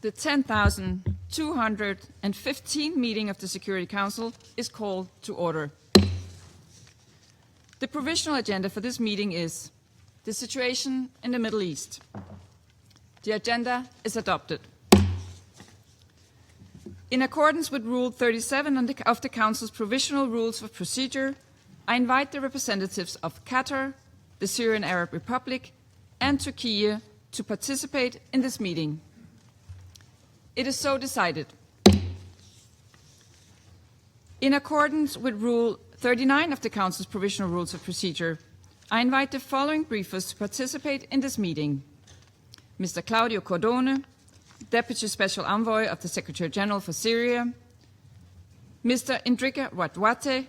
The 10,215 meeting of the Security Council is called to order. The provisional agenda for this meeting is the situation in the Middle East. The agenda is adopted. In accordance with Rule 37 of the Council's Provisional Rules of Procedure, I invite the representatives of Qatar, the Syrian Arab Republic, and Turkey to participate in this meeting. It is so decided. In accordance with Rule 39 of the Council's Provisional Rules of Procedure, I invite the following briefers to participate in this meeting: Mr. Claudio Cordone, Deputy Special Envoy of the Secretary General for Syria; Mr. Indrika Wadwate,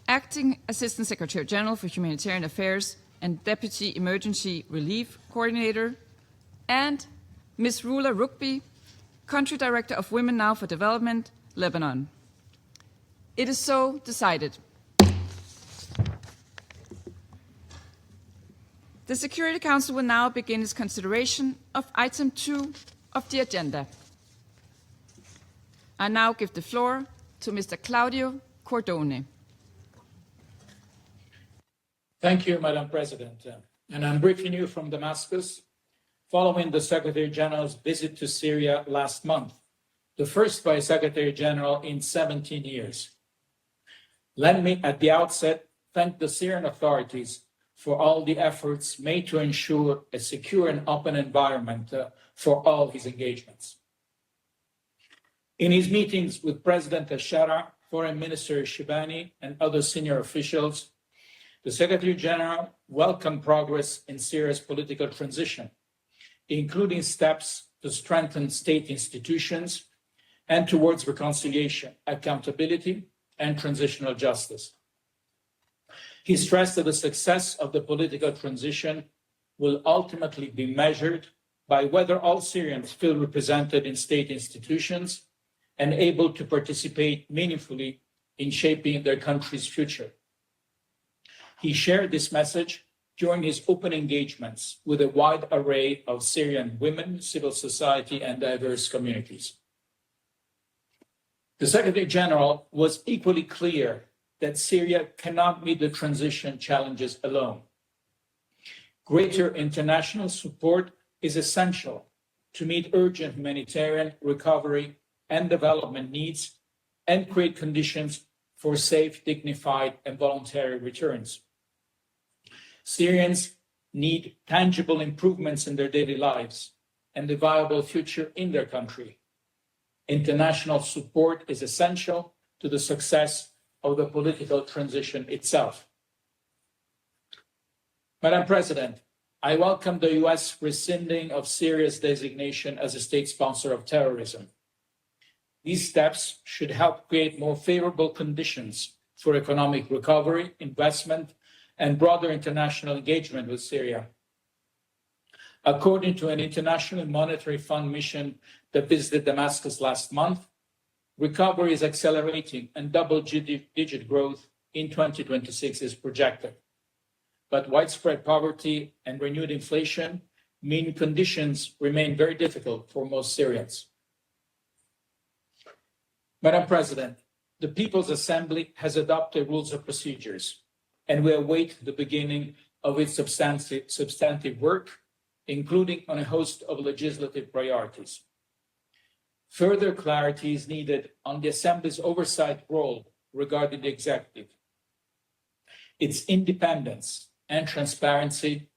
Acting Assistant Secretary General for Humanitarian Affairs and Deputy Emergency Relief Coordinator; and Ms. Rula Rukbi, Country Director of Women Now for Development, Lebanon. It is so decided. The Security Council will now begin its consideration of item 2 of the agenda. I now give the floor to Mr. Claudio Cordone. Thank you, Madam President. And I'm briefing you from Damascus, following the Secretary General's visit to Syria last month, the first by Secretary General in 17 years. Let me, at the outset, thank the Syrian authorities for all the efforts made to ensure a secure and open environment for all his engagements. In his meetings with President Ashara, Foreign Minister Shibani, and other senior officials, the Secretary General welcomed progress in Syria's political transition, including steps to strengthen state institutions and towards reconciliation, accountability, and transitional justice. He stressed that the success of the political transition will ultimately be measured by whether all Syrians feel represented in state institutions and able to participate meaningfully in shaping their country's future. He shared this message during his open engagements with a wide array of Syrian women, civil society, and diverse communities. The Secretary General was equally clear that Syria cannot meet the transition challenges alone. Greater international support is essential to meet urgent humanitarian recovery and development needs and create conditions for safe, dignified, and voluntary returns. Syrians need tangible improvements in their daily lives and a viable future in their country. International support is essential to the success of the political transition itself. Madam President, I welcome the US rescinding of Syria's designation as a state sponsor of terrorism. These steps should help create more favorable conditions for economic recovery, investment, and broader international engagement with Syria. According to an International Monetary Fund mission that visited Damascus last month, recovery is accelerating and double-digit growth in 2026 is projected. But widespread poverty and renewed inflation mean conditions remain very difficult for most Syrians. Madam President, the People's Assembly has adopted rules of procedures, and we await the beginning of its substantive work, including on a host of legislative priorities. Further clarity is needed on the Assembly's oversight role regarding the executive. Its independence and transparency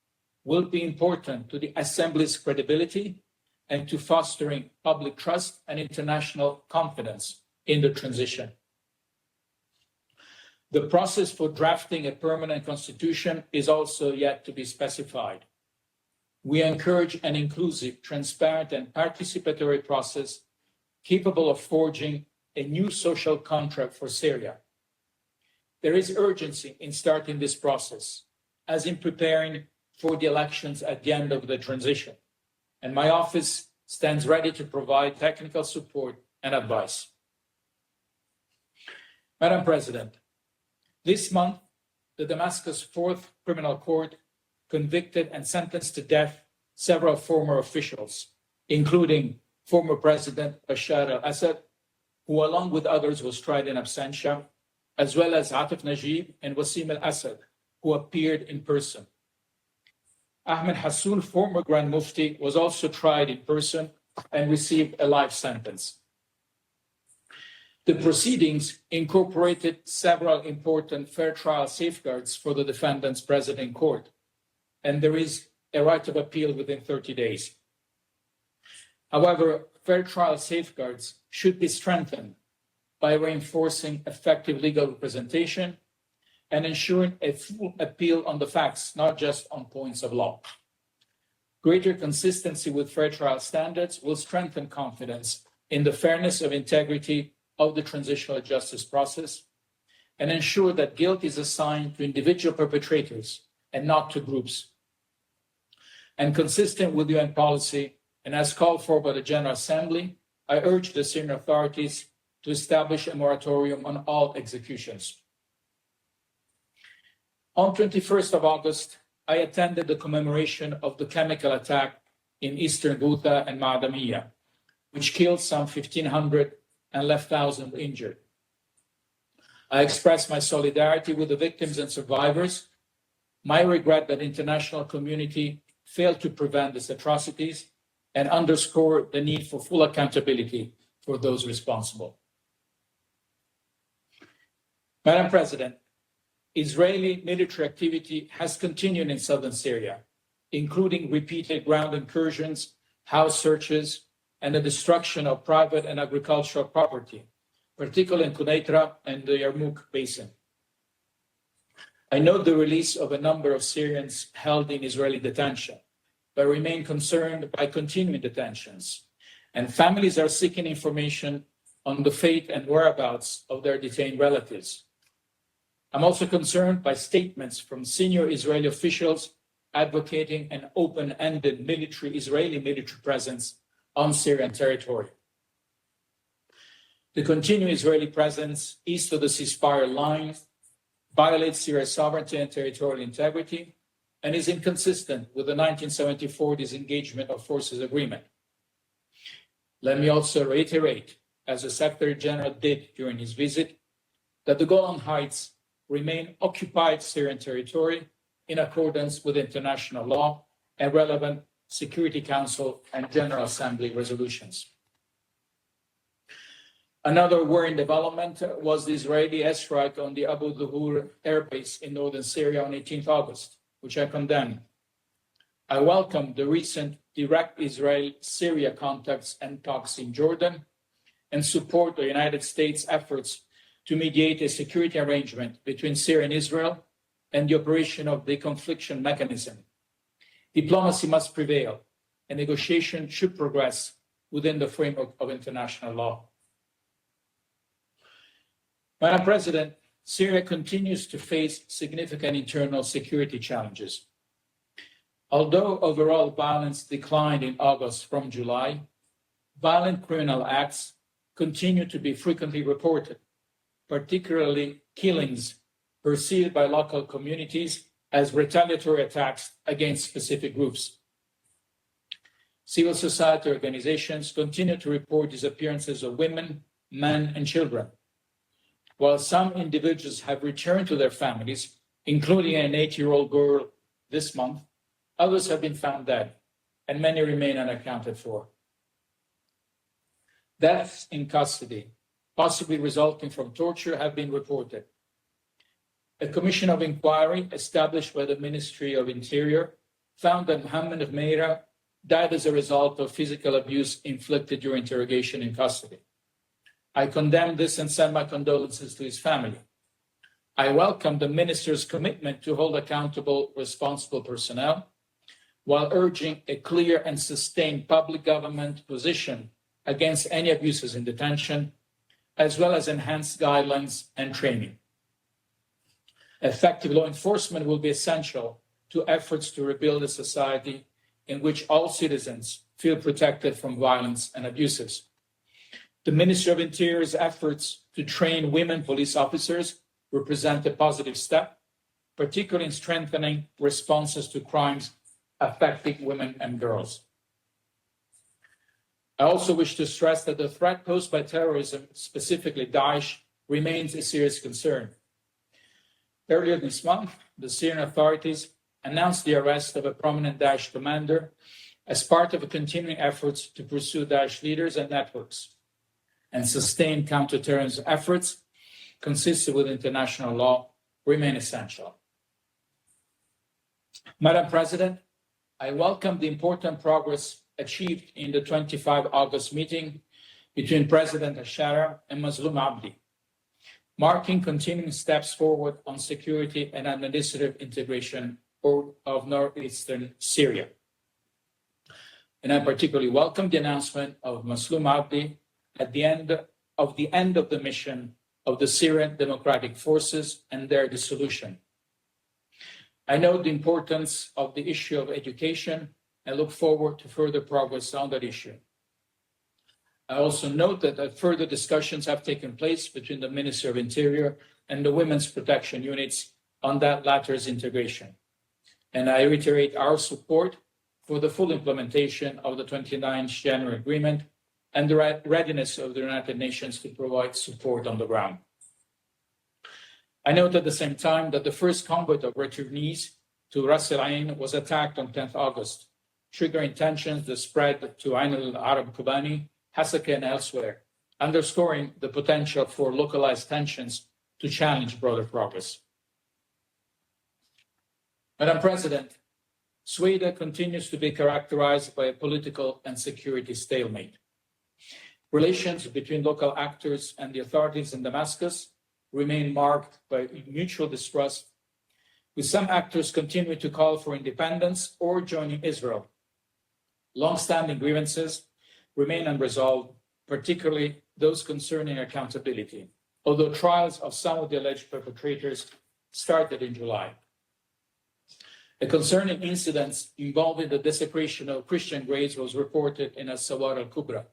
will be important to the Assembly's credibility and to fostering public trust and international confidence in the transition. The process for drafting a permanent constitution is also yet to be specified. We encourage an inclusive, transparent, and participatory process capable of forging a new social contract for Syria. There is urgency in starting this process, as in preparing for the elections at the end of the transition, and my office stands ready to provide technical support and advice. Madam President, this month, the Damascus Fourth Criminal Court convicted and sentenced to death several former officials, including former President Bashar al-Assad, who along with others was tried in absentia, as well as Atif Najib and Wasim al-Assad, who appeared in person. Ahmed Hassoun, former Grand Mufti, was also tried in person and received a life sentence. The proceedings incorporated several important fair trial safeguards for the defendants present in court, and there is a right of appeal within 30 days. However, fair trial safeguards should be strengthened by reinforcing effective legal representation and ensuring a full appeal on the facts, not just on points of law. Greater consistency with fair trial standards will strengthen confidence in the fairness and integrity of the transitional justice process and ensure that guilt is assigned to individual perpetrators and not to groups. And consistent with UN policy, and as called for by the General Assembly, I urge the Syrian authorities to establish a moratorium on all executions. On 21st of August, I attended the commemoration of the chemical attack in eastern Ghouta and Ma'adamiyya, which killed some 1,500 and left thousands injured. I express my solidarity with the victims and survivors, my regret that the international community failed to prevent these atrocities, and underscore the need for full accountability for those responsible. Madam President, Israeli military activity has continued in southern Syria, including repeated ground incursions, house searches, and the destruction of private and agricultural property, particularly in Quneitra and the Yarmouk Basin. I note the release of a number of Syrians held in Israeli detention, but remain concerned by continuing detentions, and families are seeking information on the fate and whereabouts of their detained relatives. I'm also concerned by statements from senior Israeli officials advocating an open-ended Israeli military presence on Syrian territory. The continued Israeli presence east of the ceasefire line violates Syria's sovereignty and territorial integrity and is inconsistent with the 1974 disengagement of forces agreement. Let me also reiterate, as the Secretary General did during his visit, that the Golan Heights remain occupied Syrian territory in accordance with international law and relevant Security Council and General Assembly resolutions. Another worrying development was the Israeli airstrike on the Abu Dhuhr airbase in northern Syria on 18th August, which I condemn. I welcome the recent direct Israel-Syria contacts and talks in Jordan and support the United States' efforts to mediate a security arrangement between Syria and Israel and the operation of the confliction mechanism. Diplomacy must prevail, and negotiation should progress within the framework of international law. Madam President, Syria continues to face significant internal security challenges. Although overall violence declined in August from July, violent criminal acts continue to be frequently reported, particularly killings perceived by local communities as retaliatory attacks against specific groups. Civil society organizations continue to report disappearances of women, men, and children. While some individuals have returned to their families, including an 8-year-old girl this month, others have been found dead, and many remain unaccounted for. Deaths in custody, possibly resulting from torture, have been reported. A commission of inquiry established by the Ministry of Interior found that Mohammed Meira died as a result of physical abuse inflicted during interrogation in custody. I condemn this and send my condolences to his family. I welcome the minister's commitment to hold accountable responsible personnel, while urging a clear and sustained public government position against any abuses in detention, as well as enhanced guidelines and training. Effective law enforcement will be essential to efforts to rebuild a society in which all citizens feel protected from violence and abuses. The Ministry of Interior's efforts to train women police officers represent a positive step, particularly in strengthening responses to crimes affecting women and girls. I also wish to stress that the threat posed by terrorism, specifically Daesh, remains a serious concern. Earlier this month, the Syrian authorities announced the arrest of a prominent Daesh commander as part of a continuing efforts to pursue Daesh leaders and networks and sustain counterterrorism efforts consistent with international law remain essential. Madam President, I welcome the important progress achieved in the 25 August meeting between President Ashara and Mazloum Abdi, marking continuing steps forward on security and administrative integration of northeastern Syria. And I particularly welcome the announcement of Mazloum Abdi at the end of the mission of the Syrian Democratic Forces and their dissolution. I know the importance of the issue of education and look forward to further progress on that issue. I also note that further discussions have taken place between the Ministry of Interior and the Women's Protection Units on that latter's integration. And I reiterate our support for the full implementation of the 29th January Agreement and the readiness of the United Nations to provide support on the ground. I note at the same time that the first convoy of returnees to Ras Al Ain was attacked on 10th August, triggering tensions that spread to Ain al-Arab Kobani, Hasaka, and elsewhere, underscoring the potential for localized tensions to challenge broader progress. Madam President, Sweden continues to be characterized by a political and security stalemate. Relations between local actors and the authorities in Damascus remain marked by mutual distrust, with some actors continuing to call for independence or joining Israel. Long-standing grievances remain unresolved, particularly those concerning accountability, although trials of some of the alleged perpetrators started in July. A concerning incident involving the desecration of Christian graves was reported in As-Sawar al-Kubra,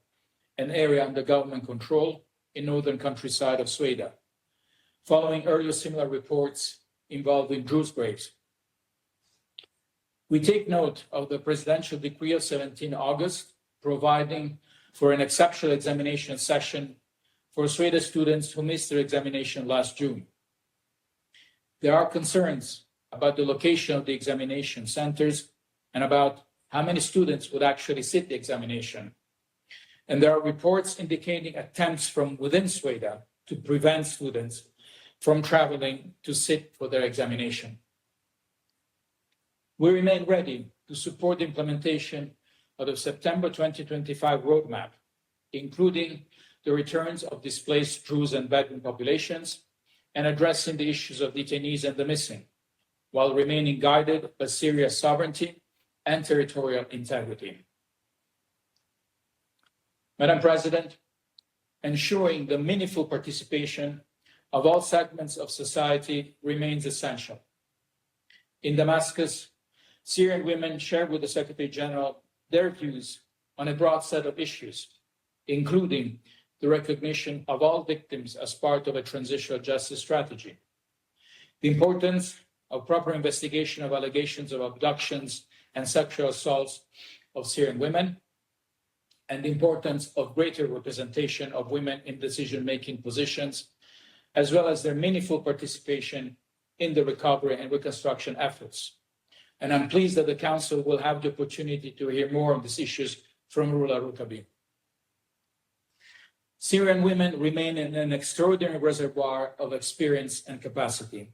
an area under government control in northern countryside of Sweden, following earlier similar reports involving Druze graves. We take note of the presidential decree of 17 August, providing for an exceptional examination session for Swedish students who missed their examination last June. There are concerns about the location of the examination centers and about how many students would actually sit the examination. And there are reports indicating attempts from within Sweden to prevent students from traveling to sit for their examination. We remain ready to support the implementation of the September 2025 roadmap, including the returns of displaced Druze and Bedouin populations and addressing the issues of detainees and the missing, while remaining guided by Syria's sovereignty and territorial integrity. Madam President, ensuring the meaningful participation of all segments of society remains essential. In Damascus, Syrian women shared with the Secretary General their views on a broad set of issues, including the recognition of all victims as part of a transitional justice strategy, the importance of proper investigation of allegations of abductions and sexual assaults of Syrian women, and the importance of greater representation of women in decision-making positions, as well as their meaningful participation in the recovery and reconstruction efforts. And I'm pleased that the Council will have the opportunity to hear more on these issues from Rula Rukabi. Syrian women remain an extraordinary reservoir of experience and capacity.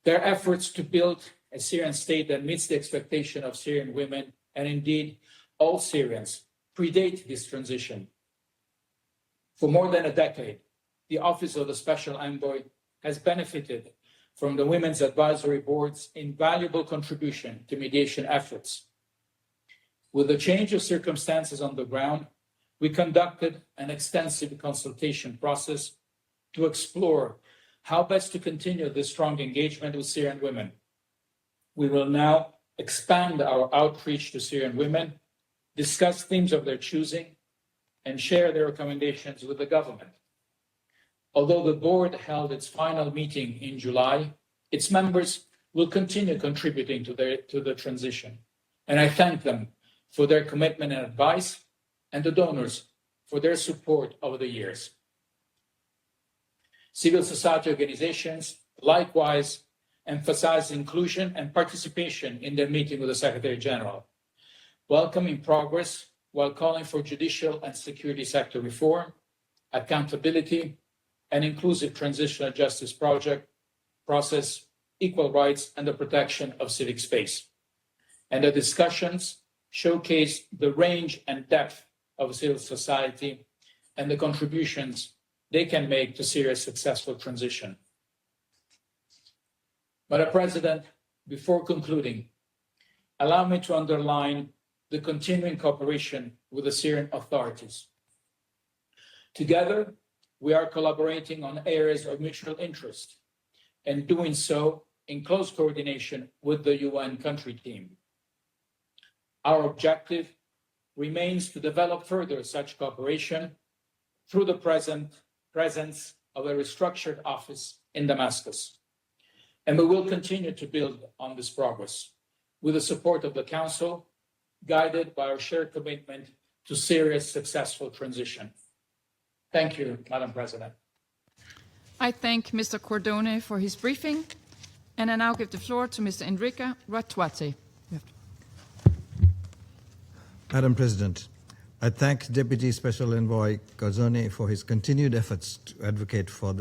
Their efforts to build a Syrian state that meets the expectation of Syrian women, and indeed all Syrians, predate this transition. For more than a decade, the Office of the Special Envoy has benefited from the Women's Advisory Board's invaluable contribution to mediation efforts. With the change of circumstances on the ground, we conducted an extensive consultation process to explore how best to continue this strong engagement with Syrian women. We will now expand our outreach to Syrian women, discuss themes of their choosing, and share their recommendations with the government. Although the board held its final meeting in July, its members will continue contributing to the transition. And I thank them for their commitment and advice, and the donors for their support over the years. Civil society organizations likewise emphasized inclusion and participation in their meeting with the Secretary General, welcoming progress while calling for judicial and security sector reform, accountability, and inclusive transitional justice process, equal rights, and the protection of civic space. And the discussions showcased the range and depth of civil society and the contributions they can make to Syria's successful transition. Madam President, before concluding, allow me to underline the continuing cooperation with the Syrian authorities. Together, we are collaborating on areas of mutual interest and doing so in close coordination with the UN country team. Our objective remains to develop further such cooperation through the presence of a restructured office in Damascus. And we will continue to build on this progress with the support of the Council, guided by our shared commitment to Syria's successful transition. Thank you, Madam President. I thank Mr. Cordone for his briefing, and I now give the floor to Mr. Enrique Ratuate. Madam President, I thank Deputy Special Envoy Cordone for his continued efforts to advocate for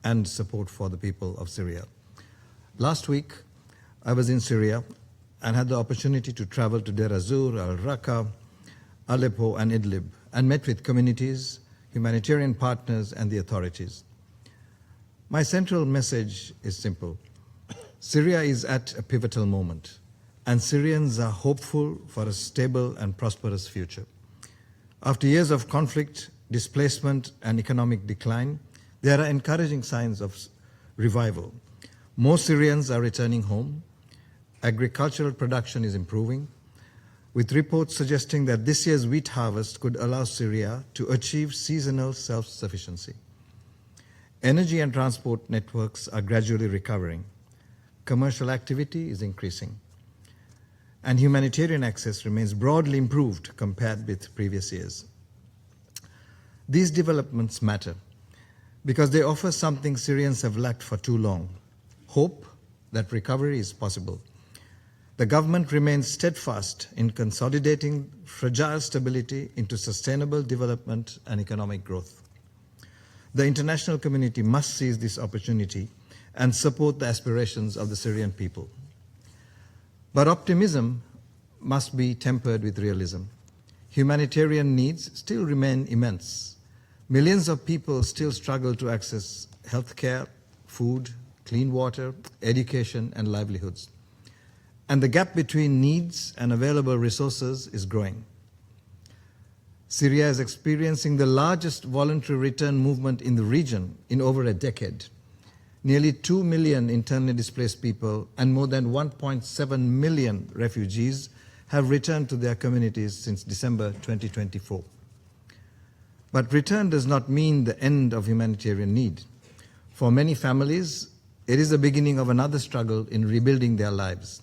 and support for the people of Syria. Last week, I was in Syria and had the opportunity to travel to Deir ez-Zor, al-Raqqa, Aleppo, and Idlib, and met with communities, humanitarian partners, and the authorities. My central message is simple. Syria is at a pivotal moment, and Syrians are hopeful for a stable and prosperous future. After years of conflict, displacement, and economic decline, there are encouraging signs of revival. More Syrians are returning home. Agricultural production is improving, with reports suggesting that this year's wheat harvest could allow Syria to achieve seasonal self-sufficiency. Energy and transport networks are gradually recovering. Commercial activity is increasing. And humanitarian access remains broadly improved compared with previous years. These developments matter because they offer something Syrians have lacked for too long: hope that recovery is possible. The government remains steadfast in consolidating fragile stability into sustainable development and economic growth. The international community must seize this opportunity and support the aspirations of the Syrian people. But optimism must be tempered with realism. Humanitarian needs still remain immense. Millions of people still struggle to access healthcare, food, clean water, education, and livelihoods. And the gap between needs and available resources is growing. Syria is experiencing the largest voluntary return movement in the region in over a decade. Nearly 2 million internally displaced people and more than 1.7 million refugees have returned to their communities since December 2024. But return does not mean the end of humanitarian need. For many families, it is the beginning of another struggle in rebuilding their lives.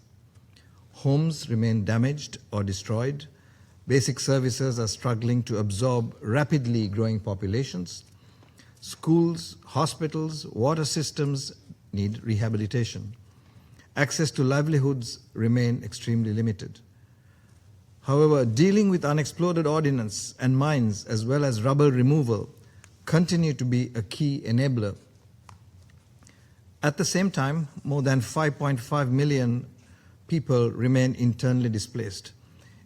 Homes remain damaged or destroyed. Basic services are struggling to absorb rapidly growing populations. Schools, hospitals, water systems need rehabilitation. Access to livelihoods remain extremely limited. However, dealing with unexploded ordnance and mines, as well as rubble removal, continue to be a key enabler. At the same time, more than 5.5 million people remain internally displaced,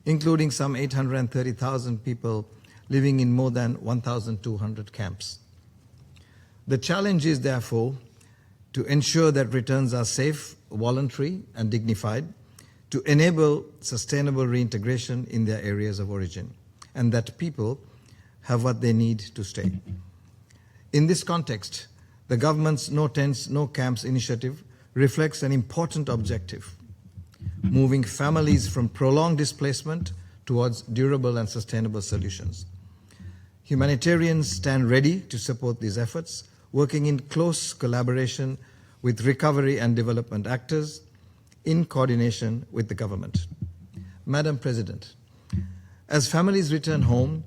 including some 830,000 people living in more than 1,200 camps. The challenge is, therefore, to ensure that returns are safe, voluntary, and dignified, to enable sustainable reintegration in their areas of origin, and that people have what they need to stay. In this context, the government's No Tents, No Camps initiative reflects an important objective: moving families from prolonged displacement towards durable and sustainable solutions. Humanitarians stand ready to support these efforts, working in close collaboration with recovery and development actors, in coordination with the government. Madam President, as families return home,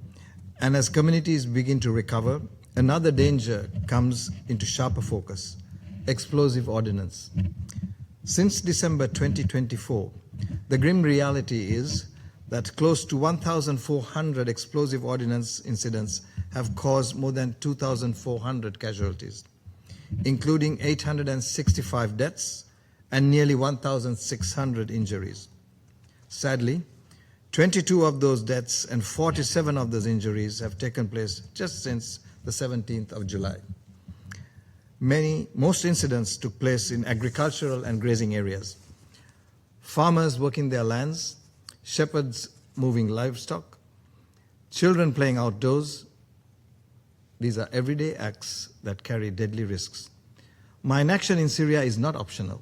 And as communities begin to recover, another danger comes into sharper focus: explosive ordnance. Since December 2024, the grim reality is that close to 1,400 explosive ordnance incidents have caused more than 2,400 casualties, including 865 deaths and nearly 1,600 injuries. Sadly, 22 of those deaths and 47 of those injuries have taken place just since the 17th of July. Most incidents took place in agricultural and grazing areas. Farmers working their lands, shepherds moving livestock, children playing outdoors. These are everyday acts that carry deadly risks. My inaction in Syria is not optional.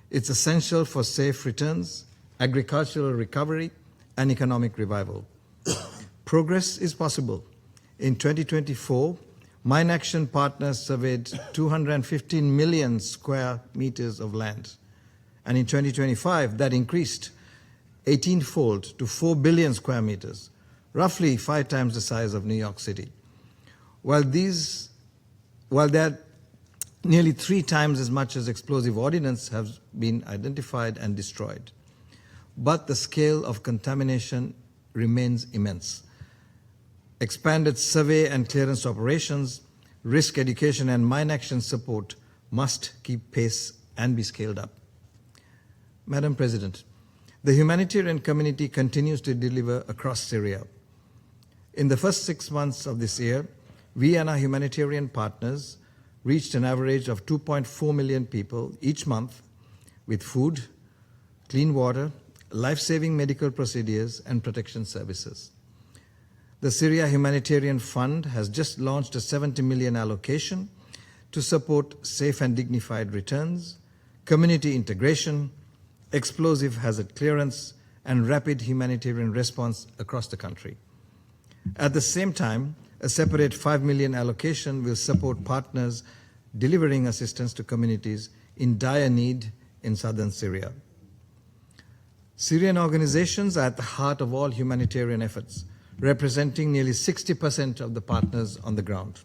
It's essential for safe returns, agricultural recovery, and economic revival. Progress is possible. In 2024, my inaction partners surveyed 215 million square meters of land. And in 2025, that increased 18-fold to 4 billion square meters, roughly 5 times the size of New York City. While there are nearly 3 times as much as explosive ordnance have been identified and destroyed. But the scale of contamination remains immense. Expanded survey and clearance operations, risk education, and mine action support must keep pace and be scaled up. Madam President, the humanitarian community continues to deliver across Syria. In the first 6 months of this year, we and our humanitarian partners reached an average of 2.4 million people each month with food, clean water, life-saving medical procedures, and protection services. The Syria Humanitarian Fund has just launched a 70 million allocation to support safe and dignified returns, community integration, explosive hazard clearance, and rapid humanitarian response across the country. At the same time, a separate 5 million allocation will support partners delivering assistance to communities in dire need in southern Syria. Syrian organizations are at the heart of all humanitarian efforts, representing nearly 60% of the partners on the ground.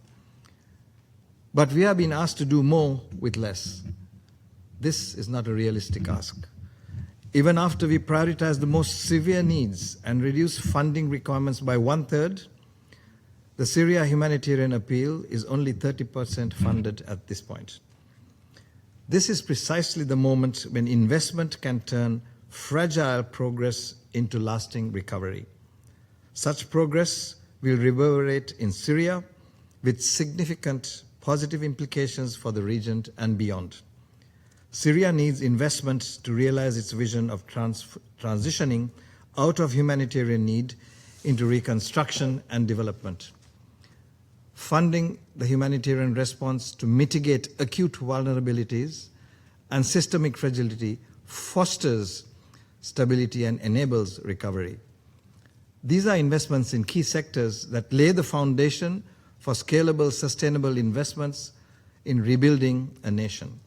But we are being asked to do more with less. This is not a realistic ask. Even after we prioritize the most severe needs and reduce funding requirements by 1/3, the Syria humanitarian appeal is only 30% funded at this point. This is precisely the moment when investment can turn fragile progress into lasting recovery. Such progress will reverberate in Syria with significant positive implications for the region and beyond. Syria needs investment to realize its vision of transitioning out of humanitarian need into reconstruction and development. Funding the humanitarian response to mitigate acute vulnerabilities and systemic fragility fosters stability and enables recovery. These are investments in key sectors that lay the foundation for scalable, sustainable investments in rebuilding a nation.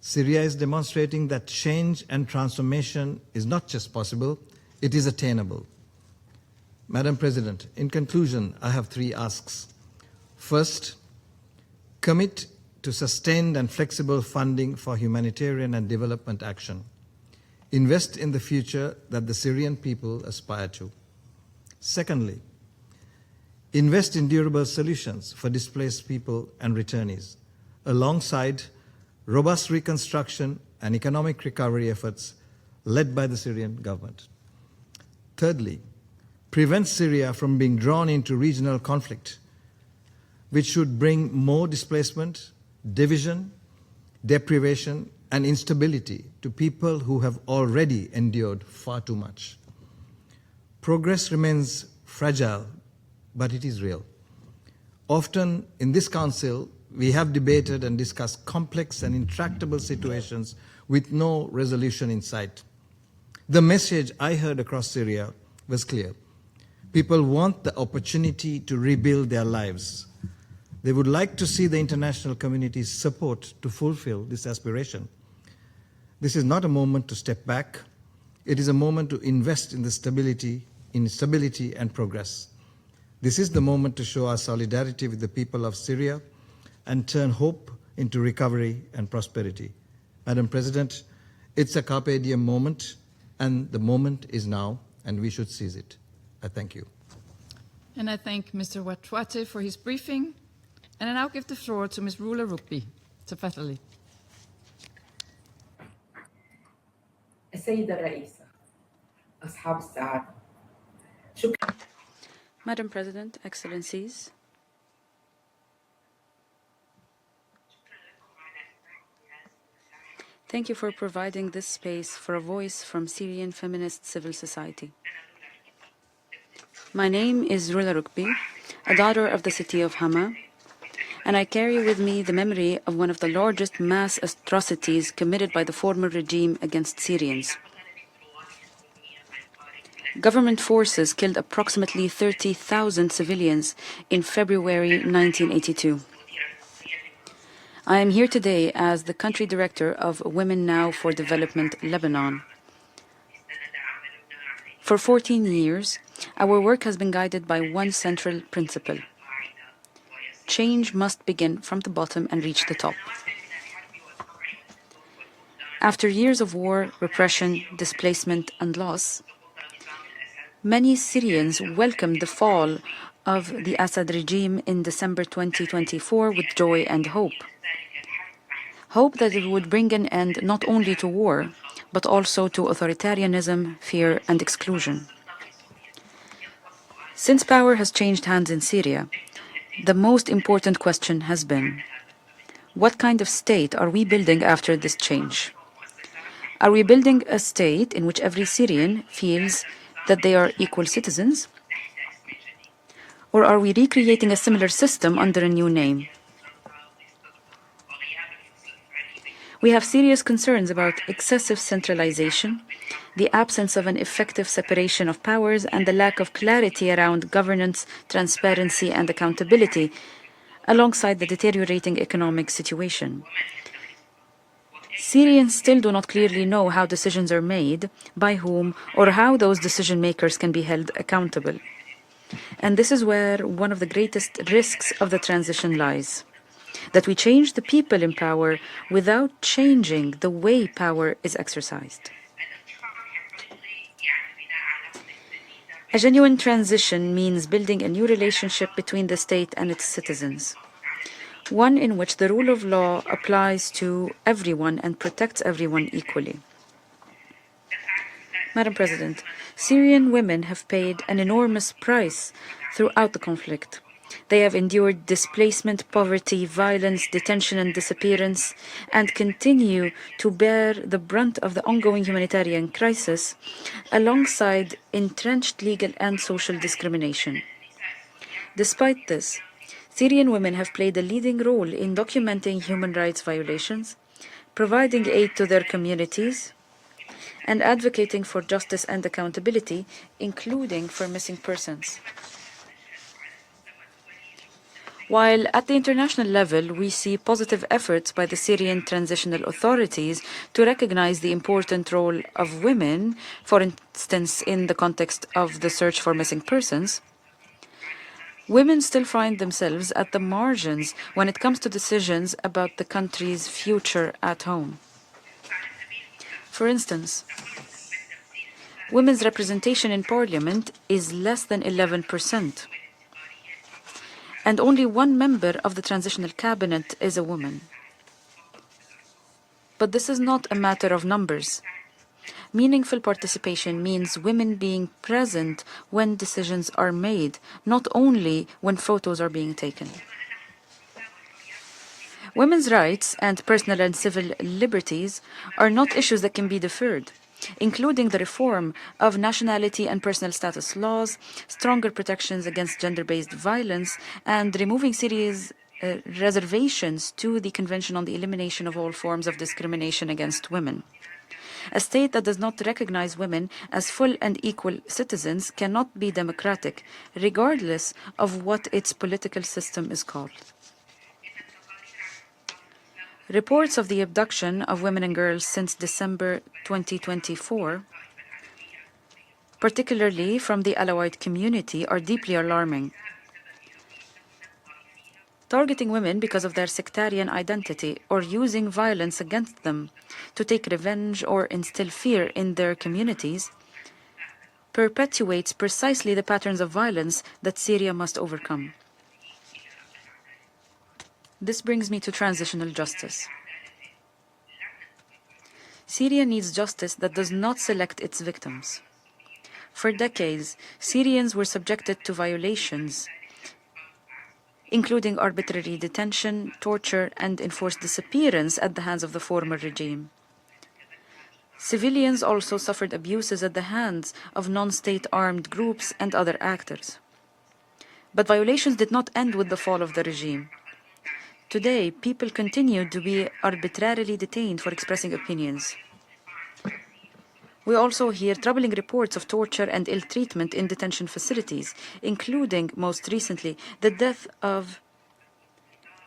Syria is demonstrating that change and transformation is not just possible, it is attainable. Madam President, in conclusion, I have 3 asks. First, commit to sustained and flexible funding for humanitarian and development action. Invest in the future that the Syrian people aspire to. Secondly, invest in durable solutions for displaced people and returnees, alongside robust reconstruction and economic recovery efforts led by the Syrian government. Thirdly, prevent Syria from being drawn into regional conflict, which should bring more displacement, division, deprivation, and instability to people who have already endured far too much. Progress remains fragile, but it is real. Often in this Council, we have debated and discussed complex and intractable situations with no resolution in sight. The message I heard across Syria was clear. People want the opportunity to rebuild their lives. They would like to see the international community's support to fulfill this aspiration. This is not a moment to step back. It is a moment to invest in stability and progress. This is the moment to show our solidarity with the people of Syria and turn hope into recovery and prosperity. Madam President, it's a carpe diem moment, and the moment is now, and we should seize it. I thank you. And I thank Mr. Watwate for his briefing. And I now give the floor to Ms. Rula Rugby. تفضلي. السيدة الرئيسة أصحاب السعادة شكرا. Madam President, Excellencies, thank you for providing this space for a voice from Syrian feminist civil society. My name is Rula Rukbi, a daughter of the city of Hama, and I carry with me the memory of one of the largest mass atrocities committed by the former regime against Syrians. Government forces killed approximately 30,000 civilians in February 1982. I am here today as the country director of Women Now for Development Lebanon. For 14 years, our work has been guided by one central principle. Change must begin from the bottom and reach the top. After years of war, repression, displacement, and loss, many Syrians welcomed the fall of the Assad regime in December 2024 with joy and hope. Hope that it would bring an end not only to war, but also to authoritarianism, fear, and exclusion. Since power has changed hands in Syria, the most important question has been, what kind of state are we building after this change? Are we building a state in which every Syrian feels that they are equal citizens? Or are we recreating a similar system under a new name? We have serious concerns about excessive centralization, the absence of an effective separation of powers, and the lack of clarity around governance, transparency, and accountability, alongside the deteriorating economic situation. Syrians still do not clearly know how decisions are made, by whom, or how those decision makers can be held accountable. And this is where one of the greatest risks of the transition lies. That we change the people in power without changing the way power is exercised. A genuine transition means building a new relationship between the state and its citizens. One in which the rule of law applies to everyone and protects everyone equally. Madam President, Syrian women have paid an enormous price throughout the conflict. They have endured displacement, poverty, violence, detention, and disappearance, and continue to bear the brunt of the ongoing humanitarian crisis, alongside entrenched legal and social discrimination. Despite this, Syrian women have played a leading role in documenting human rights violations, providing aid to their communities, and advocating for justice and accountability, including for missing persons. While at the international level, we see positive efforts by the Syrian transitional authorities to recognize the important role of women, for instance, in the context of the search for missing persons, women still find themselves at the margins when it comes to decisions about the country's future at home. For instance, women's representation in parliament is less than 11%. And only one member of the transitional cabinet is a woman. But this is not a matter of numbers. Meaningful participation means women being present when decisions are made, not only when photos are being taken. Women's rights and personal and civil liberties are not issues that can be deferred, including the reform of nationality and personal status laws, stronger protections against gender-based violence, and removing Syria's reservations to the Convention on the Elimination of All Forms of Discrimination against Women. A state that does not recognize women as full and equal citizens cannot be democratic, regardless of what its political system is called. Reports of the abduction of women and girls since December 2024 particularly from the Alawite community, are deeply alarming. Targeting women because of their sectarian identity or using violence against them to take revenge or instill fear in their communities perpetuates precisely the patterns of violence that Syria must overcome. This brings me to transitional justice. Syria needs justice that does not select its victims. For decades, Syrians were subjected to violations, including arbitrary detention, torture, and enforced disappearance at the hands of the former regime. Civilians also suffered abuses at the hands of non-state armed groups and other actors. But violations did not end with the fall of the regime. Today, people continue to be arbitrarily detained for expressing opinions. We also hear troubling reports of torture and ill treatment in detention facilities, including, most recently, the death of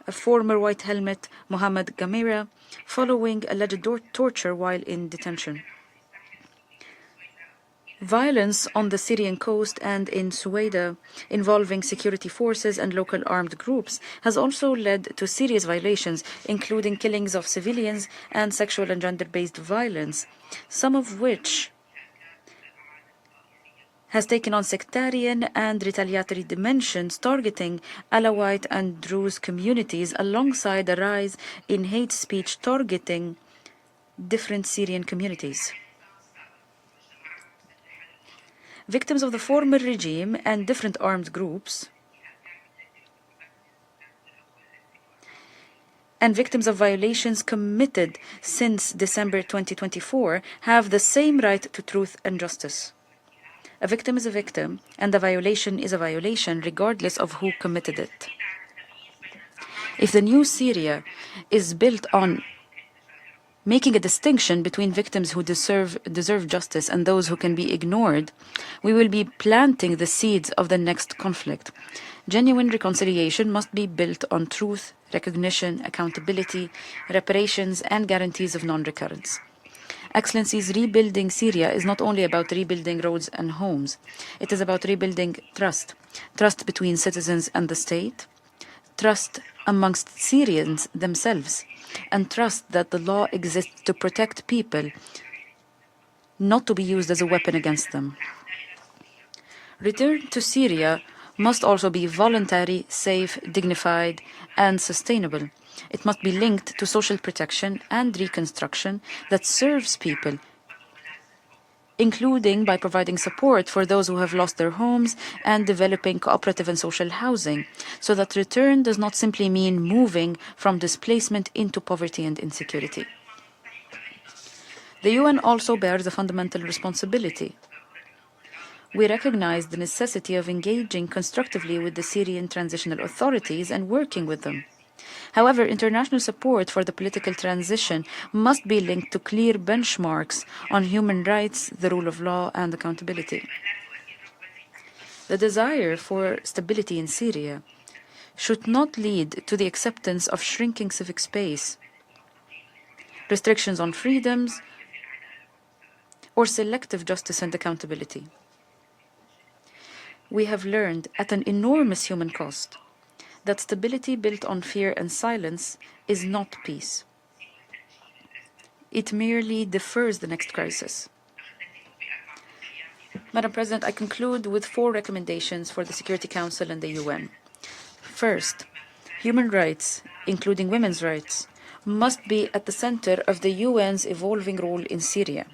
a former White Helmet, Mohammed Gamira, following alleged torture while in detention. Violence on the Syrian coast and in Suwaida, involving security forces and local armed groups, has also led to serious violations, including killings of civilians and sexual and gender-based violence, some of which has taken on sectarian and retaliatory dimensions, targeting Alawite and Druze communities alongside a rise in hate speech targeting different Syrian communities. Victims of the former regime and different armed groups, and victims of violations committed since December 2024 have the same right to truth and justice. A victim is a victim, and a violation is a violation, regardless of who committed it. If the new Syria is built on making a distinction between victims who deserve justice and those who can be ignored, we will be planting the seeds of the next conflict. Genuine reconciliation must be built on truth, recognition, accountability, reparations, and guarantees of non-recurrence. Excellencies, rebuilding Syria is not only about rebuilding roads and homes. It is about rebuilding trust. Trust between citizens and the state, trust amongst Syrians themselves, and trust that the law exists to protect people, not to be used as a weapon against them. Return to Syria must also be voluntary, safe, dignified, and sustainable. It must be linked to social protection and reconstruction that serves people, including by providing support for those who have lost their homes and developing cooperative and social housing, so that return does not simply mean moving from displacement into poverty and insecurity. The UN also bears a fundamental responsibility. We recognize the necessity of engaging constructively with the Syrian transitional authorities and working with them. However, international support for the political transition must be linked to clear benchmarks on human rights, the rule of law, and accountability. The desire for stability in Syria should not lead to the acceptance of shrinking civic space, restrictions on freedoms, or selective justice and accountability. We have learned at an enormous human cost that stability built on fear and silence is not peace. It merely defers the next crisis. Madam President, I conclude with 4 recommendations for the Security Council and the UN. First, human rights, including women's rights, must be at the center of the UN's evolving role in Syria.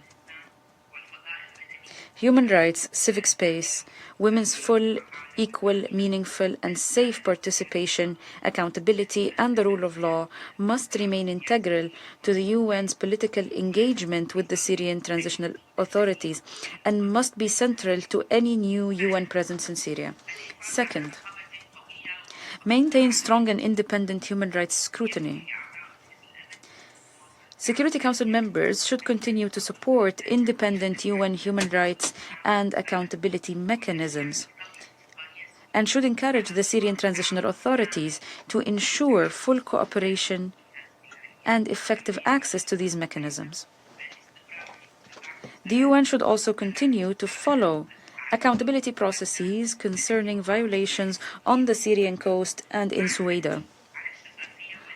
Human rights, civic space, women's full, equal, meaningful, and safe participation, accountability, and the rule of law must remain integral to the UN's political engagement with the Syrian transitional authorities and must be central to any new UN presence in Syria. Second, maintain strong and independent human rights scrutiny. Security Council members should continue to support independent UN human rights and accountability mechanisms and should encourage the Syrian transitional authorities to ensure full cooperation and effective access to these mechanisms. The UN should also continue to follow accountability processes concerning violations on the Syrian coast and in Sueda,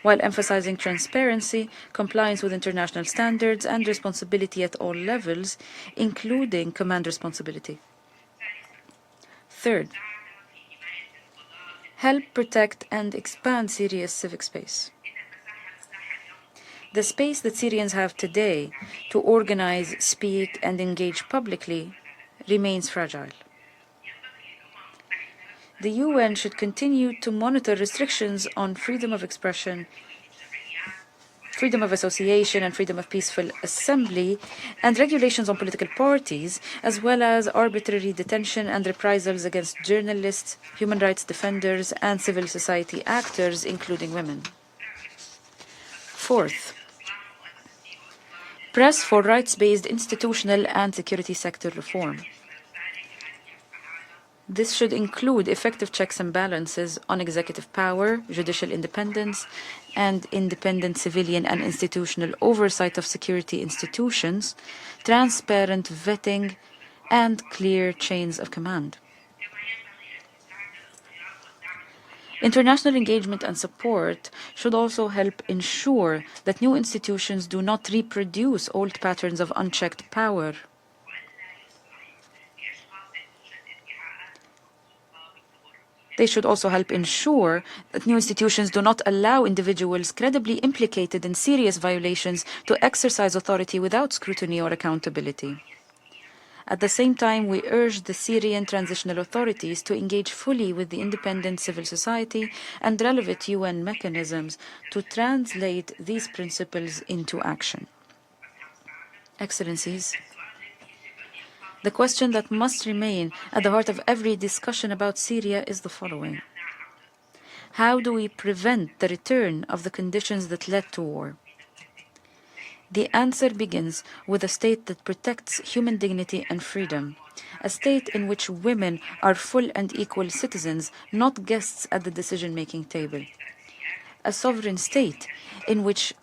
while emphasizing transparency, compliance with international standards, and responsibility at all levels, including command responsibility. Third, help protect and expand Syria's civic space. The space that Syrians have today to organize, speak, and engage publicly remains fragile. The UN should continue to monitor restrictions on freedom of expression, freedom of association, and freedom of peaceful assembly, and regulations on political parties, as well as arbitrary detention and reprisals against journalists, human rights defenders, and civil society actors, including women. Fourth, press for rights-based institutional and security sector reform. This should include effective checks and balances on executive power, judicial independence, and independent civilian and institutional oversight of security institutions, transparent vetting, and clear chains of command. International engagement and support should also help ensure that new institutions do not reproduce old patterns of unchecked power. They should also help ensure that new institutions do not allow individuals credibly implicated in serious violations to exercise authority without scrutiny or accountability. At the same time, we urge the Syrian transitional authorities to engage fully with the independent civil society and relevant UN mechanisms to translate these principles into action. Excellencies, the question that must remain at the heart of every discussion about Syria is the following. How do we prevent the return of the conditions that led to war? The answer begins with a state that protects human dignity and freedom, a state in which women are full and equal citizens, not guests at the decision-making table, a sovereign state in which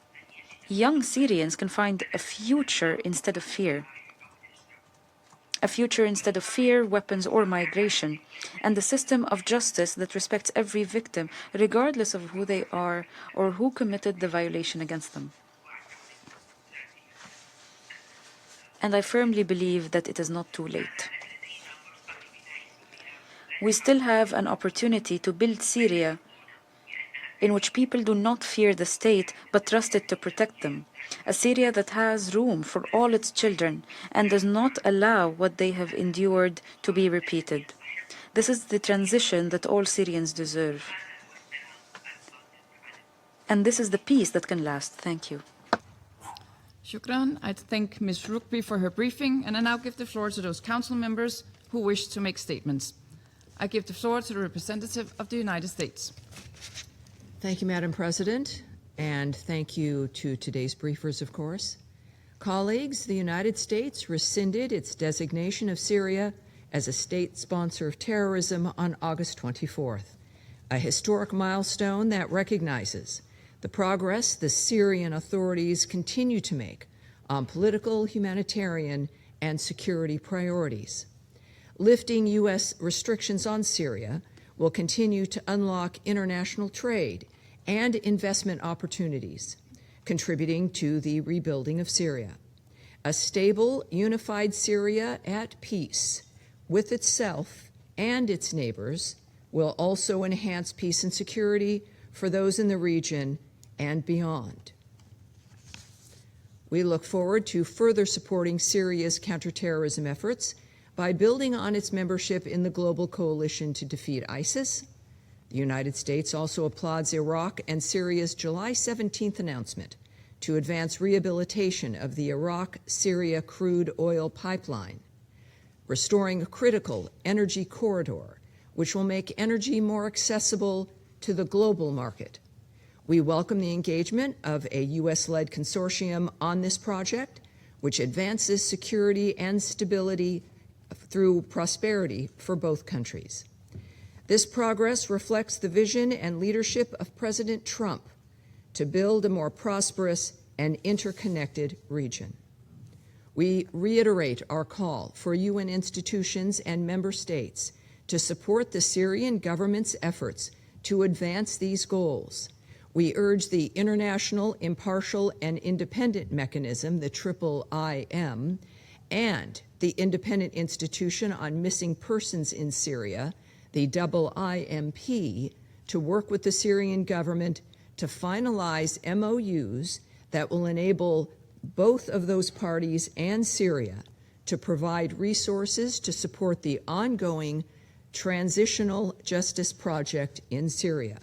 young Syrians can find a future instead of fear, weapons, or migration, and a system of justice that respects every victim, regardless of who they are or who committed the violation against them. And I firmly believe that it is not too late. We still have an opportunity to build Syria in which people do not fear the state but trust it to protect them, a Syria that has room for all its children and does not allow what they have endured to be repeated. This is the transition that all Syrians deserve. And this is the peace that can last. Thank you. Shukran. I thank Ms. Rukbi for her briefing, and I now give the floor to those council members who wish to make statements. I give the floor to the representative of the United States. Thank you, Madam President, and thank you to today's briefers, of course. Colleagues, the United States rescinded its designation of Syria as a state sponsor of terrorism on August 24th, a historic milestone that recognizes the progress the Syrian authorities continue to make on political, humanitarian, and security priorities. Lifting U.S. restrictions on Syria will continue to unlock international trade and investment opportunities, contributing to the rebuilding of Syria. A stable, unified Syria at peace with itself and its neighbors will also enhance peace and security for those in the region and beyond. We look forward to further supporting Syria's counterterrorism efforts by building on its membership in the global coalition to defeat ISIS. The United States also applauds Iraq and Syria's July 17th announcement to advance rehabilitation of the Iraq-Syria crude oil pipeline, restoring a critical energy corridor which will make energy more accessible to the global market. We welcome the engagement of a U.S.-led consortium on this project, which advances security and stability through prosperity for both countries. This progress reflects the vision and leadership of President Trump to build a more prosperous and interconnected region. We reiterate our call for UN institutions and member states to support the Syrian government's efforts to advance these goals. We urge the International Impartial and Independent Mechanism, the IIM, and the Independent Institution on Missing Persons in Syria, the IIMP, to work with the Syrian government to finalize MOUs that will enable both of those parties and Syria to provide resources to support the ongoing transitional justice project in Syria.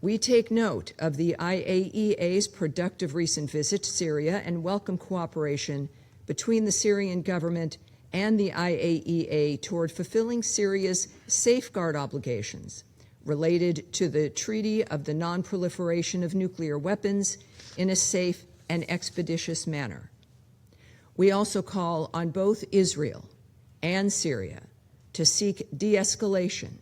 We take note of the IAEA's productive recent visit to Syria and welcome cooperation between the Syrian government and the IAEA toward fulfilling Syria's safeguard obligations related to the Treaty of the Non-Proliferation of Nuclear Weapons in a safe and expeditious manner. We also call on both Israel and Syria to seek de-escalation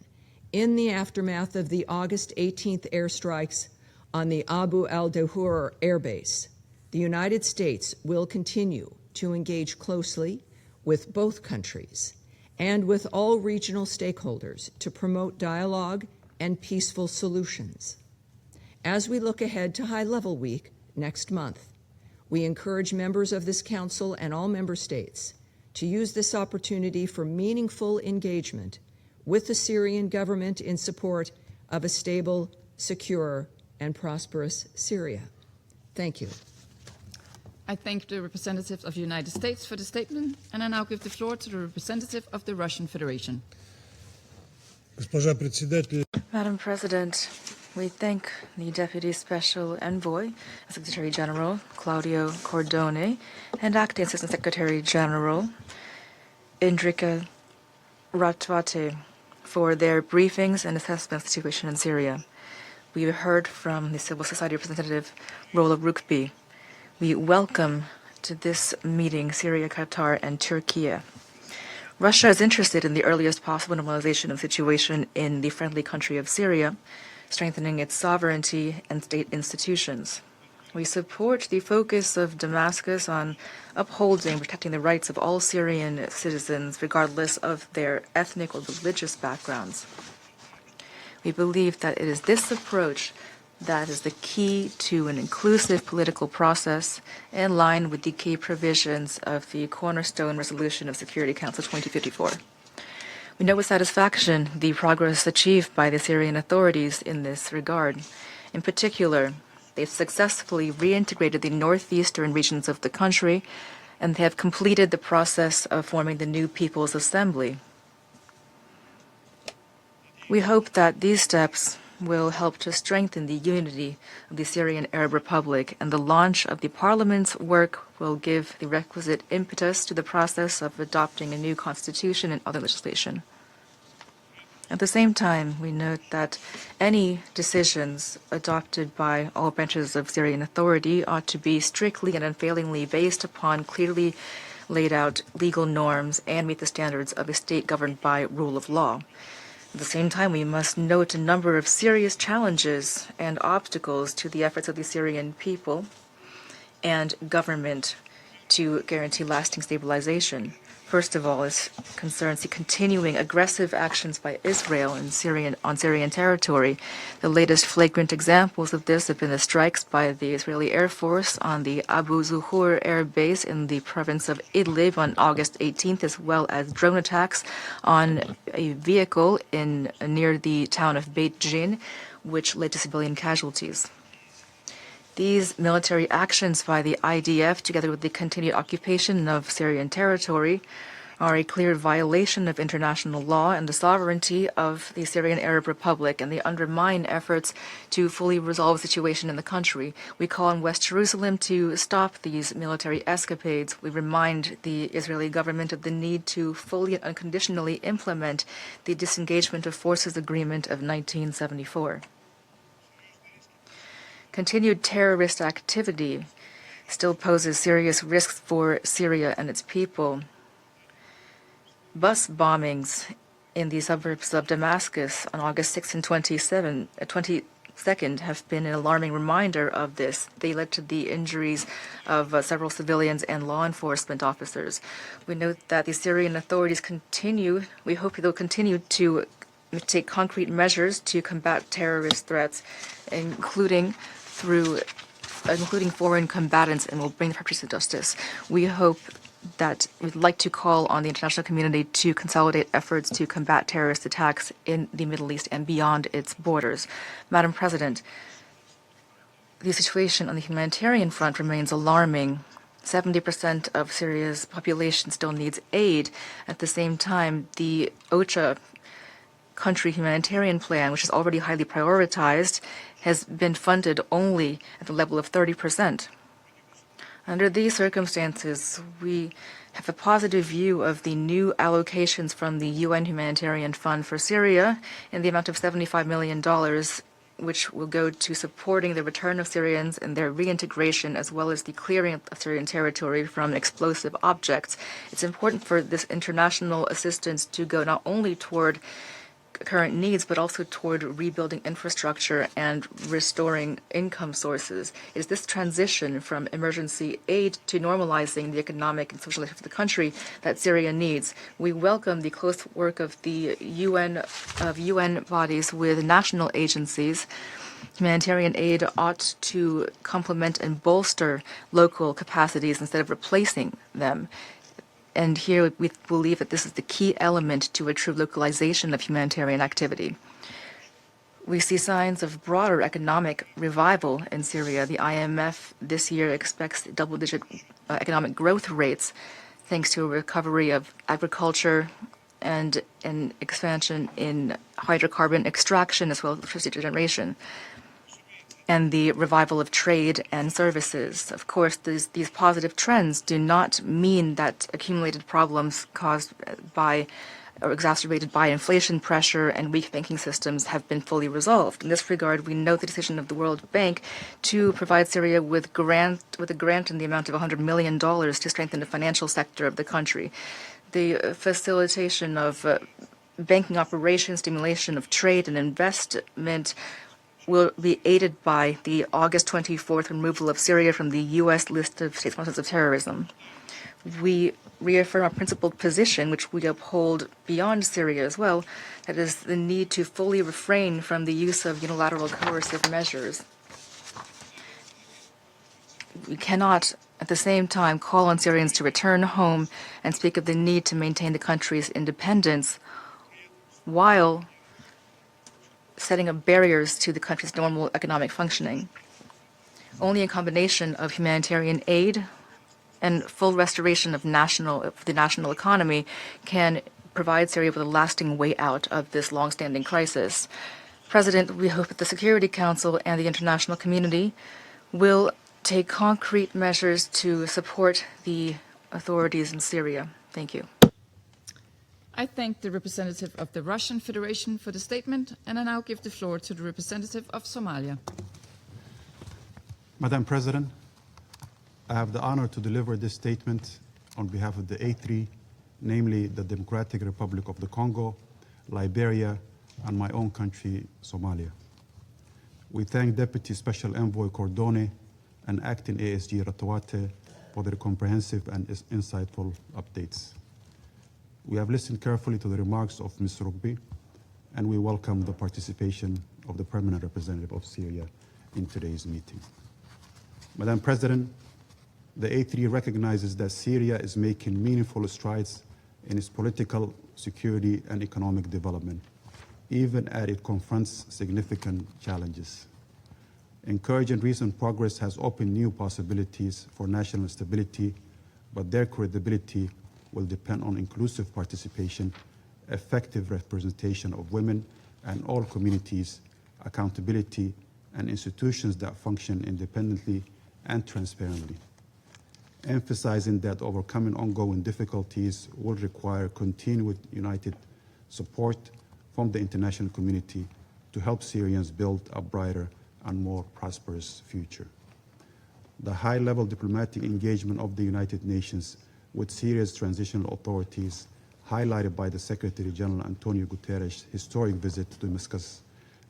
in the aftermath of the August 18th airstrikes on the Abu al-Dahur airbase. The United States will continue to engage closely with both countries and with all regional stakeholders to promote dialogue and peaceful solutions. As we look ahead to High Level Week next month, we encourage members of this Council and all member states to use this opportunity for meaningful engagement with the Syrian government in support of a stable, secure, and prosperous Syria. Thank you. I thank the representative of the United States for the statement, and I now give the floor to the representative of the Russian Federation. Madam President, we thank the Deputy Special Envoy, Secretary General Claudio Cordone, and Acting Assistant Secretary General Indrika Ratwate for their briefings and assessment of the situation in Syria. We heard from the civil society representative Rola Rukbi. We welcome to this meeting Syria, Qatar, and Turkey. Russia is interested in the earliest possible normalization of the situation in the friendly country of Syria, strengthening its sovereignty and state institutions. We support the focus of Damascus on upholding and protecting the rights of all Syrian citizens, regardless of their ethnic or religious backgrounds. We believe that it is this approach that is the key to an inclusive political process in line with the key provisions of the Cornerstone Resolution of Security Council 2054. We note with satisfaction the progress achieved by the Syrian authorities in this regard. In particular, they've successfully reintegrated the northeastern regions of the country, and they have completed the process of forming the new People's Assembly. We hope that these steps will help to strengthen the unity of the Syrian Arab Republic, and the launch of the parliament's work will give the requisite impetus to the process of adopting a new constitution and other legislation. At the same time, we note that any decisions adopted by all branches of Syrian authority ought to be strictly and unfailingly based upon clearly laid out legal norms and meet the standards of a state governed by rule of law. At the same time, we must note a number of serious challenges and obstacles to the efforts of the Syrian people and government to guarantee lasting stabilization. First of all, it concerns the continuing aggressive actions by Israel on Syrian territory. The latest flagrant examples of this have been the strikes by the Israeli Air Force on the Abu Zuhur air base in the province of Idlib on August 18th, as well as drone attacks on a vehicle near the town of Beit Jin, which led to civilian casualties. These military actions by the IDF, together with the continued occupation of Syrian territory, are a clear violation of international law and the sovereignty of the Syrian Arab Republic, and they undermine efforts to fully resolve the situation in the country. We call on West Jerusalem to stop these military escapades. We remind the Israeli government of the need to fully and unconditionally implement the Disengagement of Forces Agreement of 1974. Continued terrorist activity still poses serious risks for Syria and its people. Bus bombings in the suburbs of Damascus on August 6 and 27 2nd have been an alarming reminder of this. They led to the injuries of several civilians and law enforcement officers. We note that the Syrian authorities we hope they'll continue to take concrete measures to combat terrorist threats, including foreign combatants, and will bring the perpetrators to justice. We'd like to call on the international community to consolidate efforts to combat terrorist attacks in the Middle East and beyond its borders. Madam President, the situation on the humanitarian front remains alarming. 70% of Syria's population still needs aid. At the same time, the OCHA country humanitarian plan, which is already highly prioritized, has been funded only at the level of 30%. Under these circumstances, we have a positive view of the new allocations from the UN Humanitarian Fund for Syria in the amount of $75 million, which will go to supporting the return of Syrians and their reintegration, as well as the clearing of Syrian territory from explosive objects. It's important for this international assistance to go not only toward current needs, but also toward rebuilding infrastructure and restoring income sources. It is this transition from emergency aid to normalizing the economic and social life of the country that Syria needs. We welcome the close work of the UN bodies with national agencies. Humanitarian aid ought to complement and bolster local capacities instead of replacing them. And here we believe that this is the key element to a true localization of humanitarian activity. We see signs of broader economic revival in Syria. The IMF this year expects double-digit economic growth rates thanks to a recovery of agriculture and an expansion in hydrocarbon extraction as well as electricity generation, and the revival of trade and services. Of course, these positive trends do not mean that accumulated problems caused by or exacerbated by inflation pressure and weak banking systems have been fully resolved. In this regard, we note the decision of the World Bank to provide Syria with a grant in the amount of $100 million to strengthen the financial sector of the country. The facilitation of banking operations, stimulation of trade and investment will be aided by the August 24th removal of Syria from the U.S. list of state sponsors of terrorism. We reaffirm our principled position, which we uphold beyond Syria as well, that is the need to fully refrain from the use of unilateral coercive measures. We cannot, at the same time, call on Syrians to return home and speak of the need to maintain the country's independence while setting up barriers to the country's normal economic functioning. Only a combination of humanitarian aid and full restoration of the national economy can provide Syria with a lasting way out of this long-standing crisis. President, we hope that the Security Council and the international community will take concrete measures to support the authorities in Syria. Thank you. I thank the representative of the Russian Federation for the statement, and I now give the floor to the representative of Somalia. Madam President, I have the honor to deliver this statement on behalf of the A3, namely the Democratic Republic of the Congo, Liberia, and my own country, Somalia. We thank Deputy Special Envoy Cordone and Acting ASG Ratawate for their comprehensive and insightful updates. We have listened carefully to the remarks of Ms. Rugby, and we welcome the participation of the Permanent Representative of Syria in today's meeting. Madam President, the A3 recognizes that Syria is making meaningful strides in its political, security, and economic development, even as it confronts significant challenges. Encouraging recent progress has opened new possibilities for national stability, but their credibility will depend on inclusive participation, effective representation of women and all communities, accountability, and institutions that function independently and transparently. Emphasizing that overcoming ongoing difficulties will require continued united support from the international community to help Syrians build a brighter and more prosperous future. The high-level diplomatic engagement of the United Nations with Syria's transitional authorities, highlighted by the Secretary General Antonio Guterres' historic visit to Damascus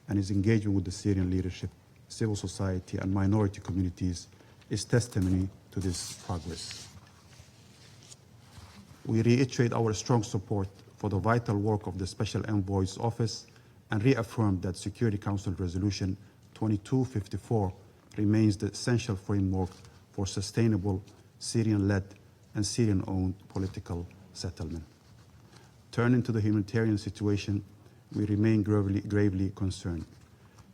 and his engagement with the Syrian leadership, civil society, and minority communities is testimony to this progress. We reiterate our strong support for the vital work of the Special Envoy's Office and reaffirm that Security Council Resolution 2254 remains the essential framework for sustainable Syrian-led and Syrian-owned political settlement. Turning to the humanitarian situation, we remain gravely concerned.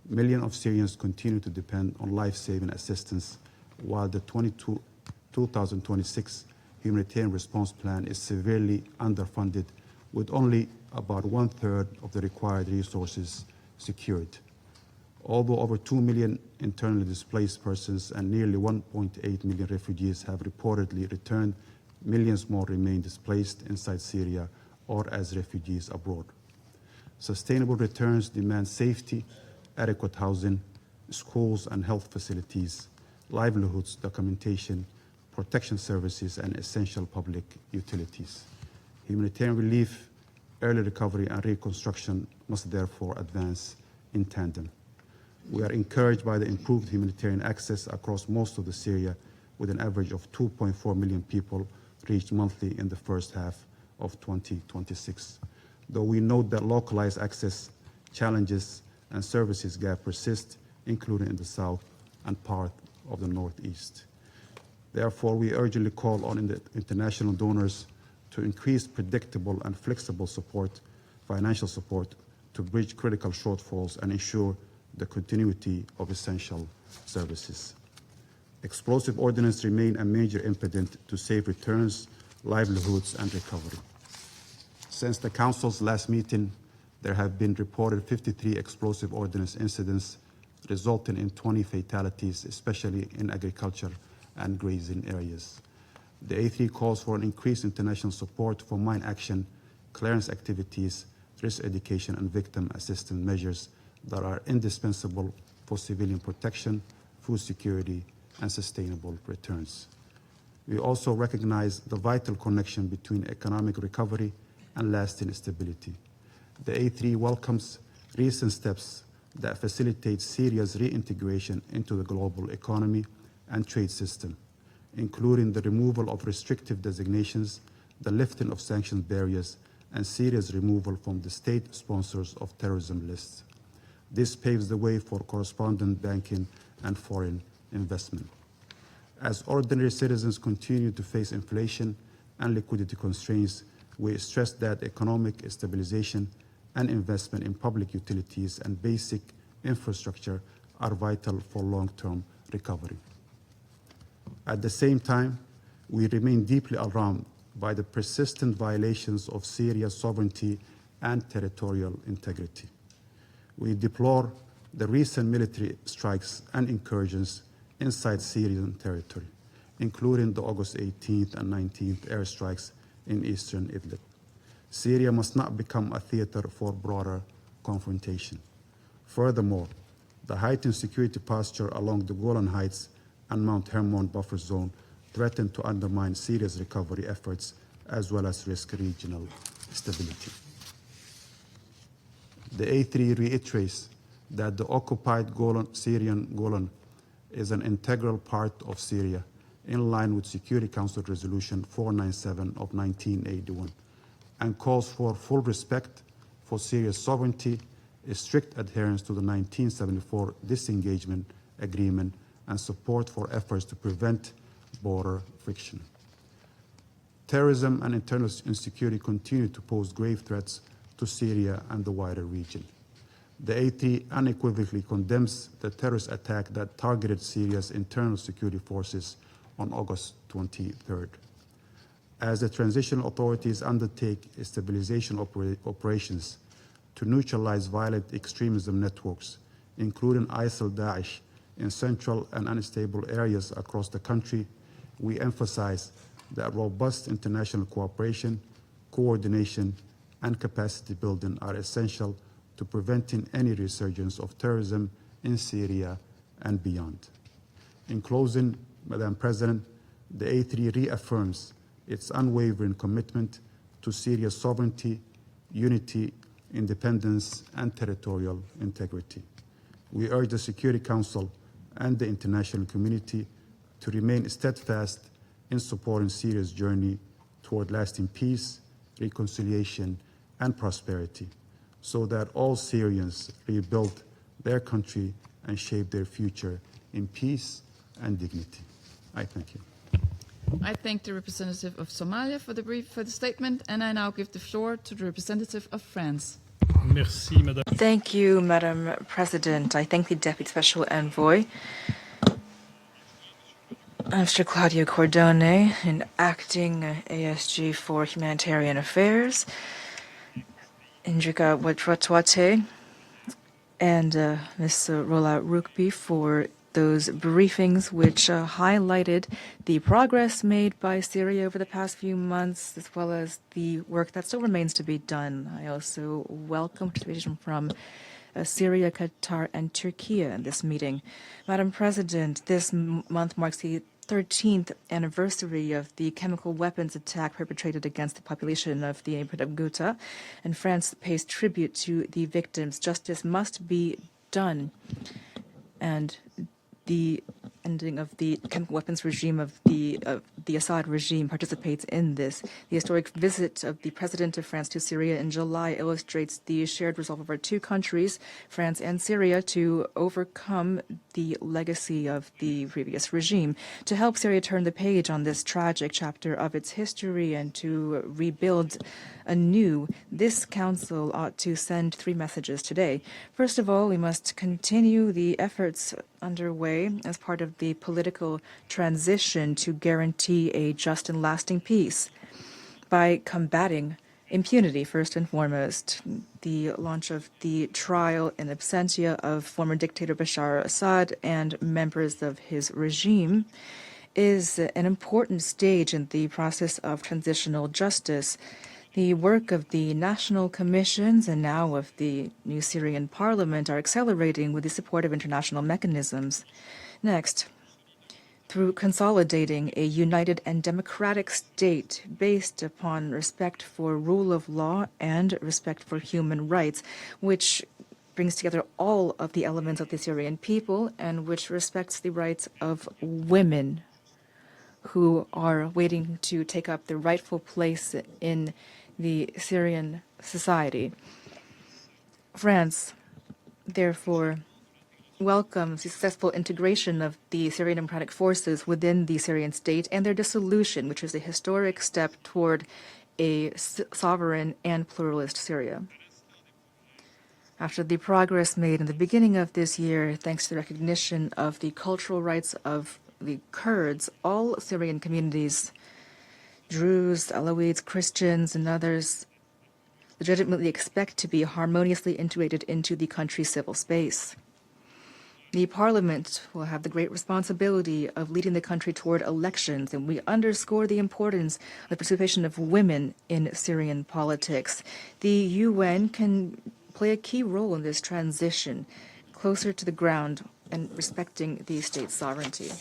Millions of Syrians continue to depend on life-saving assistance, while the 2026 humanitarian response plan is severely underfunded, with only about 1/3 of the required resources secured. Although over 2 million internally displaced persons and nearly 1.8 million refugees have reportedly returned, millions more remain displaced inside Syria or as refugees abroad. Sustainable returns demand safety, adequate housing, schools and health facilities, livelihoods, documentation, protection services, and essential public utilities. Humanitarian relief, early recovery, and reconstruction must therefore advance in tandem. We are encouraged by the improved humanitarian access across most of Syria, with an average of 2.4 million people reached monthly in the first half of 2026. Though we note that localized access challenges and services gap persist, including in the south and part of the northeast. Therefore, we urgently call on the international donors to increase predictable and flexible support, financial support, to bridge critical shortfalls and ensure the continuity of essential services. Explosive ordnance remain a major impediment to safe returns, livelihoods, and recovery. Since the Council's last meeting, there have been reported 53 explosive ordnance incidents, resulting in 20 fatalities, especially in agriculture and grazing areas. The A3 calls for an increased international support for mine action, clearance activities, risk education, and victim assistance measures that are indispensable for civilian protection, food security, and sustainable returns. We also recognize the vital connection between economic recovery and lasting stability. The A3 welcomes recent steps that facilitate Syria's reintegration into the global economy and trade system, including the removal of restrictive designations, the lifting of sanctions barriers, and Syria's removal from the state sponsors of terrorism lists. This paves the way for correspondent banking and foreign investment. As ordinary citizens continue to face inflation and liquidity constraints, we stress that economic stabilization and investment in public utilities and basic infrastructure are vital for long-term recovery. At the same time, we remain deeply alarmed by the persistent violations of Syria's sovereignty and territorial integrity. We deplore the recent military strikes and incursions inside Syrian territory, including the August 18th and 19th airstrikes in eastern Idlib. Syria must not become a theater for broader confrontation. Furthermore, the heightened security posture along the Golan Heights and Mount Hermon buffer zone threaten to undermine Syria's recovery efforts as well as risk regional stability. The A3 reiterates that the occupied Syrian Golan is an integral part of Syria, in line with Security Council Resolution 497 of 1981, and calls for full respect for Syria's sovereignty, a strict adherence to the 1974 disengagement agreement, and support for efforts to prevent border friction. Terrorism and internal insecurity continue to pose grave threats to Syria and the wider region. The A3 unequivocally condemns the terrorist attack that targeted Syria's internal security forces on August 23rd. As the transitional authorities undertake stabilization operations to neutralize violent extremism networks, including ISIL-Daesh, in central and unstable areas across the country, we emphasize that robust international cooperation, coordination, and capacity building are essential to preventing any resurgence of terrorism in Syria and beyond. In closing, Madam President, the A3 reaffirms its unwavering commitment to Syria's sovereignty, unity, independence, and territorial integrity. We urge the Security Council and the international community to remain steadfast in supporting Syria's journey toward lasting peace, reconciliation, and prosperity, so that all Syrians rebuild their country and shape their future in peace and dignity. I thank you. I thank the representative of Somalia for the statement, and I now give the floor to the representative of France. Merci, Madame. Thank you, Madam President. I thank the Deputy Special Envoy, Mr. Claudio Cordone, in acting ASG for Humanitarian Affairs, Indrika Watwate, and Ms. Rola Rukbi for those briefings which highlighted the progress made by Syria over the past few months, as well as the work that still remains to be done. I also welcome participation from Syria, Qatar, and Turkey in this meeting. Madam President, this month marks the 13th anniversary of the chemical weapons attack perpetrated against the population of the neighborhood of Ghouta, and France pays tribute to the victims. Justice must be done, and the ending of the chemical weapons regime of the Assad regime participates in this. The historic visit of the President of France to Syria in July illustrates the shared resolve of our two countries, France and Syria, to overcome the legacy of the previous regime, to help Syria turn the page on this tragic chapter of its history and to rebuild anew. This Council ought to send three messages today. First of all, we must continue the efforts underway as part of the political transition to guarantee a just and lasting peace by combating impunity, first and foremost. The launch of the trial in absentia of former dictator Bashar Assad and members of his regime is an important stage in the process of transitional justice. The work of the national commissions and now of the new Syrian parliament are accelerating with the support of international mechanisms. Next, through consolidating a united and democratic state based upon respect for rule of law and respect for human rights, which brings together all of the elements of the Syrian people and which respects the rights of women who are waiting to take up their rightful place in the Syrian society. France, therefore, welcomes the successful integration of the Syrian Democratic Forces within the Syrian state and their dissolution, which is a historic step toward a sovereign and pluralist Syria. After the progress made in the beginning of this year, thanks to the recognition of the cultural rights of the Kurds, all Syrian communities, Druze, Alawites, Christians, and others, legitimately expect to be harmoniously integrated into the country's civil space. The parliament will have the great responsibility of leading the country toward elections, and we underscore the importance of the participation of women in Syrian politics. The UN can play a key role in this transition, closer to the ground and respecting the state's sovereignty.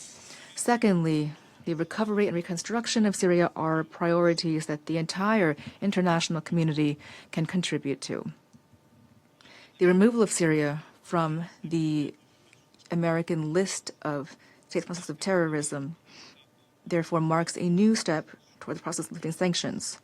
Secondly, the recovery and reconstruction of Syria are priorities that the entire international community can contribute to. The removal of Syria from the American list of state sponsors of terrorism therefore marks a new step toward the process of lifting sanctions.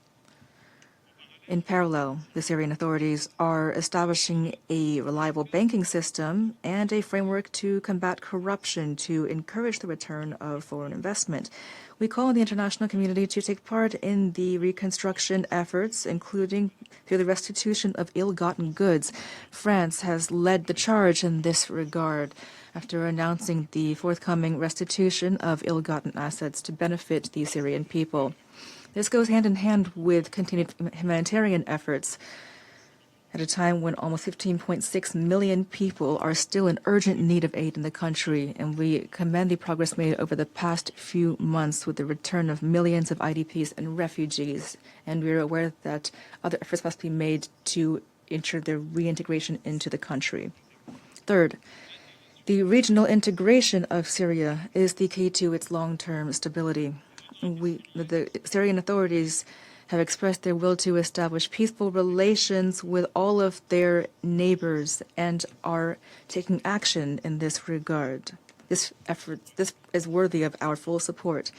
In parallel, the Syrian authorities are establishing a reliable banking system and a framework to combat corruption to encourage the return of foreign investment. We call on the international community to take part in the reconstruction efforts, including through the restitution of ill-gotten goods. France has led the charge in this regard after announcing the forthcoming restitution of ill-gotten assets to benefit the Syrian people. This goes hand in hand with continued humanitarian efforts at a time when almost 15.6 million people are still in urgent need of aid in the country, and we commend the progress made over the past few months with the return of millions of IDPs and refugees, and we are aware that other efforts must be made to ensure their reintegration into the country. Third, the regional integration of Syria is the key to its long-term stability. The Syrian authorities have expressed their will to establish peaceful relations with all of their neighbors and are taking action in this regard. This is worthy of our full support.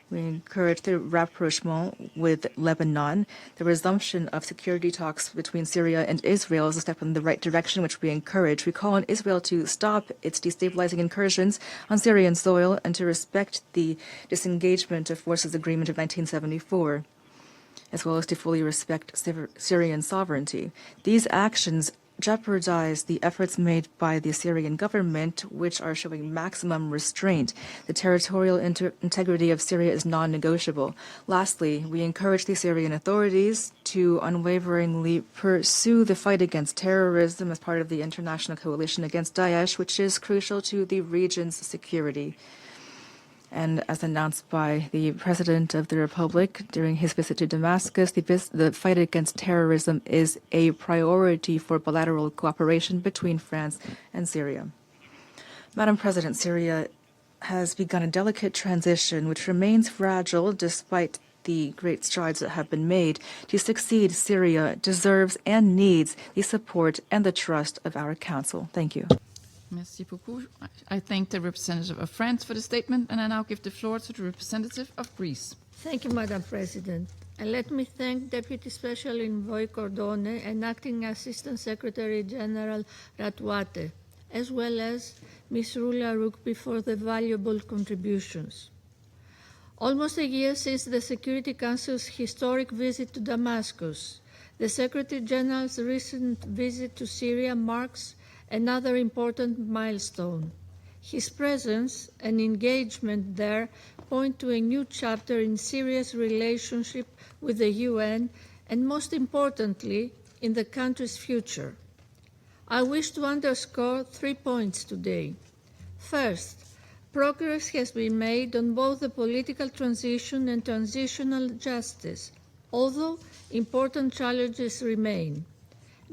We encourage the rapprochement with Lebanon. The resumption of security talks between Syria and Israel is a step in the right direction, which we encourage. We call on Israel to stop its destabilizing incursions on Syrian soil and to respect the disengagement of forces agreement of 1974, as well as to fully respect Syrian sovereignty. These actions jeopardize the efforts made by the Syrian government, which are showing maximum restraint. The territorial integrity of Syria is non-negotiable. Lastly, we encourage the Syrian authorities to unwaveringly pursue the fight against terrorism as part of the international coalition against Daesh, which is crucial to the region's security. And as announced by the President of the Republic during his visit to Damascus, the fight against terrorism is a priority for bilateral cooperation between France and Syria. Madam President, Syria has begun a delicate transition which remains fragile despite the great strides that have been made. To succeed, Syria deserves and needs the support and the trust of our Council. Thank you. Merci beaucoup. I thank the representative of France for the statement, and I now give the floor to the representative of Greece. Thank you, Madam President. And let me thank Deputy Special Envoy Cordone and Acting Assistant Secretary General Ratwate, as well as Ms. Rula Rukbi for the valuable contributions. Almost a year since the Security Council's historic visit to Damascus, the Secretary General's recent visit to Syria marks another important milestone. His presence and engagement there point to a new chapter in Syria's relationship with the UN and, most importantly, in the country's future. I wish to underscore 3 points today. First, progress has been made on both the political transition and transitional justice, although important challenges remain.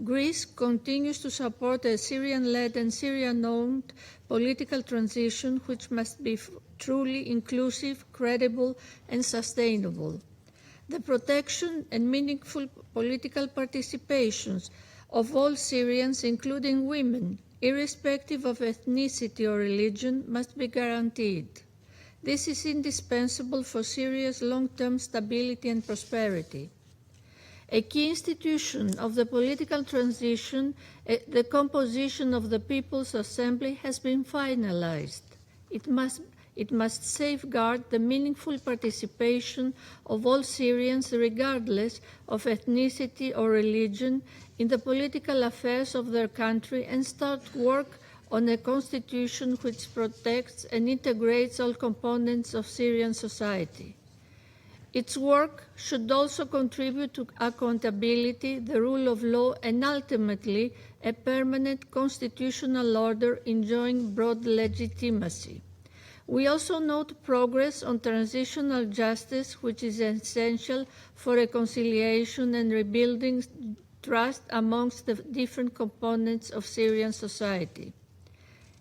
Greece continues to support a Syrian-led and Syrian-owned political transition which must be truly inclusive, credible, and sustainable. The protection and meaningful political participations of all Syrians, including women, irrespective of ethnicity or religion, must be guaranteed. This is indispensable for Syria's long-term stability and prosperity. A key institution of the political transition, the composition of the People's Assembly, has been finalized. It must safeguard the meaningful participation of all Syrians, regardless of ethnicity or religion, in the political affairs of their country and start work on a constitution which protects and integrates all components of Syrian society. Its work should also contribute to accountability, the rule of law, and ultimately a permanent constitutional order enjoying broad legitimacy. We also note progress on transitional justice, which is essential for reconciliation and rebuilding trust amongst the different components of Syrian society.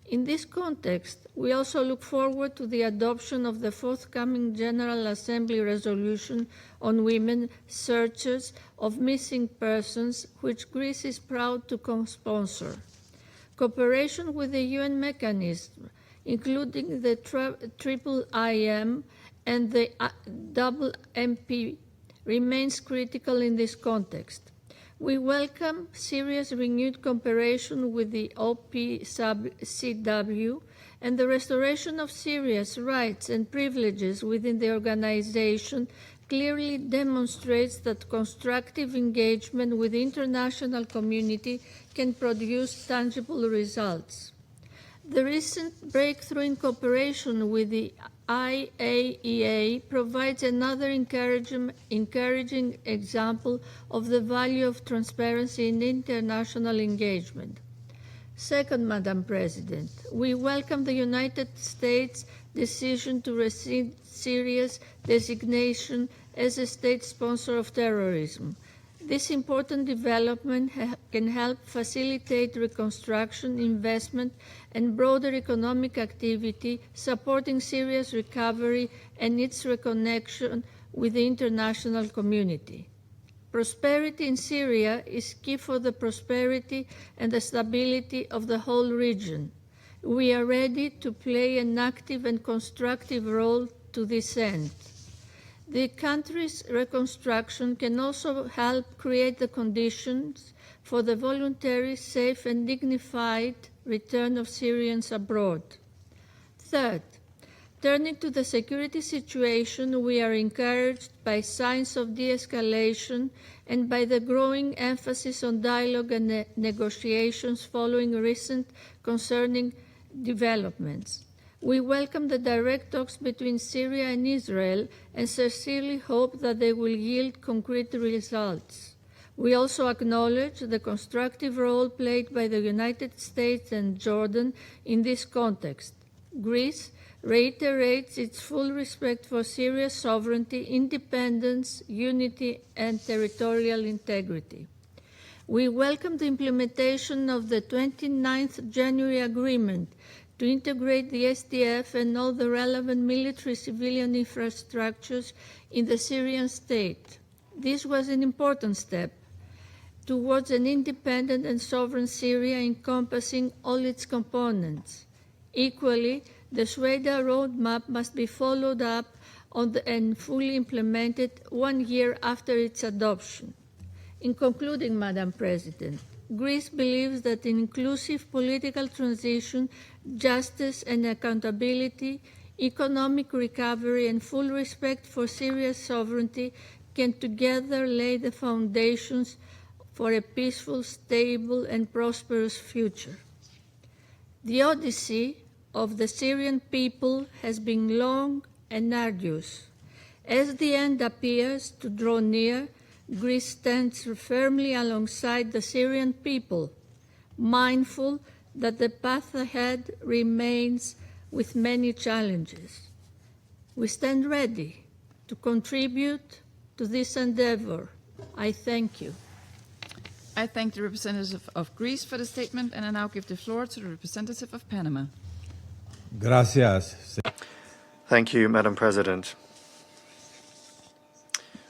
In this context, we also look forward to the adoption of the forthcoming General Assembly resolution on women searchers of missing persons, which Greece is proud to co-sponsor. Cooperation with the UN mechanism, including the Triple IM and the Double MP, remains critical in this context. We welcome Syria's renewed cooperation with the OPCW and the restoration of Syria's rights and privileges within the organization clearly demonstrates that constructive engagement with the international community can produce tangible results. The recent breakthrough in cooperation with the IAEA provides another encouraging example of the value of transparency in international engagement. Second, Madam President, we welcome the United States' decision to rescind Syria's designation as a state sponsor of terrorism. This important development can help facilitate reconstruction, investment, and broader economic activity, supporting Syria's recovery and its reconnection with the international community. Prosperity in Syria is key for the prosperity and the stability of the whole region. We are ready to play an active and constructive role to this end. The country's reconstruction can also help create the conditions for the voluntary, safe, and dignified return of Syrians abroad. Third, turning to the security situation, we are encouraged by signs of de-escalation and by the growing emphasis on dialogue and negotiations following recent concerning developments. We welcome the direct talks between Syria and Israel and sincerely hope that they will yield concrete results. We also acknowledge the constructive role played by the United States and Jordan in this context. Greece reiterates its full respect for Syria's sovereignty, independence, unity, and territorial integrity. We welcome the implementation of the 29th January Agreement to integrate the SDF and all the relevant military-civilian infrastructures in the Syrian state. This was an important step towards an independent and sovereign Syria encompassing all its components. Equally, the Sweda roadmap must be followed up and fully implemented 1 year after its adoption. In concluding, Madam President, Greece believes that an inclusive political transition, justice and accountability, economic recovery, and full respect for Syria's sovereignty can together lay the foundations for a peaceful, stable, and prosperous future. The odyssey of the Syrian people has been long and arduous. As the end appears to draw near, Greece stands firmly alongside the Syrian people, mindful that the path ahead remains with many challenges. We stand ready to contribute to this endeavor. I thank you. I thank the representative of Greece for the statement, and I now give the floor to the representative of Panama. Gracias. Thank you, Madam President.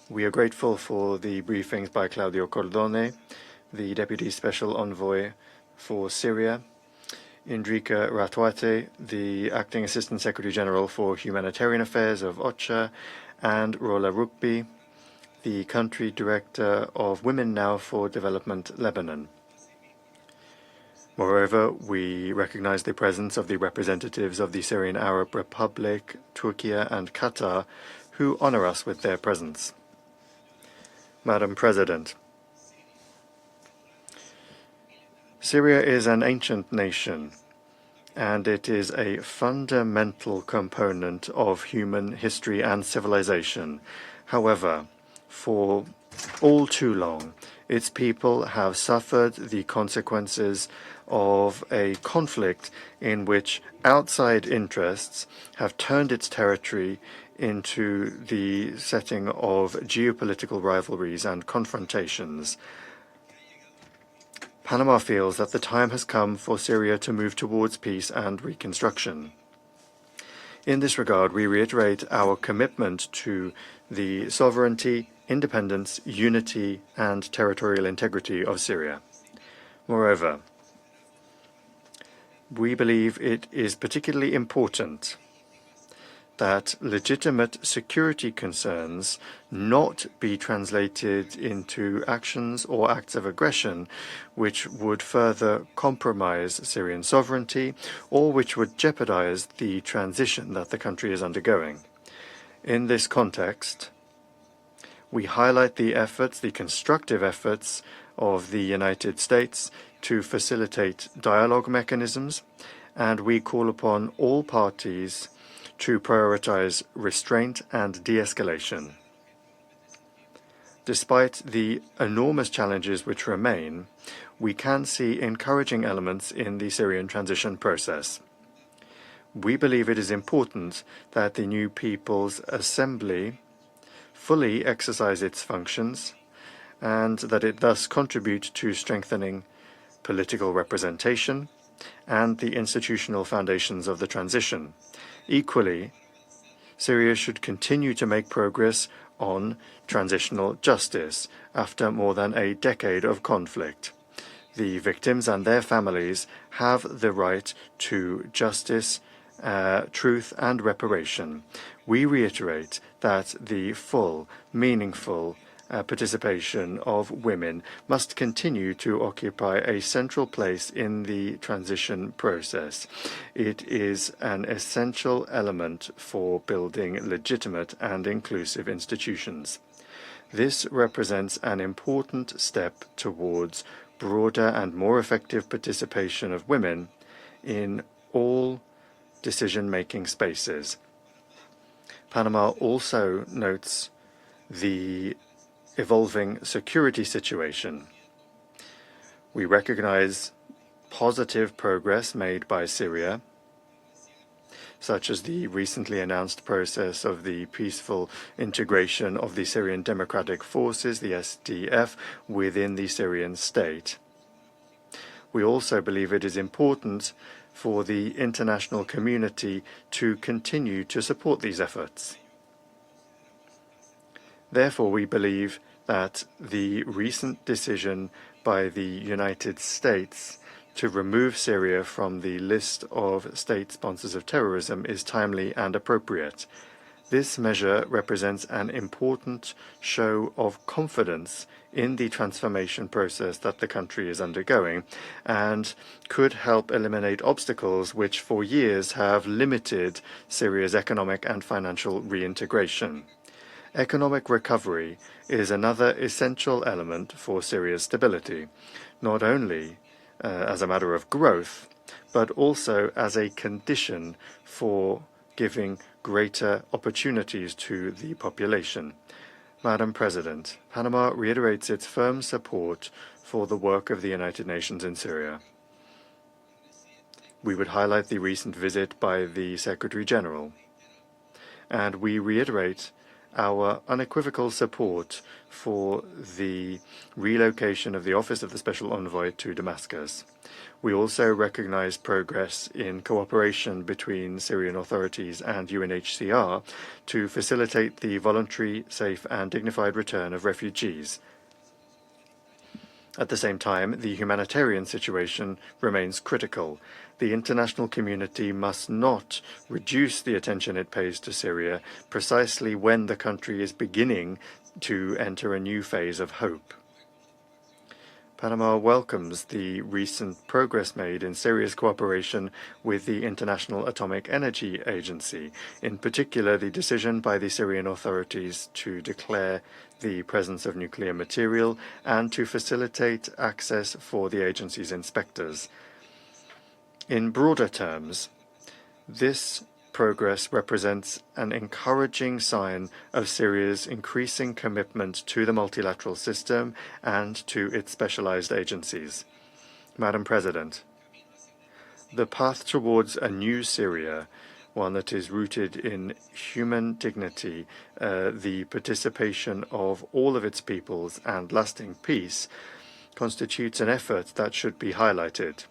We are grateful for the briefings by Claudio Cordone, the Deputy Special Envoy for Syria, Indrika Ratwate, the Acting Assistant Secretary General for Humanitarian Affairs of OCHA, and Rola Rukbi, the Country Director of Women Now for Development Lebanon. Moreover, we recognize the presence of the representatives of the Syrian Arab Republic, Turkey, and Qatar, who honor us with their presence. Madam President, Syria is an ancient nation, and it is a fundamental component of human history and civilization. However, for all too long, its people have suffered the consequences of a conflict in which outside interests have turned its territory into the setting of geopolitical rivalries and confrontations. Panama feels that the time has come for Syria to move towards peace and reconstruction. In this regard, we reiterate our commitment to the sovereignty, independence, unity, and territorial integrity of Syria. Moreover, we believe it is particularly important that legitimate security concerns not be translated into actions or acts of aggression which would further compromise Syrian sovereignty or which would jeopardize the transition that the country is undergoing. In this context, we highlight the efforts, the constructive efforts of the United States to facilitate dialogue mechanisms, and we call upon all parties to prioritize restraint and de-escalation. Despite the enormous challenges which remain, we can see encouraging elements in the Syrian transition process. We believe it is important that the new People's Assembly fully exercise its functions and that it thus contribute to strengthening political representation and the institutional foundations of the transition. Equally, Syria should continue to make progress on transitional justice after more than a decade of conflict. The victims and their families have the right to justice, truth and reparation. We reiterate that the full, meaningful participation of women must continue to occupy a central place in the transition process. It is an essential element for building legitimate and inclusive institutions. This represents an important step towards broader and more effective participation of women in all decision-making spaces. Panama also notes the evolving security situation. We recognize positive progress made by Syria, such as the recently announced process of the peaceful integration of the Syrian Democratic Forces, the SDF, within the Syrian state. We also believe it is important for the international community to continue to support these efforts. Therefore, we believe that the recent decision by the United States to remove Syria from the list of state sponsors of terrorism is timely and appropriate. This measure represents an important show of confidence in the transformation process that the country is undergoing and could help eliminate obstacles which for years have limited Syria's economic and financial reintegration. Economic recovery is another essential element for Syria's stability, not only as a matter of growth, but also as a condition for giving greater opportunities to the population. Madam President, Panama reiterates its firm support for the work of the United Nations in Syria. We would highlight the recent visit by the Secretary General, and we reiterate our unequivocal support for the relocation of the Office of the Special Envoy to Damascus. We also recognize progress in cooperation between Syrian authorities and UNHCR to facilitate the voluntary, safe and dignified return of refugees. At the same time, the humanitarian situation remains critical. The international community must not reduce the attention it pays to Syria precisely when the country is beginning to enter a new phase of hope. Panama welcomes the recent progress made in Syria's cooperation with the International Atomic Energy Agency, in particular the decision by the Syrian authorities to declare the presence of nuclear material and to facilitate access for the agency's inspectors. In broader terms, this progress represents an encouraging sign of Syria's increasing commitment to the multilateral system and to its specialized agencies. Madam President, the path towards a new Syria, one that is rooted in human dignity, the participation of all of its peoples, and lasting peace, constitutes an effort that should be highlighted.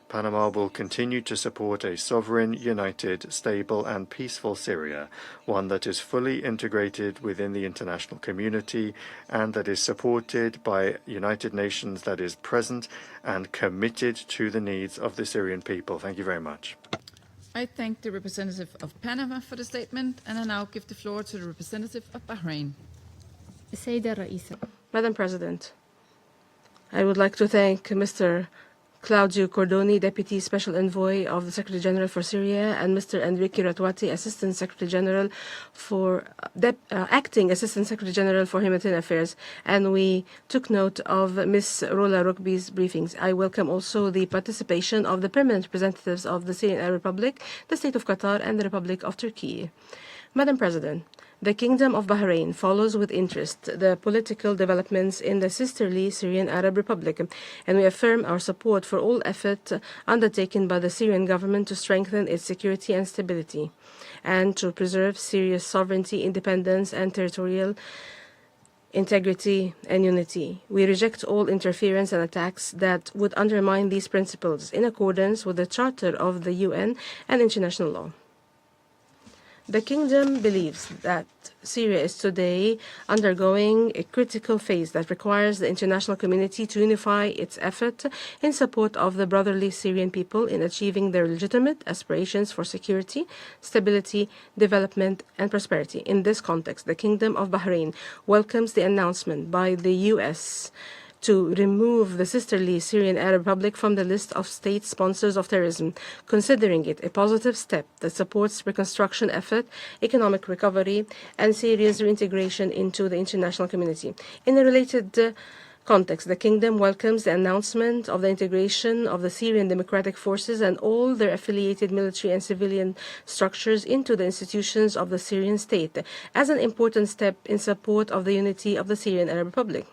Panama will continue to support a sovereign, united, stable and peaceful Syria, one that is fully integrated within the international community and that is supported by United Nations that is present and committed to the needs of the Syrian people. Thank you very much. I thank the representative of Panama for the statement, and I now give the floor to the representative of Bahrain. Madam President, I would like to thank Mr. Claudio Cordoni, Deputy Special Envoy of the Secretary General for Syria, and Mr. Enrique Ratwati, Assistant Secretary General for Acting Assistant Secretary General for Humanitarian Affairs, and we took note of Ms. Rola Rukbi's briefings. I welcome also the participation of the permanent representatives of the Syrian Arab Republic, the State of Qatar, and the Republic of Turkey. Madam President, the Kingdom of Bahrain follows with interest the political developments in the sisterly Syrian Arab Republic, and we affirm our support for all effort undertaken by the Syrian government to strengthen its security and stability, and to preserve Syria's sovereignty, independence, and territorial integrity and unity. We reject all interference and attacks that would undermine these principles in accordance with the Charter of the UN and international law. The Kingdom believes that Syria is today undergoing a critical phase that requires the international community to unify its effort in support of the brotherly Syrian people in achieving their legitimate aspirations for security, stability, development, and prosperity. In this context, the Kingdom of Bahrain welcomes the announcement by the U.S. to remove the sisterly Syrian Arab Republic from the list of state sponsors of terrorism, considering it a positive step that supports reconstruction effort, economic recovery, and Syria's reintegration into the international community. In a related context, the Kingdom welcomes the announcement of the integration of the Syrian Democratic Forces and all their affiliated military and civilian structures into the institutions of the Syrian state as an important step in support of the unity of the Syrian Arab Republic.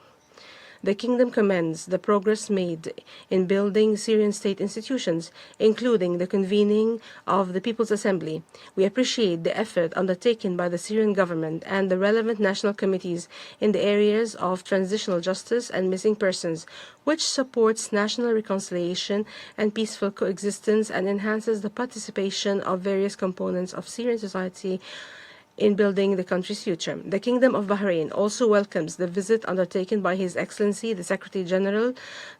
The Kingdom commends the progress made in building Syrian state institutions, including the convening of the People's Assembly. We appreciate the effort undertaken by the Syrian government and the relevant national committees in the areas of transitional justice and missing persons, which supports national reconciliation and peaceful coexistence and enhances the participation of various components of Syrian society in building the country's future. The Kingdom of Bahrain also welcomes the visit undertaken by His Excellency the Secretary General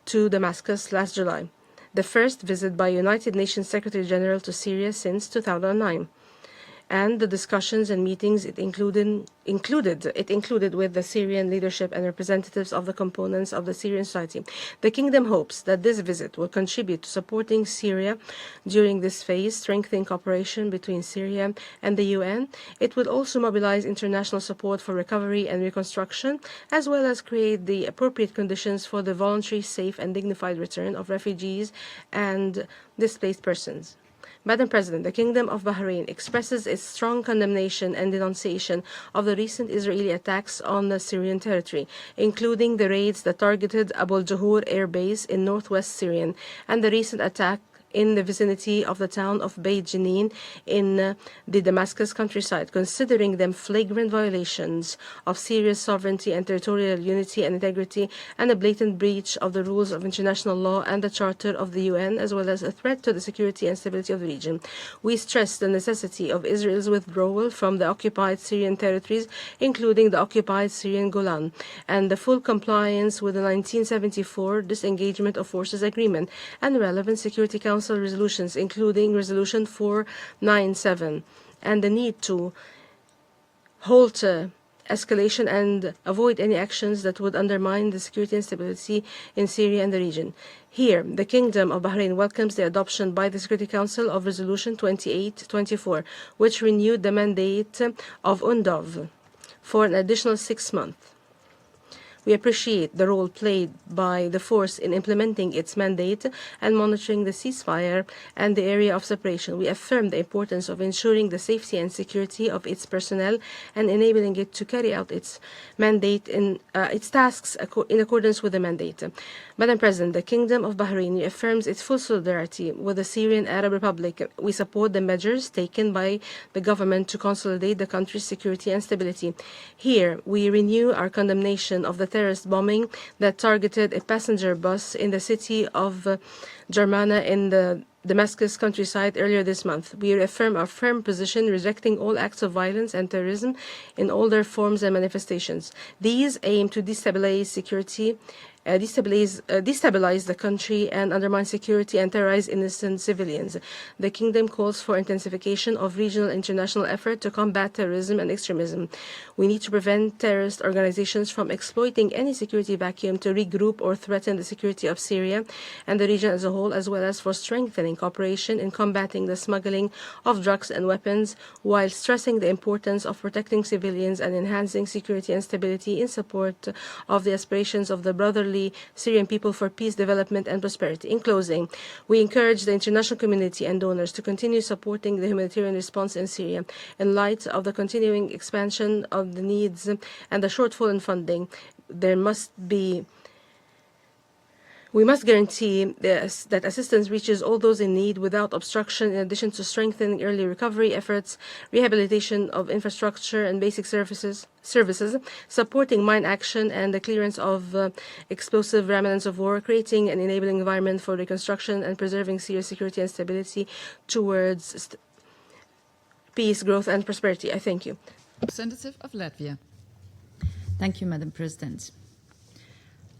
to Damascus last July, the first visit by United Nations Secretary General to Syria since 2009. And the discussions and meetings it included with the Syrian leadership and representatives of the components of the Syrian society. The Kingdom hopes that this visit will contribute to supporting Syria during this phase, strengthening cooperation between Syria and the UN. It will also mobilize international support for recovery and reconstruction, as well as create the appropriate conditions for the voluntary, safe, and dignified return of refugees and displaced persons. Madam President, the Kingdom of Bahrain expresses its strong condemnation and denunciation of the recent Israeli attacks on the Syrian territory, including the raids that targeted Abu al-Juhur air base in northwest Syria and the recent attack in the vicinity of the town of Beit Jenin in the Damascus countryside, considering them flagrant violations of Syria's sovereignty and territorial unity and integrity, and a blatant breach of the rules of international law and the Charter of the UN, as well as a threat to the security and stability of the region. We stress the necessity of Israel's withdrawal from the occupied Syrian territories, including the occupied Syrian Golan, and the full compliance with the 1974 Disengagement of Forces Agreement and relevant Security Council resolutions, including Resolution 497, and the need to halt escalation and avoid any actions that would undermine the security and stability in Syria and the region. Here, the Kingdom of Bahrain welcomes the adoption by the Security Council of Resolution 2824, which renewed the mandate of UNDOV for an additional 6 months. We appreciate the role played by the force in implementing its mandate and monitoring the ceasefire and the area of separation. We affirm the importance of ensuring the safety and security of its personnel and enabling it to carry out its mandate in its tasks in accordance with the mandate. Madam President, the Kingdom of Bahrain reaffirms its full solidarity with the Syrian Arab Republic. We support the measures taken by the government to consolidate the country's security and stability. Here, we renew our condemnation of the terrorist bombing that targeted a passenger bus in the city of Jarmana in the Damascus countryside earlier this month. We reaffirm our firm position rejecting all acts of violence and terrorism in all their forms and manifestations. These aim to destabilize the country and undermine security and terrorize innocent civilians. The Kingdom calls for intensification of regional and international effort to combat terrorism and extremism. We need to prevent terrorist organizations from exploiting any security vacuum to regroup or threaten the security of Syria and the region as a whole, as well as for strengthening cooperation in combating the smuggling of drugs and weapons, while stressing the importance of protecting civilians and enhancing security and stability in support of the aspirations of the brotherly Syrian people for peace, development, and prosperity. In closing, we encourage the international community and donors to continue supporting the humanitarian response in Syria in light of the continuing expansion of the needs and the shortfall in funding. We must guarantee that assistance reaches all those in need without obstruction, in addition to strengthening early recovery efforts, rehabilitation of infrastructure and basic services, supporting mine action and the clearance of explosive remnants of war, creating an enabling environment for reconstruction and preserving Syria's security and stability towards peace, growth, and prosperity. I thank you. Representative of Latvia. Thank you, Madam President.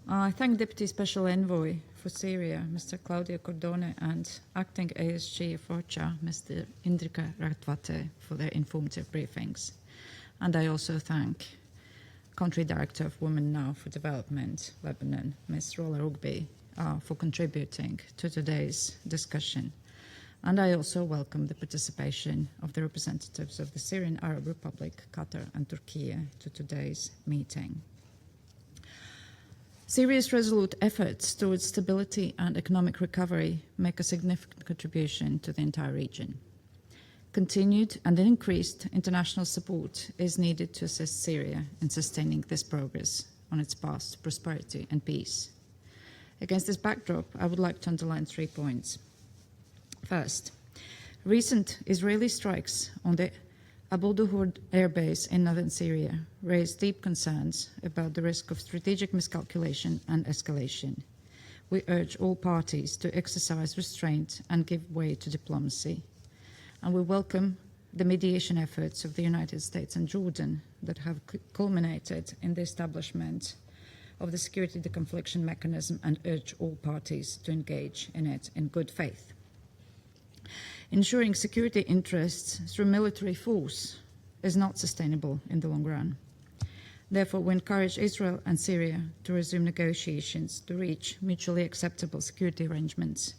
I thank Deputy Special Envoy for Syria, Mr. Claudio Cordone, and Acting ASG of OCHA, Mr. Indrika Ratvate, for their informative briefings. And I also thank Country Director of Women Now for Development, Lebanon, Ms. Rola Rugby, for contributing to today's discussion. And I also welcome the participation of the representatives of the Syrian Arab Republic, Qatar, and Turkey to today's meeting. Syria's resolute efforts towards stability and economic recovery make a significant contribution to the entire region. Continued and increased international support is needed to assist Syria in sustaining this progress on its path to prosperity and peace. Against this backdrop, I would like to underline 3 points. First, recent Israeli strikes on the Abu Duhur airbase in northern Syria raised deep concerns about the risk of strategic miscalculation and escalation. We urge all parties to exercise restraint and give way to diplomacy. And we welcome the mediation efforts of the United States and Jordan that have culminated in the establishment of the security deconfliction mechanism and urge all parties to engage in it in good faith. Ensuring security interests through military force is not sustainable in the long run. Therefore, we encourage Israel and Syria to resume negotiations to reach mutually acceptable security arrangements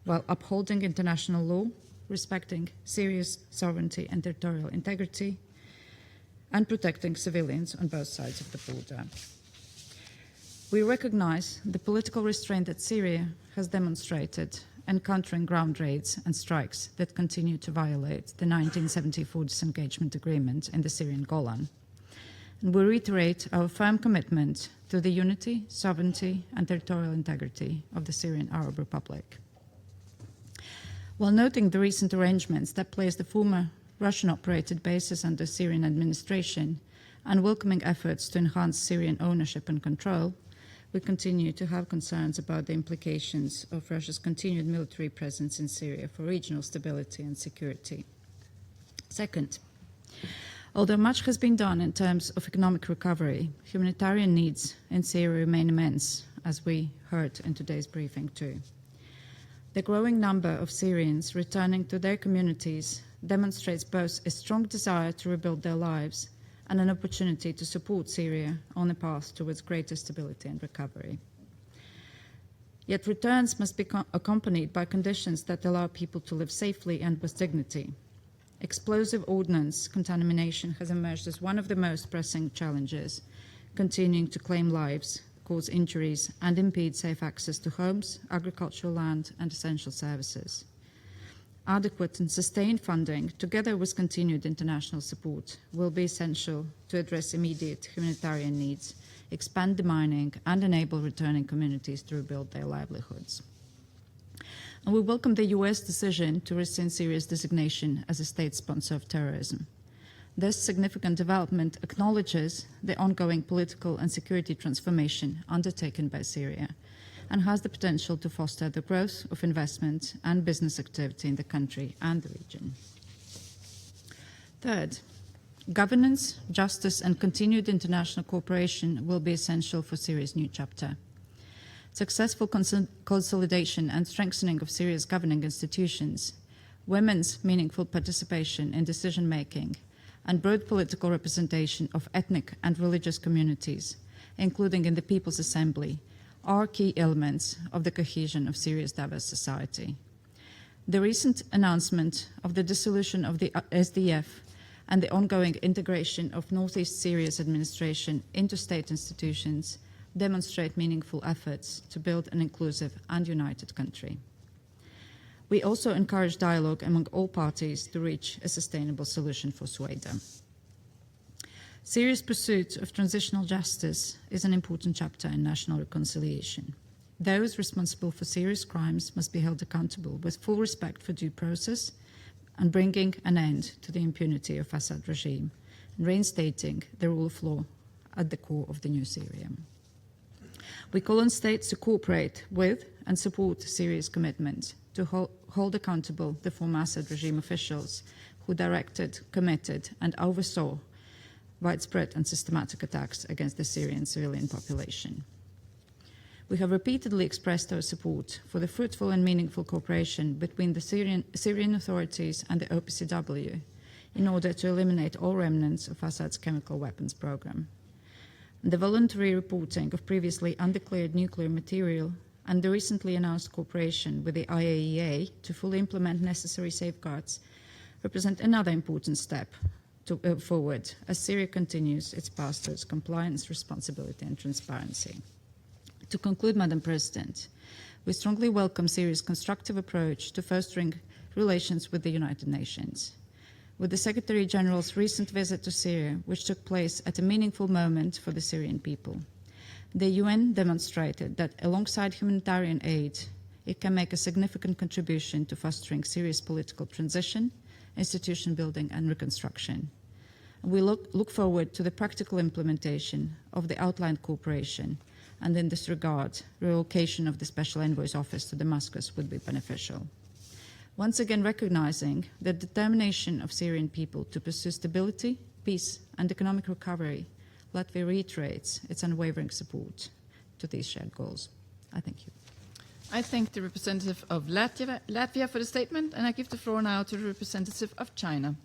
while upholding international law, respecting Syria's sovereignty and territorial integrity, and protecting civilians on both sides of the border. We recognize the political restraint that Syria has demonstrated encountering ground raids and strikes that continue to violate the 1974 disengagement agreement in the Syrian Golan. And we reiterate our firm commitment to the unity, sovereignty, and territorial integrity of the Syrian Arab Republic. While noting the recent arrangements that placed the former Russian-operated bases under Syrian administration and welcoming efforts to enhance Syrian ownership and control, we continue to have concerns about the implications of Russia's continued military presence in Syria for regional stability and security. Second, although much has been done in terms of economic recovery, humanitarian needs in Syria remain immense, as we heard in today's briefing too. The growing number of Syrians returning to their communities demonstrates both a strong desire to rebuild their lives and an opportunity to support Syria on a path towards greater stability and recovery. Yet returns must be accompanied by conditions that allow people to live safely and with dignity. Explosive ordnance contamination has emerged as one of the most pressing challenges, continuing to claim lives, cause injuries, and impede safe access to homes, agricultural land, and essential services. Adequate and sustained funding, together with continued international support, will be essential to address immediate humanitarian needs, expand demining, and enable returning communities to rebuild their livelihoods. And we welcome the US decision to rescind Syria's designation as a state sponsor of terrorism. This significant development acknowledges the ongoing political and security transformation undertaken by Syria and has the potential to foster the growth of investment and business activity in the country and the region. Third, governance, justice, and continued international cooperation will be essential for Syria's new chapter. Successful consolidation and strengthening of Syria's governing institutions, women's meaningful participation in decision-making, and broad political representation of ethnic and religious communities, including in the People's Assembly, are key elements of the cohesion of Syria's diverse society. The recent announcement of the dissolution of the SDF and the ongoing integration of Northeast Syria's administration into state institutions demonstrate meaningful efforts to build an inclusive and united country. We also encourage dialogue among all parties to reach a sustainable solution for Sueda. Syria's pursuit of transitional justice is an important chapter in national reconciliation. Those responsible for serious crimes must be held accountable with full respect for due process and bringing an end to the impunity of Assad regime and reinstating the rule of law at the core of the new Syria. We call on states to cooperate with and support Syria's commitment to hold accountable the former Assad regime officials who directed, committed, and oversaw widespread and systematic attacks against the Syrian civilian population. We have repeatedly expressed our support for the fruitful and meaningful cooperation between the Syrian authorities and the OPCW in order to eliminate all remnants of Assad's chemical weapons program. The voluntary reporting of previously undeclared nuclear material and the recently announced cooperation with the IAEA to fully implement necessary safeguards represent another important step forward as Syria continues its path towards compliance, responsibility and transparency. To conclude, Madam President, we strongly welcome Syria's constructive approach to fostering relations with the United Nations. With the Secretary General's recent visit to Syria, which took place at a meaningful moment for the Syrian people, the UN demonstrated that alongside humanitarian aid, it can make a significant contribution to fostering Syria's political transition, institution building and reconstruction. We look forward to the practical implementation of the outlined cooperation, and in this regard, relocation of the Special Envoy's office to Damascus would be beneficial. Once again recognizing the determination of Syrian people to pursue stability, peace and economic recovery, Latvia reiterates its unwavering support to these shared goals. I thank you. I thank the representative of Latvia for the statement, and I give the floor now to the representative of China.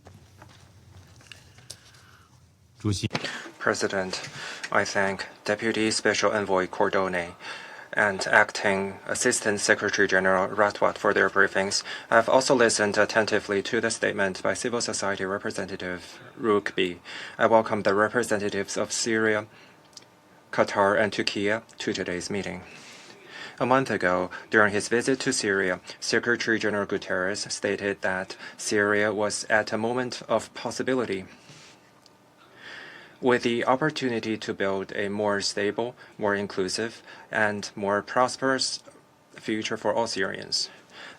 President, I thank Deputy Special Envoy Cordone and Acting Assistant Secretary General Ratwat for their briefings. I have also listened attentively to the statement by Civil Society Representative Rukbi. I welcome the representatives of Syria, Qatar, and Turkey to today's meeting. A month ago, during his visit to Syria, Secretary General Guterres stated that Syria was at a moment of possibility, with the opportunity to build a more stable, more inclusive, and more prosperous future for all Syrians.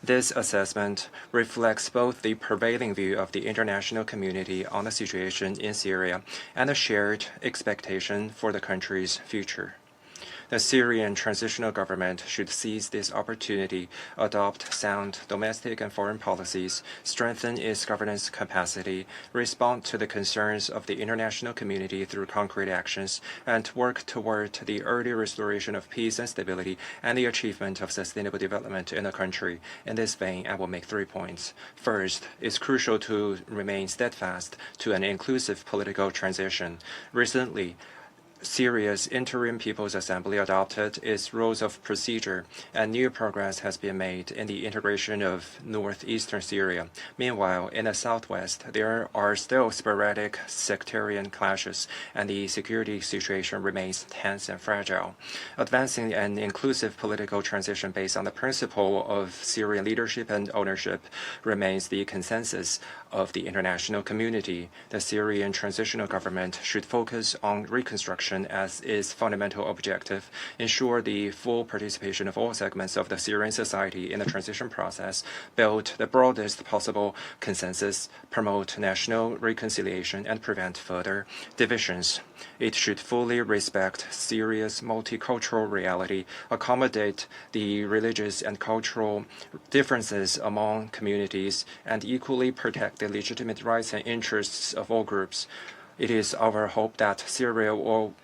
This assessment reflects both the prevailing view of the international community on the situation in Syria and the shared expectation for the country's future. The Syrian transitional government should seize this opportunity, adopt sound domestic and foreign policies, strengthen its governance capacity, respond to the concerns of the international community through concrete actions, and work toward the early restoration of peace and stability and the achievement of sustainable development in the country. In this vein, I will make 3 points. First, it's crucial to remain steadfast to an inclusive political transition. Recently, Syria's Interim People's Assembly adopted its rules of procedure, and new progress has been made in the integration of northeastern Syria. Meanwhile, in the southwest, there are still sporadic sectarian clashes, and the security situation remains tense and fragile. Advancing an inclusive political transition based on the principle of Syrian leadership and ownership remains the consensus of the international community. The Syrian transitional government should focus on reconstruction as its fundamental objective, ensure the full participation of all segments of the Syrian society in the transition process, build the broadest possible consensus, promote national reconciliation, and prevent further divisions. It should fully respect Syria's multicultural reality, accommodate the religious and cultural differences among communities, and equally protect the legitimate rights and interests of all groups. It is our hope that Syria will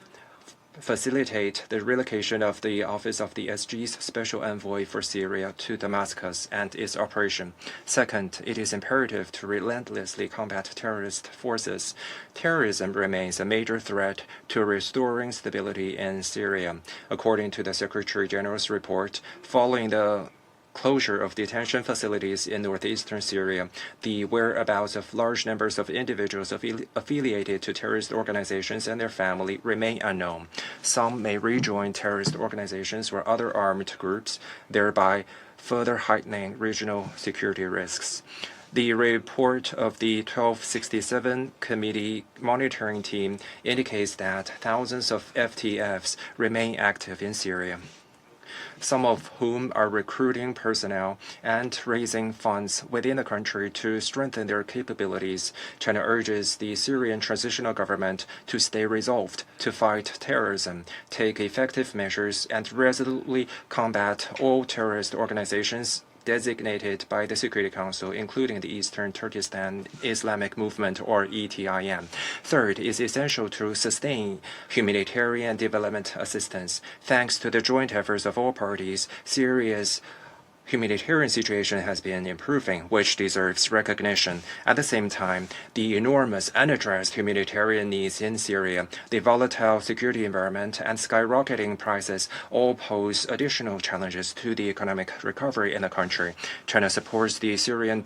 facilitate the relocation of the office of the SG's Special Envoy for Syria to Damascus and its operation. Second, it is imperative to relentlessly combat terrorist forces. Terrorism remains a major threat to restoring stability in Syria. According to the Secretary General's report, following the closure of detention facilities in northeastern Syria, the whereabouts of large numbers of individuals affiliated to terrorist organizations and their family remain unknown. Some may rejoin terrorist organizations or other armed groups, thereby further heightening regional security risks. The report of the 1267 Committee monitoring team indicates that thousands of FTFs remain active in Syria, some of whom are recruiting personnel and raising funds within the country to strengthen their capabilities. China urges the Syrian transitional government to stay resolved to fight terrorism, take effective measures, and resolutely combat all terrorist organizations designated by the Security Council, including the Eastern Turkestan Islamic Movement, or ETIM. Third, it is essential to sustain humanitarian development assistance. Thanks to the joint efforts of all parties, Syria's humanitarian situation has been improving, which deserves recognition. At the same time, the enormous unaddressed humanitarian needs in Syria, the volatile security environment, and skyrocketing prices all pose additional challenges to the economic recovery in the country. China supports the Syrian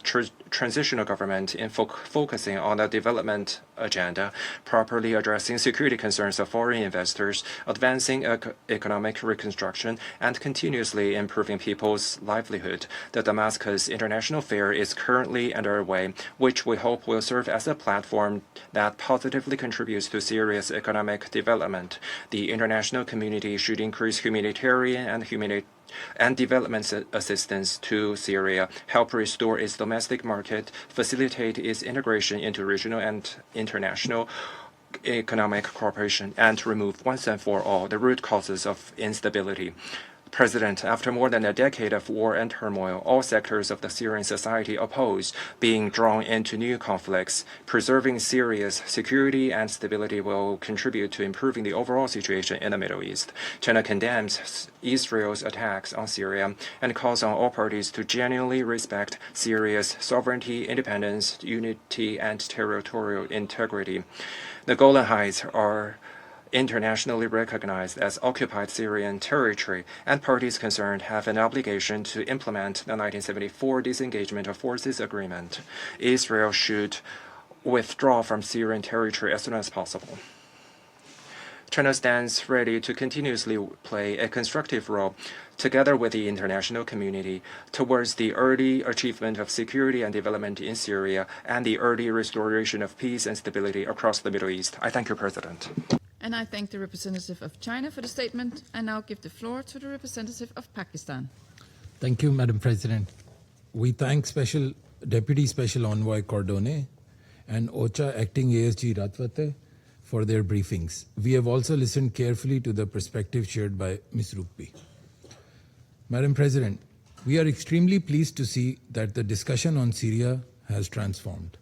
transitional government in focusing on the development agenda, properly addressing security concerns of foreign investors, advancing economic reconstruction, and continuously improving people's livelihood. The Damascus International Fair is currently underway, which we hope will serve as a platform that positively contributes to Syria's economic development. The international community should increase humanitarian and development assistance to Syria, help restore its domestic market, facilitate its integration into regional and international economic cooperation, and remove once and for all the root causes of instability. President, after more than a decade of war and turmoil, all sectors of the Syrian society oppose being drawn into new conflicts. Preserving Syria's security and stability will contribute to improving the overall situation in the Middle East. China condemns Israel's attacks on Syria and calls on all parties to genuinely respect Syria's sovereignty, independence, unity, and territorial integrity. The Golan Heights are internationally recognized as occupied Syrian territory, and parties concerned have an obligation to implement the 1974 Disengagement of Forces Agreement. Israel should withdraw from Syrian territory as soon as possible. China stands ready to continuously play a constructive role together with the international community towards the early achievement of security and development in Syria and the early restoration of peace and stability across the Middle East. I thank you, President. And I thank the representative of China for the statement. I now give the floor to the representative of Pakistan. Thank you, Madam President. We thank Deputy Special Envoy Cordone and OCHA Acting ASG Ratwate for their briefings. We have also listened carefully to the perspective shared by Ms. Rukbi. Madam President, we are extremely pleased to see that the discussion on Syria has transformed.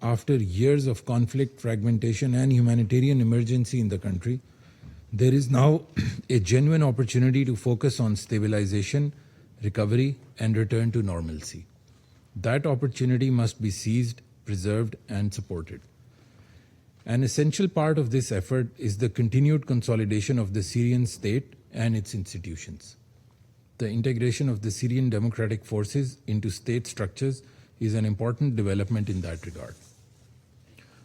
After years of conflict, fragmentation, and humanitarian emergency in the country, there is now a genuine opportunity to focus on stabilization, recovery, and return to normalcy. That opportunity must be seized, preserved, and supported. An essential part of this effort is the continued consolidation of the Syrian state and its institutions. The integration of the Syrian democratic forces into state structures is an important development in that regard.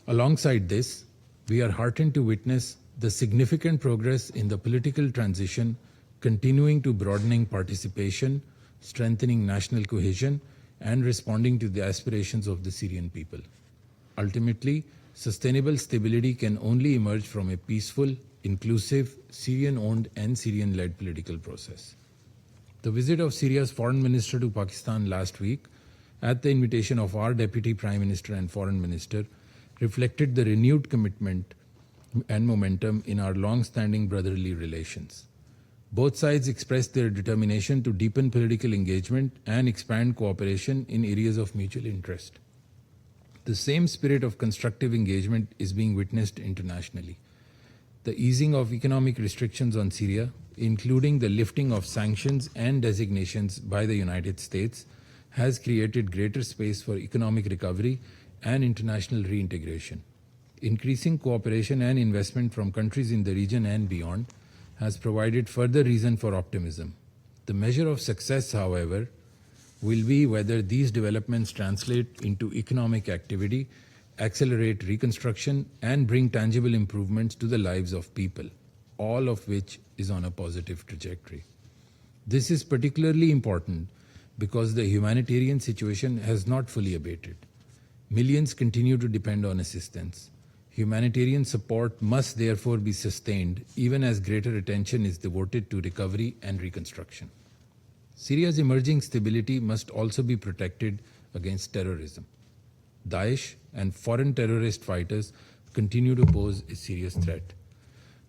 Alongside this, we are heartened to witness the significant progress in the political transition, continuing to broadening participation, strengthening national cohesion, and responding to the aspirations of the Syrian people. Ultimately, sustainable stability can only emerge from a peaceful, inclusive, Syrian-owned and Syrian-led political process. The visit of Syria's foreign minister to Pakistan last week, at the invitation of our Deputy Prime Minister and Foreign Minister, reflected the renewed commitment and momentum in our long-standing brotherly relations. Both sides expressed their determination to deepen political engagement and expand cooperation in areas of mutual interest. The same spirit of constructive engagement is being witnessed internationally. The easing of economic restrictions on Syria, including the lifting of sanctions and designations by the United States, has created greater space for economic recovery and international reintegration. Increasing cooperation and investment from countries in the region and beyond has provided further reason for optimism. The measure of success, however, will be whether these developments translate into economic activity, accelerate reconstruction, and bring tangible improvements to the lives of people, all of which is on a positive trajectory. This is particularly important because the humanitarian situation has not fully abated. Millions continue to depend on assistance. Humanitarian support must therefore be sustained even as greater attention is devoted to recovery and reconstruction. Syria's emerging stability must also be protected against terrorism. Daesh and foreign terrorist fighters continue to pose a serious threat.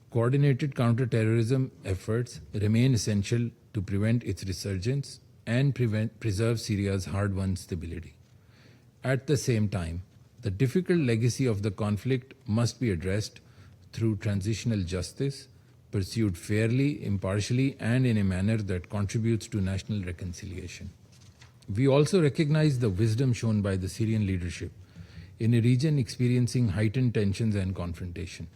Coordinated counter-terrorism efforts remain essential to prevent its resurgence and preserve Syria's hard-won stability. At the same time, the difficult legacy of the conflict must be addressed through transitional justice, pursued fairly, impartially, and in a manner that contributes to national reconciliation. We also recognize the wisdom shown by the Syrian leadership in a region experiencing heightened tensions and confrontation.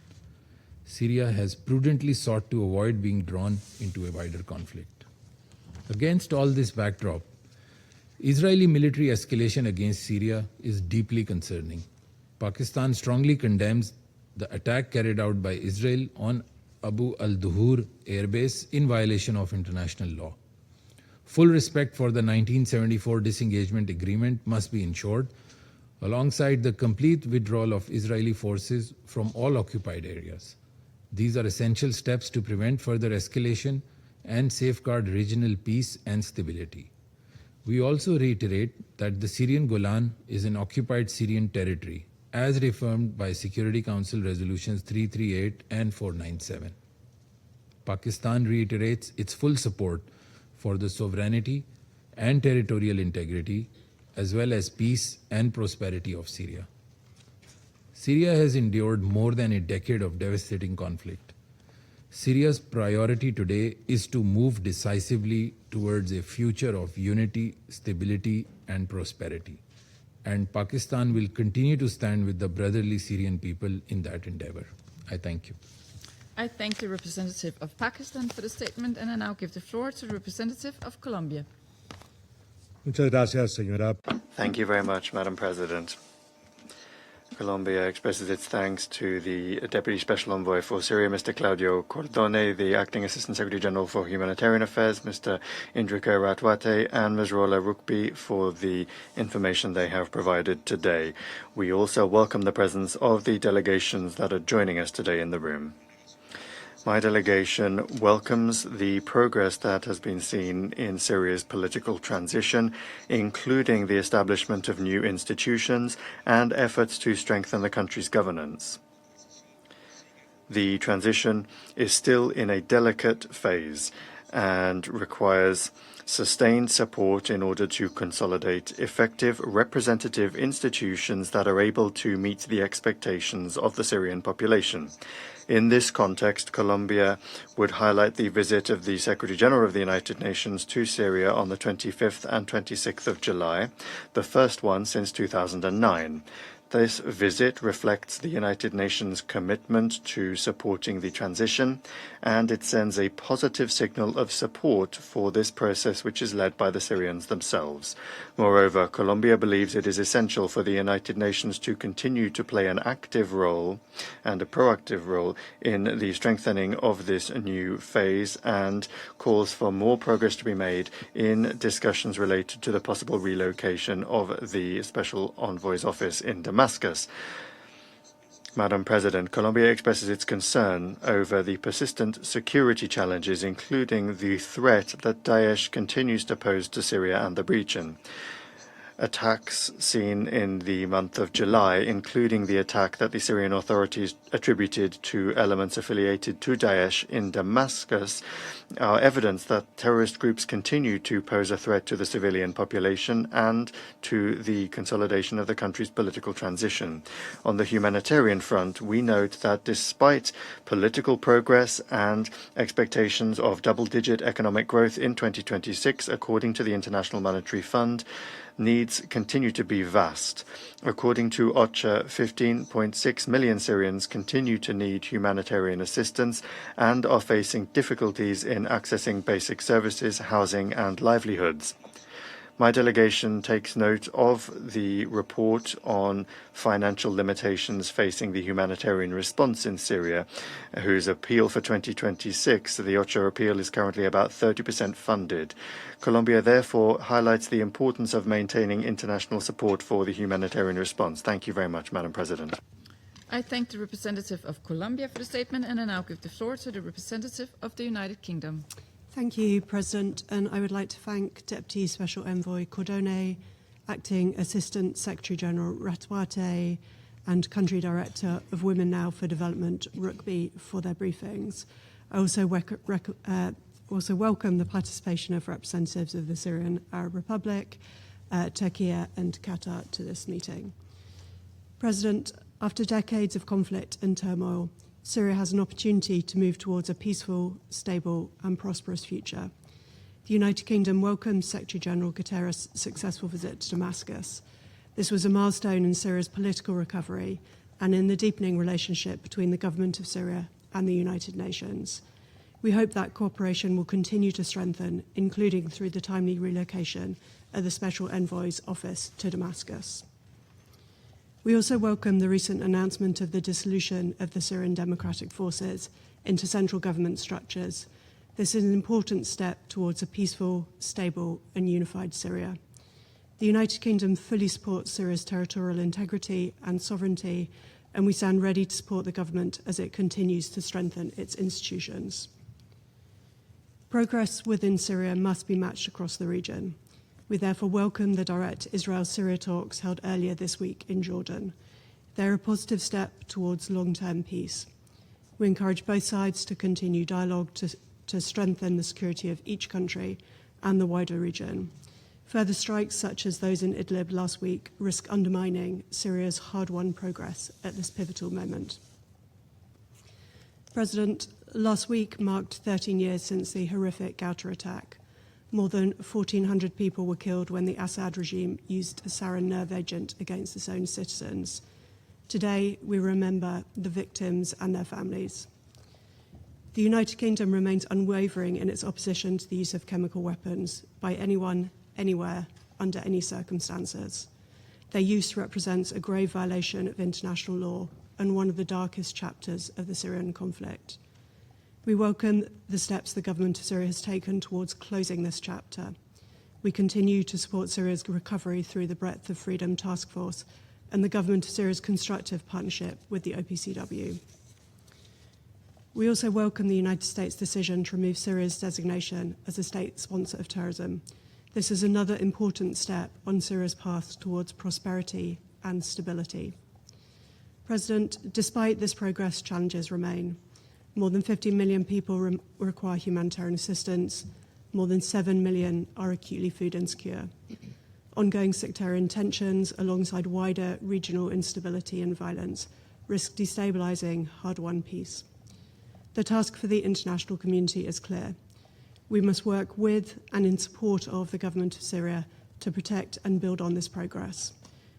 Syria has prudently sought to avoid being drawn into a wider conflict. Against all this backdrop, Israeli military escalation against Syria is deeply concerning. Pakistan strongly condemns the attack carried out by Israel on Abu al-Duhur airbase in violation of international law. Full respect for the 1974 disengagement agreement must be ensured, alongside the complete withdrawal of Israeli forces from all occupied areas. These are essential steps to prevent further escalation and safeguard regional peace and stability. We also reiterate that the Syrian Golan is an occupied Syrian territory, as reaffirmed by Security Council Resolutions 338 and 497. Pakistan reiterates its full support for the sovereignty and territorial integrity, as well as peace and prosperity of Syria. Syria has endured more than a decade of devastating conflict. Syria's priority today is to move decisively towards a future of unity, stability, and prosperity. And Pakistan will continue to stand with the brotherly Syrian people in that endeavor. I thank you. I thank the representative of Pakistan for the statement, and I now give the floor to the representative of Colombia. Thank you very much, Madam President. Colombia expresses its thanks to the Deputy Special Envoy for Syria, Mr. Claudio Cordone, the Acting Assistant Secretary General for Humanitarian Affairs, Mr. Indrika Ratwate, and Ms. Rola Rukbi for the information they have provided today. We also welcome the presence of the delegations that are joining us today in the room. My delegation welcomes the progress that has been seen in Syria's political transition, including the establishment of new institutions and efforts to strengthen the country's governance. The transition is still in a delicate phase and requires sustained support in order to consolidate effective representative institutions that are able to meet the expectations of the Syrian population. In this context, Colombia would highlight the visit of the Secretary General of the United Nations to Syria on the 25th and 26th of July, the first one since 2009. This visit reflects the United Nations' commitment to supporting the transition, and it sends a positive signal of support for this process, which is led by the Syrians themselves. Moreover, Colombia believes it is essential for the United Nations to continue to play an active role and a proactive role in the strengthening of this new phase, and calls for more progress to be made in discussions related to the possible relocation of the Special Envoy's office in Damascus. Madam President, Colombia expresses its concern over the persistent security challenges, including the threat that Daesh continues to pose to Syria and the region. Attacks seen in the month of July, including the attack that the Syrian authorities attributed to elements affiliated to Daesh in Damascus, are evidence that terrorist groups continue to pose a threat to the civilian population and to the consolidation of the country's political transition. On the humanitarian front, we note that despite political progress and expectations of double-digit economic growth in 2026, according to the International Monetary Fund, needs continue to be vast. According to OCHA, 15.6 million Syrians continue to need humanitarian assistance and are facing difficulties in accessing basic services, housing, and livelihoods. My delegation takes note of the report on financial limitations facing the humanitarian response in Syria, whose appeal for 2026, the OCHA appeal, is currently about 30% funded. Colombia therefore highlights the importance of maintaining international support for the humanitarian response. Thank you very much, Madam President. I thank the representative of Colombia for the statement, and I now give the floor to the representative of the United Kingdom. Thank you, President, and I would like to thank Deputy Special Envoy Cordone, Acting Assistant Secretary General Ratwate, and Country Director of Women Now for Development, Rukbi, for their briefings. I also also welcome the participation of representatives of the Syrian Arab Republic, Turkey and Qatar to this meeting. President, after decades of conflict and turmoil, Syria has an opportunity to move towards a peaceful, stable and prosperous future. The United Kingdom welcomes Secretary-General Guterres' successful visit to Damascus. This was a milestone in Syria's political recovery and in the deepening relationship between the government of Syria and the United Nations. We hope that cooperation will continue to strengthen, including through the timely relocation of the Special Envoy's office to Damascus. We also welcome the recent announcement of the dissolution of the Syrian Democratic Forces into central government structures. This is an important step towards a peaceful, stable and unified Syria. The United Kingdom fully supports Syria's territorial integrity and sovereignty, and we stand ready to support the government as it continues to strengthen its institutions. Progress within Syria must be matched across the region. We therefore welcome the direct Israel-Syria talks held earlier this week in Jordan. They're a positive step towards long-term peace. We encourage both sides to continue dialogue to strengthen the security of each country and the wider region. Further strikes, such as those in Idlib last week, risk undermining Syria's hard-won progress at this pivotal moment. President, last week marked 13 years since the horrific Ghouta attack. More than 1,400 people were killed when the Assad regime used a sarin nerve agent against its own citizens. Today, we remember the victims and their families. The United Kingdom remains unwavering in its opposition to the use of chemical weapons by anyone, anywhere, under any circumstances. Their use represents a grave violation of international law and one of the darkest chapters of the Syrian conflict. We welcome the steps the government of Syria has taken towards closing this chapter. We continue to support Syria's recovery through the Breadth of Freedom Task Force and the government of Syria's constructive partnership with the OPCW. We also welcome the United States' decision to remove Syria's designation as a state sponsor of terrorism. This is another important step on Syria's path towards prosperity and stability. President, despite this progress, challenges remain. More than 50 million people require humanitarian assistance. More than 7 million are acutely food insecure. Ongoing sectarian tensions, alongside wider regional instability and violence, risk destabilizing hard-won peace. The task for the international community is clear. We must work with and in support of the government of Syria to protect and build on this progress.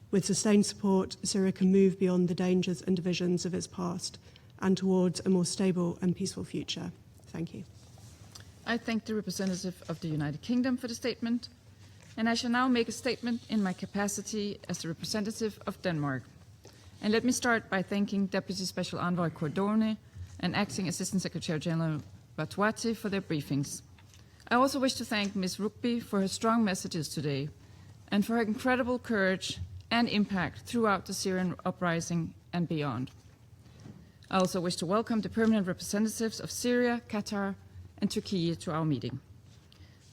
With sustained support, Syria can move beyond the dangers and divisions of its past and towards a more stable and peaceful future. Thank you. I thank the representative of the United Kingdom for the statement, and I shall now make a statement in my capacity as the representative of Denmark. And let me start by thanking Deputy Special Envoy Cordone and Acting Assistant Secretary General Ratwati for their briefings. I also wish to thank Ms. Rugby for her strong messages today and for her incredible courage and impact throughout the Syrian uprising and beyond. I also wish to welcome the permanent representatives of Syria, Qatar, and Turkey to our meeting.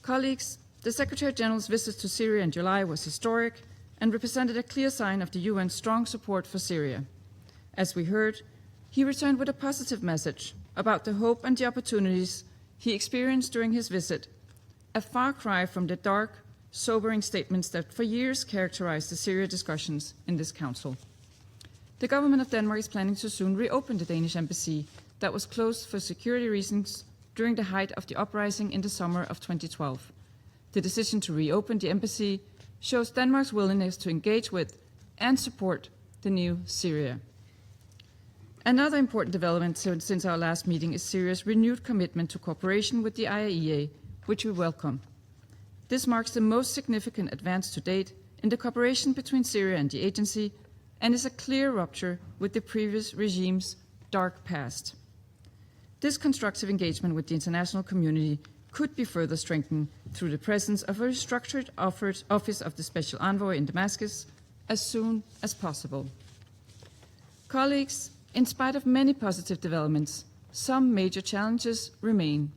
Colleagues, the Secretary General's visit to Syria in July was historic and represented a clear sign of the UN's strong support for Syria. As we heard, he returned with a positive message about the hope and the opportunities he experienced during his visit, a far cry from the dark, sobering statements that for years characterized the Syria discussions in this Council. The government of Denmark is planning to soon reopen the Danish embassy that was closed for security reasons during the height of the uprising in the summer of 2012. The decision to reopen the embassy shows Denmark's willingness to engage with and support the new Syria. Another important development since our last meeting is Syria's renewed commitment to cooperation with the IAEA, which we welcome. This marks the most significant advance to date in the cooperation between Syria and the agency, and is a clear rupture with the previous regime's dark past. This constructive engagement with the international community could be further strengthened through the presence of a restructured Office of the Special Envoy in Damascus as soon as possible. Colleagues, in spite of many positive developments, some major challenges remain.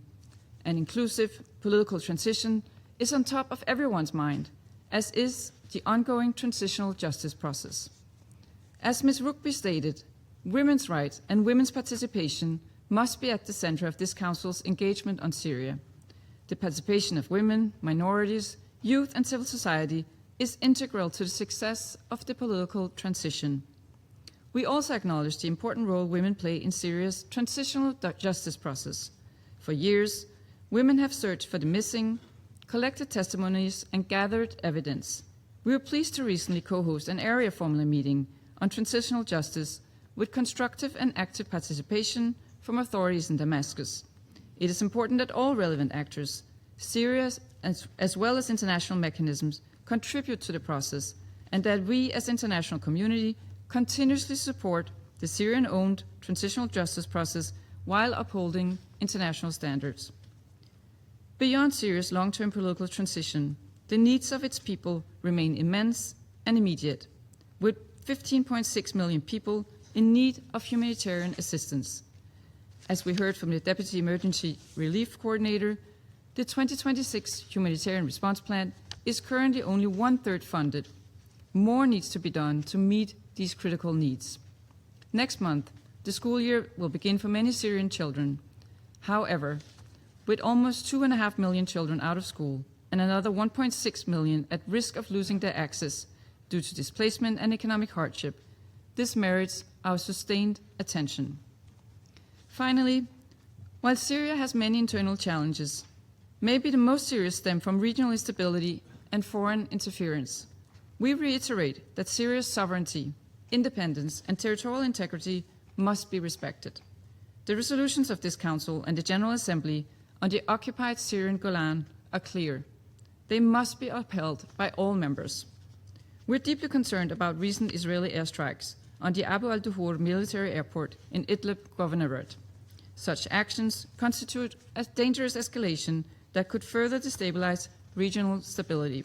An inclusive political transition is on top of everyone's mind, as is the ongoing transitional justice process. As Ms. Rugby stated, women's rights and women's participation must be at the center of this Council's engagement on Syria. The participation of women, minorities, youth, and civil society is integral to the success of the political transition. We also acknowledge the important role women play in Syria's transitional justice process. For years, women have searched for the missing, collected testimonies, and gathered evidence. We were pleased to recently co-host an area formula meeting on transitional justice with constructive and active participation from authorities in Damascus. It is important that all relevant actors, Syria as well as international mechanisms, contribute to the process, and that we as international community continuously support the Syrian-owned transitional justice process while upholding international standards. Beyond Syria's long-term political transition, the needs of its people remain immense and immediate, with 15.6 million people in need of humanitarian assistance. As we heard from the Deputy Emergency Relief Coordinator, the 2026 Humanitarian Response Plan is currently only 1/3 funded. More needs to be done to meet these critical needs. Next month, the school year will begin for many Syrian children. However, with almost 2.5 million children out of school and another 1.6 million at risk of losing their access due to displacement and economic hardship, this merits our sustained attention. Finally, while Syria has many internal challenges, maybe the most serious stem from regional instability and foreign interference. We reiterate that Syria's sovereignty, independence, and territorial integrity must be respected. The resolutions of this Council and the General Assembly on the occupied Syrian Golan are clear. They must be upheld by all members. We're deeply concerned about recent Israeli airstrikes on the Abu al-Duhur military airport in Idlib Governorate. Such actions constitute a dangerous escalation that could further destabilize regional stability.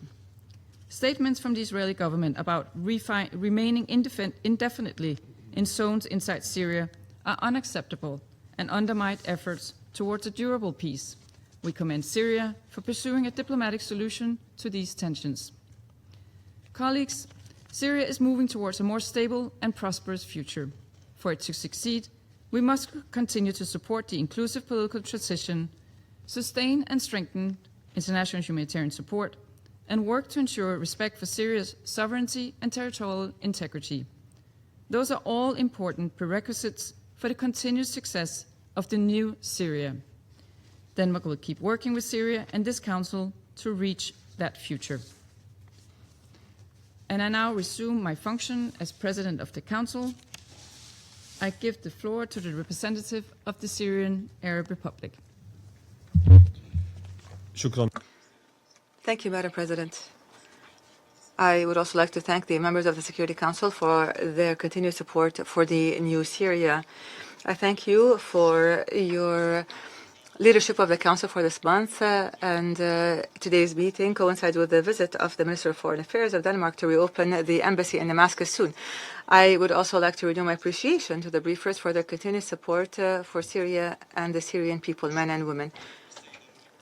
Statements from the Israeli government about remaining indefinitely in zones inside Syria are unacceptable and undermine efforts towards a durable peace. We commend Syria for pursuing a diplomatic solution to these tensions. Colleagues, Syria is moving towards a more stable and prosperous future. For it to succeed, we must continue to support the inclusive political transition, sustain and strengthen international humanitarian support, and work to ensure respect for Syria's sovereignty and territorial integrity. Those are all important prerequisites for the continued success of the new Syria. Denmark will keep working with Syria and this Council to reach that future. And I now resume my function as President of the Council. I give the floor to the representative of the Syrian Arab Republic. Thank you, Madam President. I would also like to thank the members of the Security Council for their continued support for the new Syria. I thank you for your leadership of the Council for this month, and today's meeting coincides with the visit of the Minister of Foreign Affairs of Denmark to reopen the embassy in Damascus soon. I would also like to renew my appreciation to the briefers for their continued support for Syria and the Syrian people, men and women.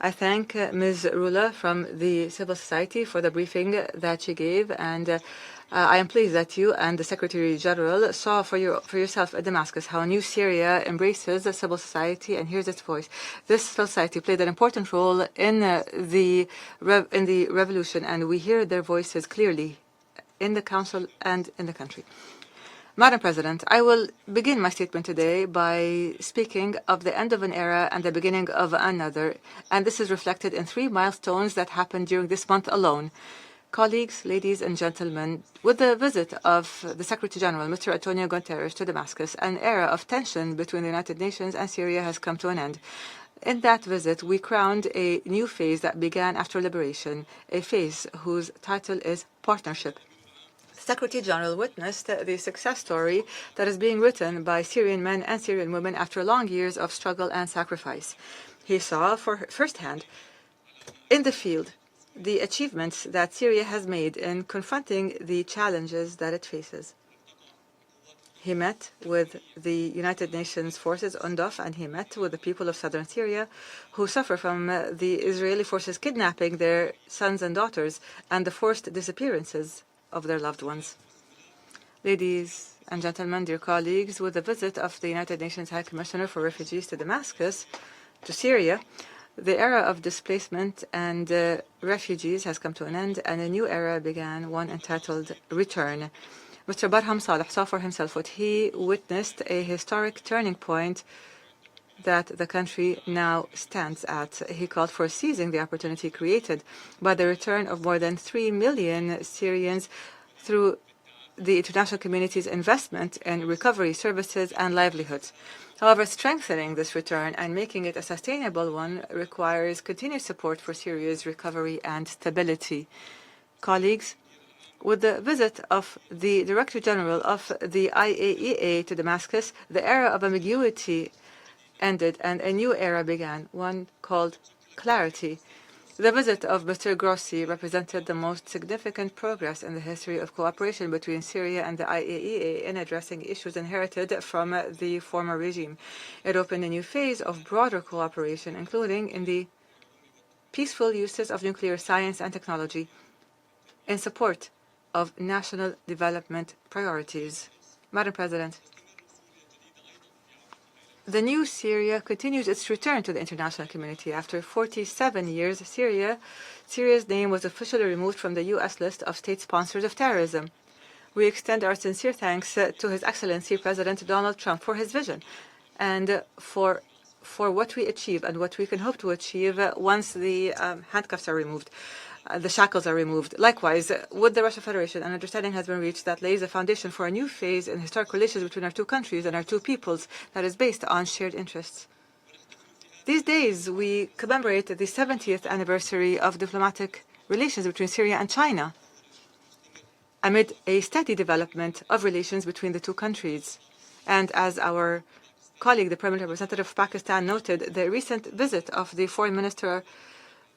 I thank Ms. Rula from the civil society for the briefing that she gave, and I am pleased that you and the Secretary General saw for yourself at Damascus how new Syria embraces the civil society and hears its voice. This society played an important role in the revolution, and we hear their voices clearly in the Council and in the country. Madam President, I will begin my statement today by speaking of the end of an era and the beginning of another, and this is reflected in 3 milestones that happened during this month alone. Colleagues, ladies and gentlemen, with the visit of the Secretary General, Mr. Antonio Guterres, to Damascus, an era of tension between the United Nations and Syria has come to an end. In that visit, we crowned a new phase that began after liberation, a phase whose title is Partnership. Secretary General witnessed the success story that is being written by Syrian men and Syrian women after long years of struggle and sacrifice. He saw firsthand in the field the achievements that Syria has made in confronting the challenges that it faces. He met with the United Nations forces, UNDOF, and he met with the people of southern Syria who suffer from the Israeli forces kidnapping their sons and daughters and the forced disappearances of their loved ones. Ladies and gentlemen, dear colleagues, with the visit of the United Nations High Commissioner for Refugees to Damascus, to Syria, The era of displacement and refugees has come to an end, and a new era began, one entitled Return. Mr. Barham Saleh saw for himself what he witnessed, a historic turning point that the country now stands at. He called for seizing the opportunity created by the return of more than 3 million Syrians through the international community's investment in recovery services and livelihoods. However, strengthening this return and making it a sustainable one requires continued support for Syria's recovery and stability. Colleagues, with the visit of the Director General of the IAEA to Damascus, the era of ambiguity ended and a new era began, one called clarity. The visit of Mr. Grossi represented the most significant progress in the history of cooperation between Syria and the IAEA in addressing issues inherited from the former regime. It opened a new phase of broader cooperation, including in the peaceful uses of nuclear science and technology in support of national development priorities. Madam President, the new Syria continues its return to the international community. After 47 years, Syria's name was officially removed from the U.S. list of state sponsors of terrorism. We extend our sincere thanks to His Excellency President Donald Trump for his vision and for what we achieve and what we can hope to achieve once the handcuffs are removed. The shackles are removed. Likewise, with the Russian Federation, an understanding has been reached that lays a foundation for a new phase in historic relations between our two countries and our two peoples that is based on shared interests. These days, we commemorate the 70th anniversary of diplomatic relations between Syria and China, amid a steady development of relations between the two countries. And as our colleague, the Permanent Representative of Pakistan, noted, the recent visit of the Foreign Minister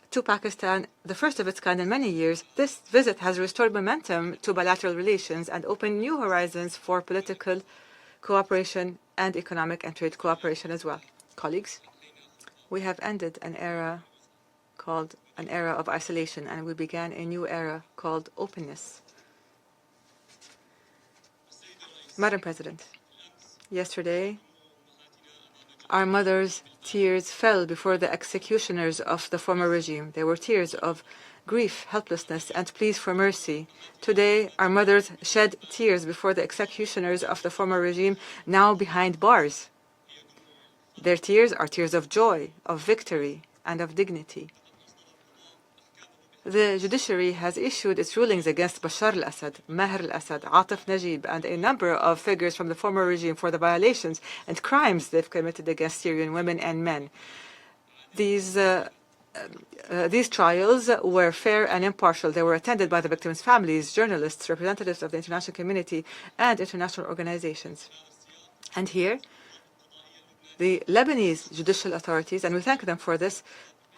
to Pakistan, the first of its kind in many years, this visit has restored momentum to bilateral relations and opened new horizons for political cooperation and economic and trade cooperation as well. Colleagues, we have ended an era called an era of isolation, and we began a new era called openness. Madam President, yesterday, our mothers' tears fell before the executioners of the former regime. They were tears of grief, helplessness, and pleas for mercy. Today, our mothers shed tears before the executioners of the former regime, now behind bars. Their tears are tears of joy, of victory, and of dignity. The judiciary has issued its rulings against Bashar al-Assad, Maher al-Assad, Atif Najib, and a number of figures from the former regime for the violations and crimes they've committed against Syrian women and men. These trials were fair and impartial. They were attended by the victims' families, journalists, representatives of the international community, and international organizations. And here, the Lebanese judicial authorities, and we thank them for this,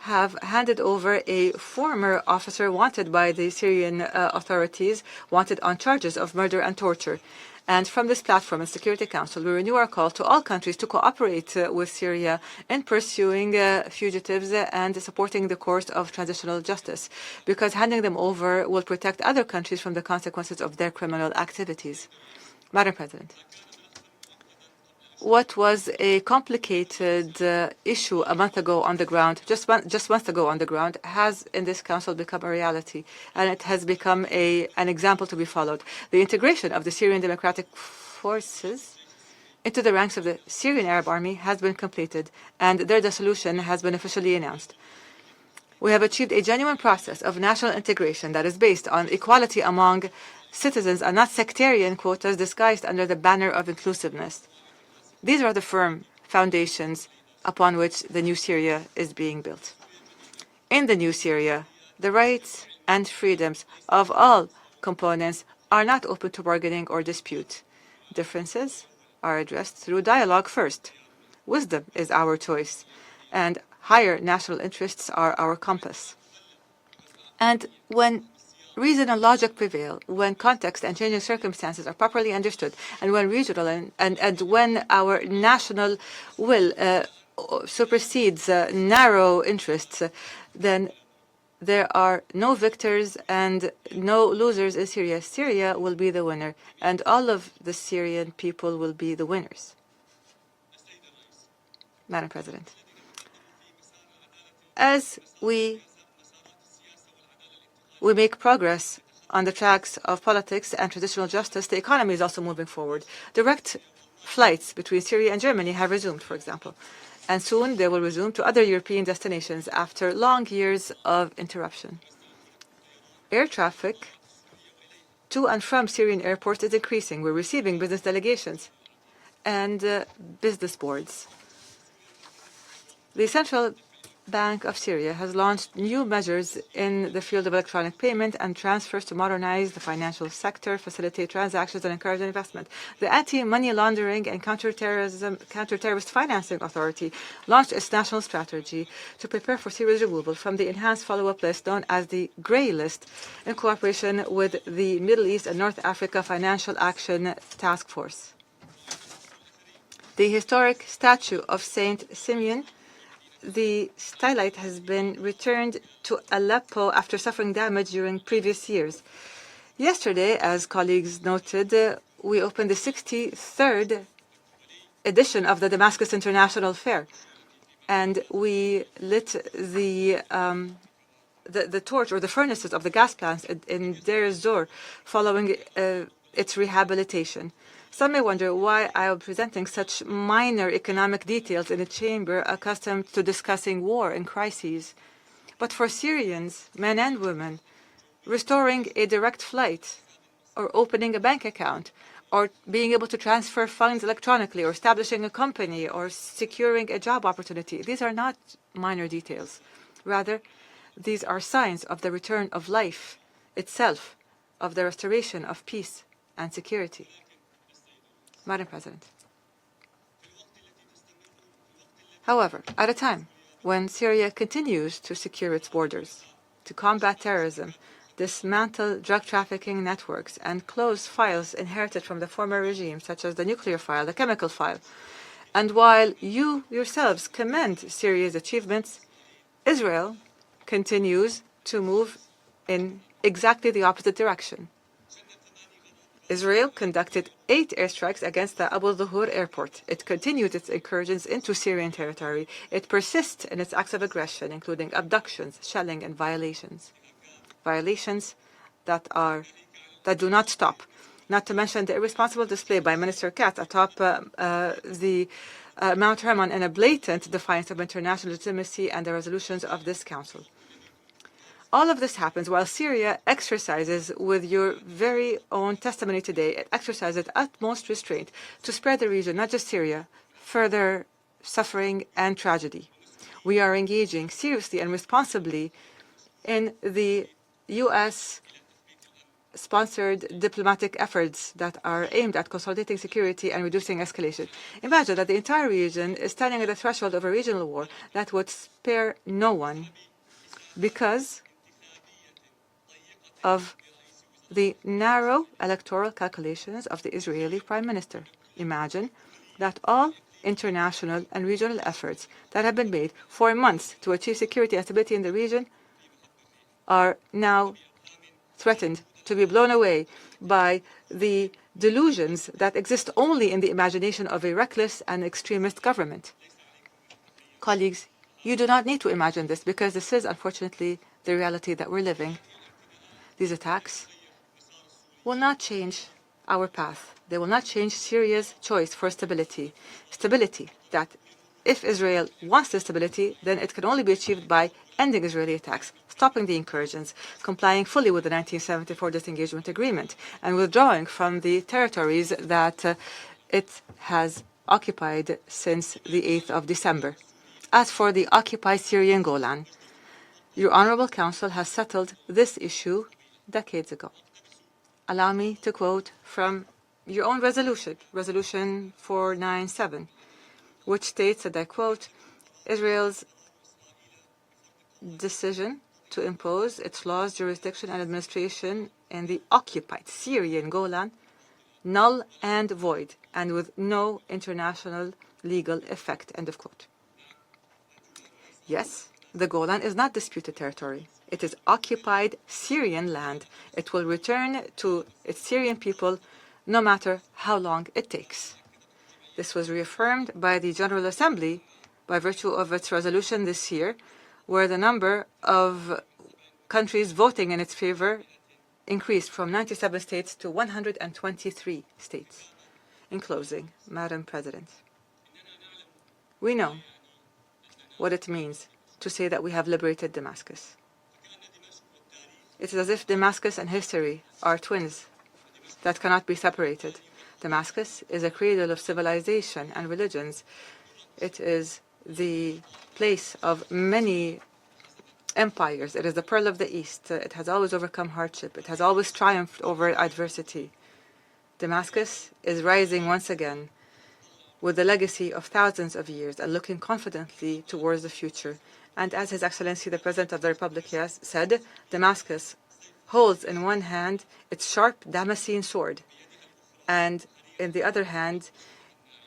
have handed over a former officer wanted by the Syrian authorities, wanted on charges of murder and torture. And from this platform and Security Council, we renew our call to all countries to cooperate with Syria in pursuing fugitives and supporting the course of transitional justice, because handing them over will protect other countries from the consequences of their criminal activities. Madam President, what was a complicated issue a month ago on the ground, just months ago on the ground, has in this Council become a reality, and it has become an example to be followed. The integration of the Syrian Democratic Forces into the ranks of the Syrian Arab Army has been completed, and their dissolution has been officially announced. We have achieved a genuine process of national integration that is based on equality among citizens and not sectarian quotas disguised under the banner of inclusiveness. These are the firm foundations upon which the new Syria is being built. In the new Syria, the rights and freedoms of all components are not open to bargaining or dispute. Differences are addressed through dialogue first. Wisdom is our choice, and higher national interests are our compass. And when reason and logic prevail, when context and changing circumstances are properly understood, and when regional and when our national will supersedes narrow interests, then there are no victors and no losers in Syria. Syria will be the winner, and all of the Syrian people will be the winners. Madam President, As we make progress on the tracks of politics and traditional justice, the economy is also moving forward. Direct flights between Syria and Germany have resumed, for example, and soon they will resume to other European destinations after long years of interruption. Air traffic to and from Syrian airports is increasing. We're receiving business delegations and business boards. The Central Bank of Syria has launched new measures in the field of electronic payment and transfers to modernize the financial sector, facilitate transactions, and encourage investment. The Anti-Money Laundering and Counterterrorist Financing Authority launched its national strategy to prepare for Syria's removal from the enhanced follow-up list known as the Grey List in cooperation with the Middle East and North Africa Financial Action Task Force. The historic statue of Saint Simeon, the stylite, has been returned to Aleppo after suffering damage during previous years. Yesterday, as colleagues noted, we opened the 63rd edition of the Damascus International Fair, and we lit the torch or the furnaces of the gas plants in Deir ez-Zor following its rehabilitation. Some may wonder why I am presenting such minor economic details in a chamber accustomed to discussing war and crises. But for Syrians, men and women, restoring a direct flight, or opening a bank account, or being able to transfer funds electronically, or establishing a company, or securing a job opportunity, these are not minor details. Rather, these are signs of the return of life itself, of the restoration of peace and security. Madam President. However, at a time when Syria continues to secure its borders, to combat terrorism, dismantle drug trafficking networks, and close files inherited from the former regime, such as the nuclear file, the chemical file, and while you yourselves commend Syria's achievements, Israel continues to move in exactly the opposite direction. Israel conducted 8 airstrikes against the Abu Dhuhr airport. It continued its incursions into Syrian territory. It persists in its acts of aggression, including abductions, shelling, and violations. Violations that do not stop. Not to mention the irresponsible display by Minister Katz atop the Mount Hermon in a blatant defiance of international legitimacy and the resolutions of this Council. All of this happens while Syria exercises, with your very own testimony today, it exercises utmost restraint to spare the region, not just Syria, further suffering and tragedy. We are engaging seriously and responsibly in the U.S.-sponsored diplomatic efforts that are aimed at consolidating security and reducing escalation. Imagine that the entire region is standing at the threshold of a regional war that would spare no one because of the narrow electoral calculations of the Israeli Prime Minister. Imagine that all international and regional efforts that have been made for months to achieve security and stability in the region are now threatened to be blown away by the delusions that exist only in the imagination of a reckless and extremist government. Colleagues, you do not need to imagine this because this is, unfortunately, the reality that we're living. These attacks will not change our path. They will not change Syria's choice for stability. Stability that, if Israel wants this stability, then it can only be achieved by ending Israeli attacks, stopping the incursions, complying fully with the 1974 disengagement agreement, and withdrawing from the territories that it has occupied since the 8th of December. As for the occupied Syrian Golan, your Honorable Council has settled this issue decades ago. Allow me to quote from your own resolution, Resolution 497, which states that I quote, Israel's decision to impose its laws, jurisdiction, and administration in the occupied Syrian Golan null and void and with no international legal effect, end of quote. Yes, the Golan is not disputed territory. It is occupied Syrian land. It will return to its Syrian people no matter how long it takes. This was reaffirmed by the General Assembly by virtue of its resolution this year, where the number of countries voting in its favor increased from 97 states to 123 states. In closing, Madam President, we know what it means to say that we have liberated Damascus. It is as if Damascus and history are twins that cannot be separated. Damascus is a cradle of civilization and religions. It is the place of many empires. It is the pearl of the East. It has always overcome hardship. It has always triumphed over adversity. Damascus is rising once again with the legacy of thousands of years and looking confidently towards the future. And as His Excellency the President of the Republic has said, Damascus holds in one hand its sharp Damascene sword, and in the other hand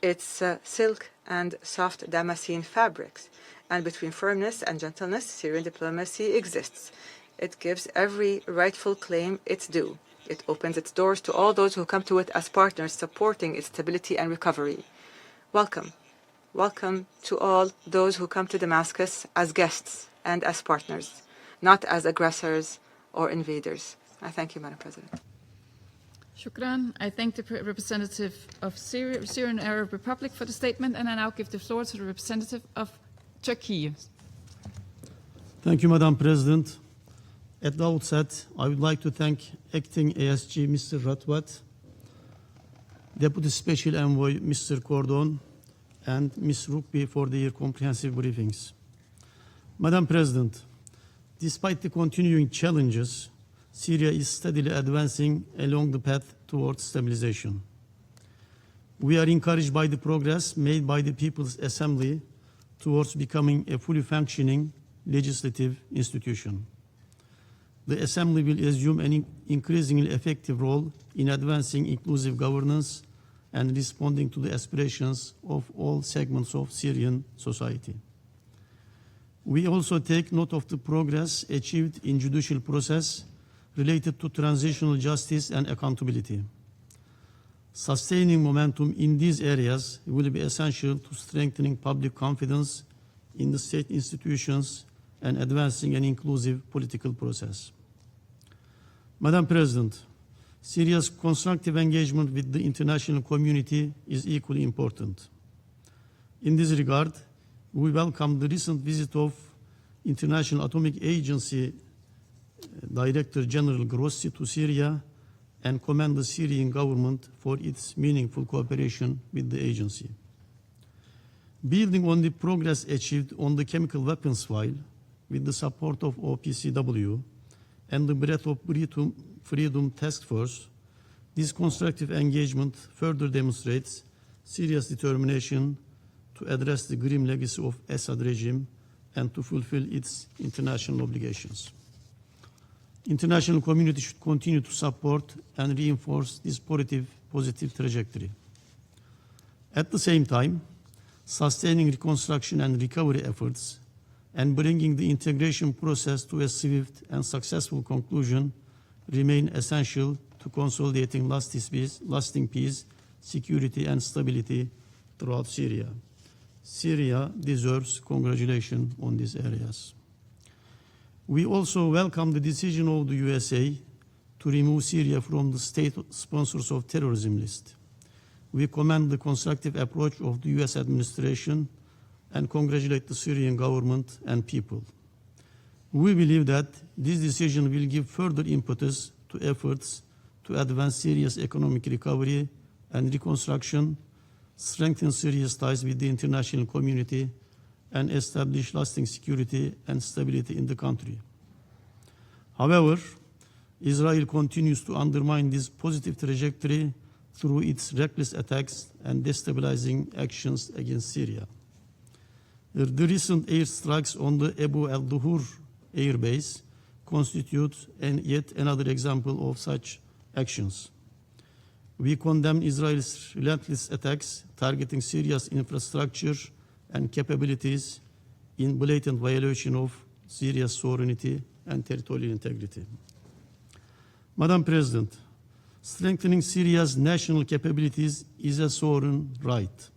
its silk and soft Damascene fabrics. And between firmness and gentleness, Syrian diplomacy exists. It gives every rightful claim its due. It opens its doors to all those who come to it as partners, supporting its stability and recovery. Welcome. Welcome to all those who come to Damascus as guests and as partners, not as aggressors or invaders. I thank you, Madam President. Shukran. I thank the representative of Syrian Arab Republic for the statement, and I now give the floor to the representative of Turkey. Thank you, Madam President. At the outset, I would like to thank Acting ASG Mr. Ratwat, Deputy Special Envoy Mr. Cordon, and Ms. Rukbi for their comprehensive briefings. Madam President, despite the continuing challenges, Syria is steadily advancing along the path towards stabilization. We are encouraged by the progress made by the People's Assembly towards becoming a fully functioning legislative institution. The Assembly will assume an increasingly effective role in advancing inclusive governance and responding to the aspirations of all segments of Syrian society. We also take note of the progress achieved in judicial process related to transitional justice and accountability. Sustaining momentum in these areas will be essential to strengthening public confidence in the state institutions and advancing an inclusive political process. Madam President, Syria's constructive engagement with the international community is equally important. In this regard, we welcome the recent visit of International Atomic Agency Director General Grossi to Syria and commend the Syrian government for its meaningful cooperation with the agency. Building on the progress achieved on the chemical weapons file with the support of OPCW and the Breath of Freedom Task Force, this constructive engagement further demonstrates Syria's determination to address the grim legacy of Assad regime and to fulfill its international obligations. International community should continue to support and reinforce this positive trajectory. At the same time, sustaining reconstruction and recovery efforts and bringing the integration process to a swift and successful conclusion remain essential to consolidating lasting peace, security, and stability throughout Syria. Syria deserves congratulations on these areas. We also welcome the decision of the USA to remove Syria from the state sponsors of terrorism list. We commend the constructive approach of the US administration and congratulate the Syrian government and people. We believe that this decision will give further impetus to efforts to advance Syria's economic recovery and reconstruction, strengthen Syria's ties with the international community, and establish lasting security and stability in the country. However, Israel continues to undermine this positive trajectory through its reckless attacks and destabilizing actions against Syria. The recent airstrikes on the Abu al-Duhur air base constitute yet another example of such actions. We condemn Israel's relentless attacks targeting Syria's infrastructure and capabilities in blatant violation of Syria's sovereignty and territorial integrity. Madam President, strengthening Syria's national capabilities is a sovereign right.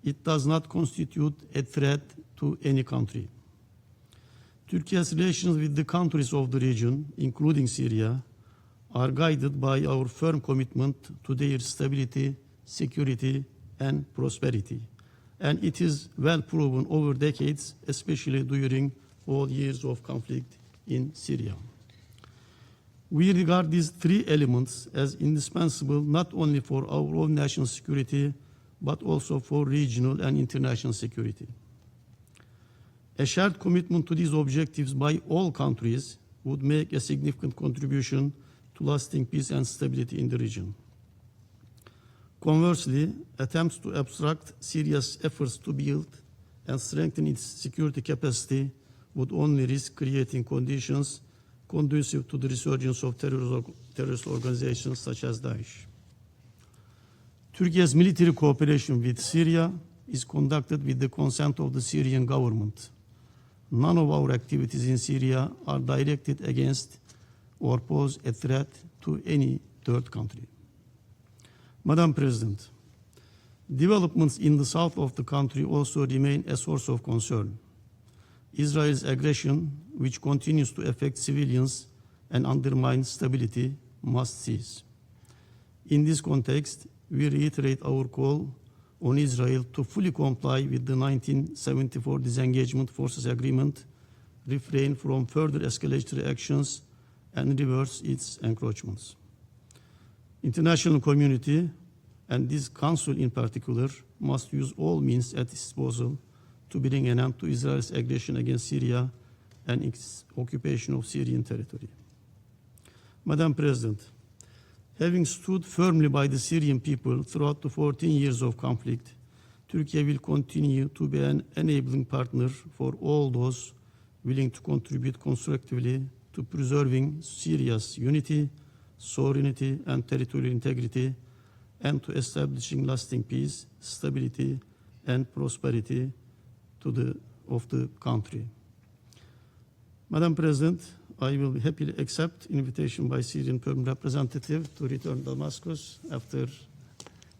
It does not constitute a threat to any country. Turkey's relations with the countries of the region, including Syria, are guided by our firm commitment to their stability, security, and prosperity. And it is well proven over decades, especially during all years of conflict in Syria. We regard these three elements as indispensable not only for our own national security, but also for regional and international security. A shared commitment to these objectives by all countries would make a significant contribution to lasting peace and stability in the region. Conversely, attempts to obstruct Syria's efforts to build and strengthen its security capacity would only risk creating conditions conducive to the resurgence of terrorist organizations such as Daesh. Turkey's military cooperation with Syria is conducted with the consent of the Syrian government. None of our activities in Syria are directed against or pose a threat to any third country. Madam President, developments in the south of the country also remain a source of concern. Israel's aggression, which continues to affect civilians and undermine stability, must cease. In this context, we reiterate our call on Israel to fully comply with the 1974 Disengagement Forces Agreement, refrain from further escalatory actions, and reverse its encroachments. International community, and this Council in particular, must use all means at its disposal to bring an end to Israel's aggression against Syria and its occupation of Syrian territory. Madam President, having stood firmly by the Syrian people throughout the 14 years of conflict, Turkey will continue to be an enabling partner for all those willing to contribute constructively to preserving Syria's unity, sovereignty, and territorial integrity, and to establishing lasting peace, stability, and prosperity of the country. Madam President, I will happily accept invitation by Syrian Permanent Representative to return to Damascus after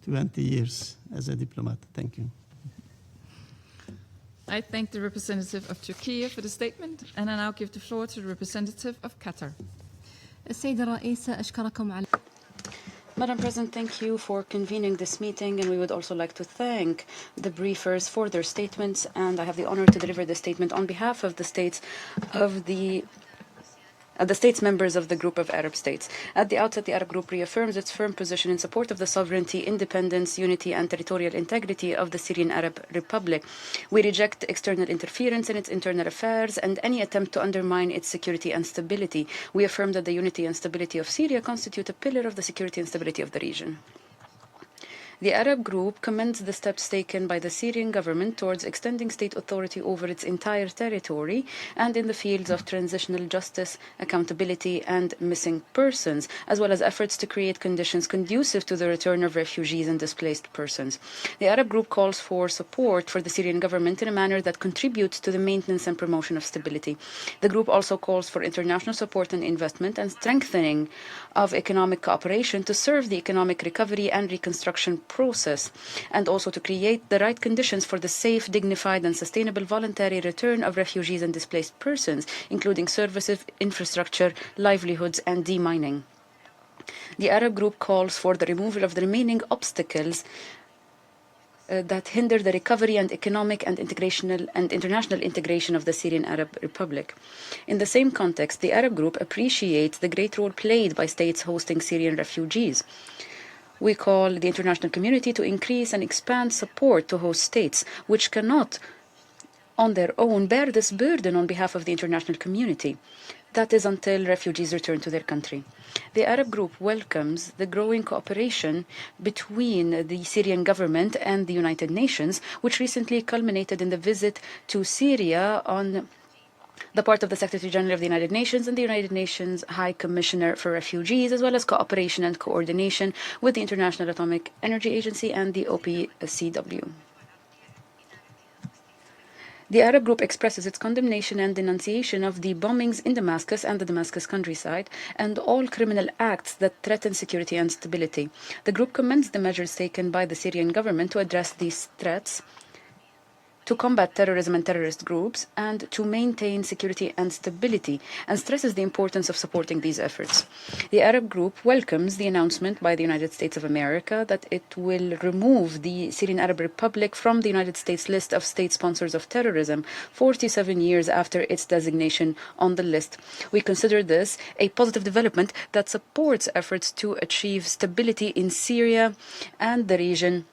20 years as a diplomat. Thank you. I thank the representative of Turkey for the statement, and I now give the floor to the representative of Qatar. السيدة الرئيسة أشكركم على Madam President, thank you for convening this meeting, and we would also like to thank the briefers for their statements, and I have the honor to deliver this statement on behalf of the states members of the Group of Arab States. At the outset, the Arab Group reaffirms its firm position in support of the sovereignty, independence, unity, and territorial integrity of the Syrian Arab Republic. We reject external interference in its internal affairs and any attempt to undermine its security and stability. We affirm that the unity and stability of Syria constitute a pillar of the security and stability of the region. The Arab Group commends the steps taken by the Syrian government towards extending state authority over its entire territory and in the fields of transitional justice, accountability, and missing persons, as well as efforts to create conditions conducive to the return of refugees and displaced persons. The Arab Group calls for support for the Syrian government in a manner that contributes to the maintenance and promotion of stability. The group also calls for international support and investment and strengthening of economic cooperation to serve the economic recovery and reconstruction process, and also to create the right conditions for the safe, dignified, and sustainable voluntary return of refugees and displaced persons, including services, infrastructure, livelihoods, and demining. The Arab Group calls for the removal of the remaining obstacles that hinder the recovery and economic and international integration of the Syrian Arab Republic. In the same context, the Arab Group appreciates the great role played by states hosting Syrian refugees. We call the international community to increase and expand support to host states, which cannot, on their own, bear this burden on behalf of the international community. That is until refugees return to their country. The Arab Group welcomes the growing cooperation between the Syrian government and the United Nations, which recently culminated in the visit to Syria on the part of the Secretary General of the United Nations and the United Nations High Commissioner for Refugees, as well as cooperation and coordination with the International Atomic Energy Agency and the OPCW. The Arab Group expresses its condemnation and denunciation of the bombings in Damascus and the Damascus countryside and all criminal acts that threaten security and stability. The group commends the measures taken by the Syrian government to address these threats to combat terrorism and terrorist groups, and to maintain security and stability, and stresses the importance of supporting these efforts. The Arab group welcomes the announcement by the United States of America that it will remove the Syrian Arab Republic from the United States list of state sponsors of terrorism 47 years after its designation on the list. We consider this a positive development that supports efforts to achieve stability in Syria and the region.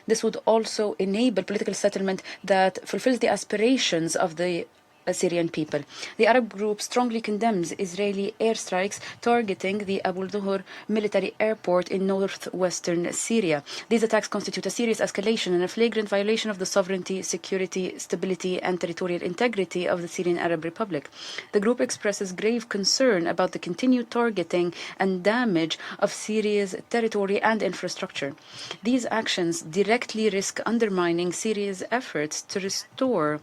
This would also enable political settlement that fulfills the aspirations of the Syrian people. The Arab group strongly condemns Israeli airstrikes targeting the Abu Dhuhr military airport in northwestern Syria. These attacks constitute a serious escalation and a flagrant violation of the sovereignty, security, stability, and territorial integrity of the Syrian Arab Republic. The group expresses grave concern about the continued targeting and damage of Syria's territory and infrastructure. These actions directly risk undermining Syria's efforts to restore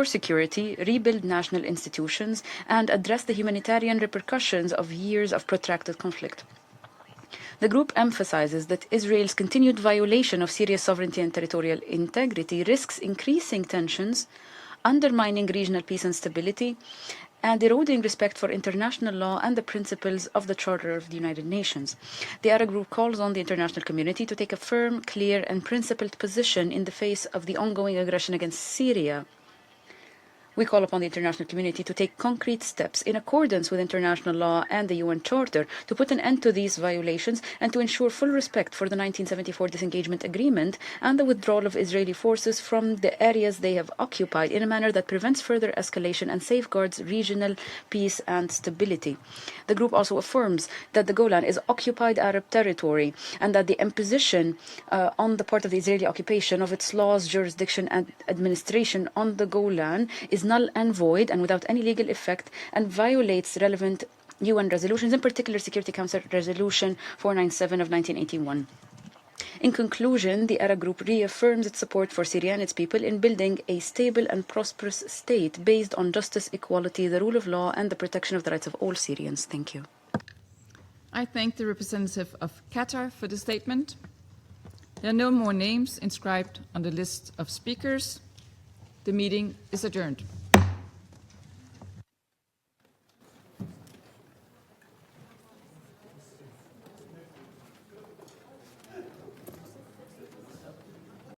security, rebuild national institutions, and address the humanitarian repercussions of years of protracted conflict. The group emphasizes that Israel's continued violation of Syria's sovereignty and territorial integrity risks increasing tensions, undermining regional peace and stability, and eroding respect for international law and the principles of the Charter of the United Nations. The Arab group calls on the international community to take a firm, clear, and principled position in the face of the ongoing aggression against Syria. We call upon the international community to take concrete steps in accordance with international law and the UN Charter to put an end to these violations and to ensure full respect for the 1974 disengagement agreement and the withdrawal of Israeli forces from the areas they have occupied in a manner that prevents further escalation and safeguards regional peace and stability. The group also affirms that the Golan is occupied Arab territory and that the imposition on the part of the Israeli occupation of its laws, jurisdiction, and administration on the Golan is null and void and without any legal effect and violates relevant UN resolutions, in particular Security Council Resolution 497 of 1981. In conclusion, the Arab group reaffirms its support for Syria and its people in building a stable and prosperous state based on justice, equality, the rule of law, and the protection of the rights of all Syrians. Thank you. I thank the representative of Qatar for the statement. There are no more names inscribed on the list of speakers. The meeting is adjourned.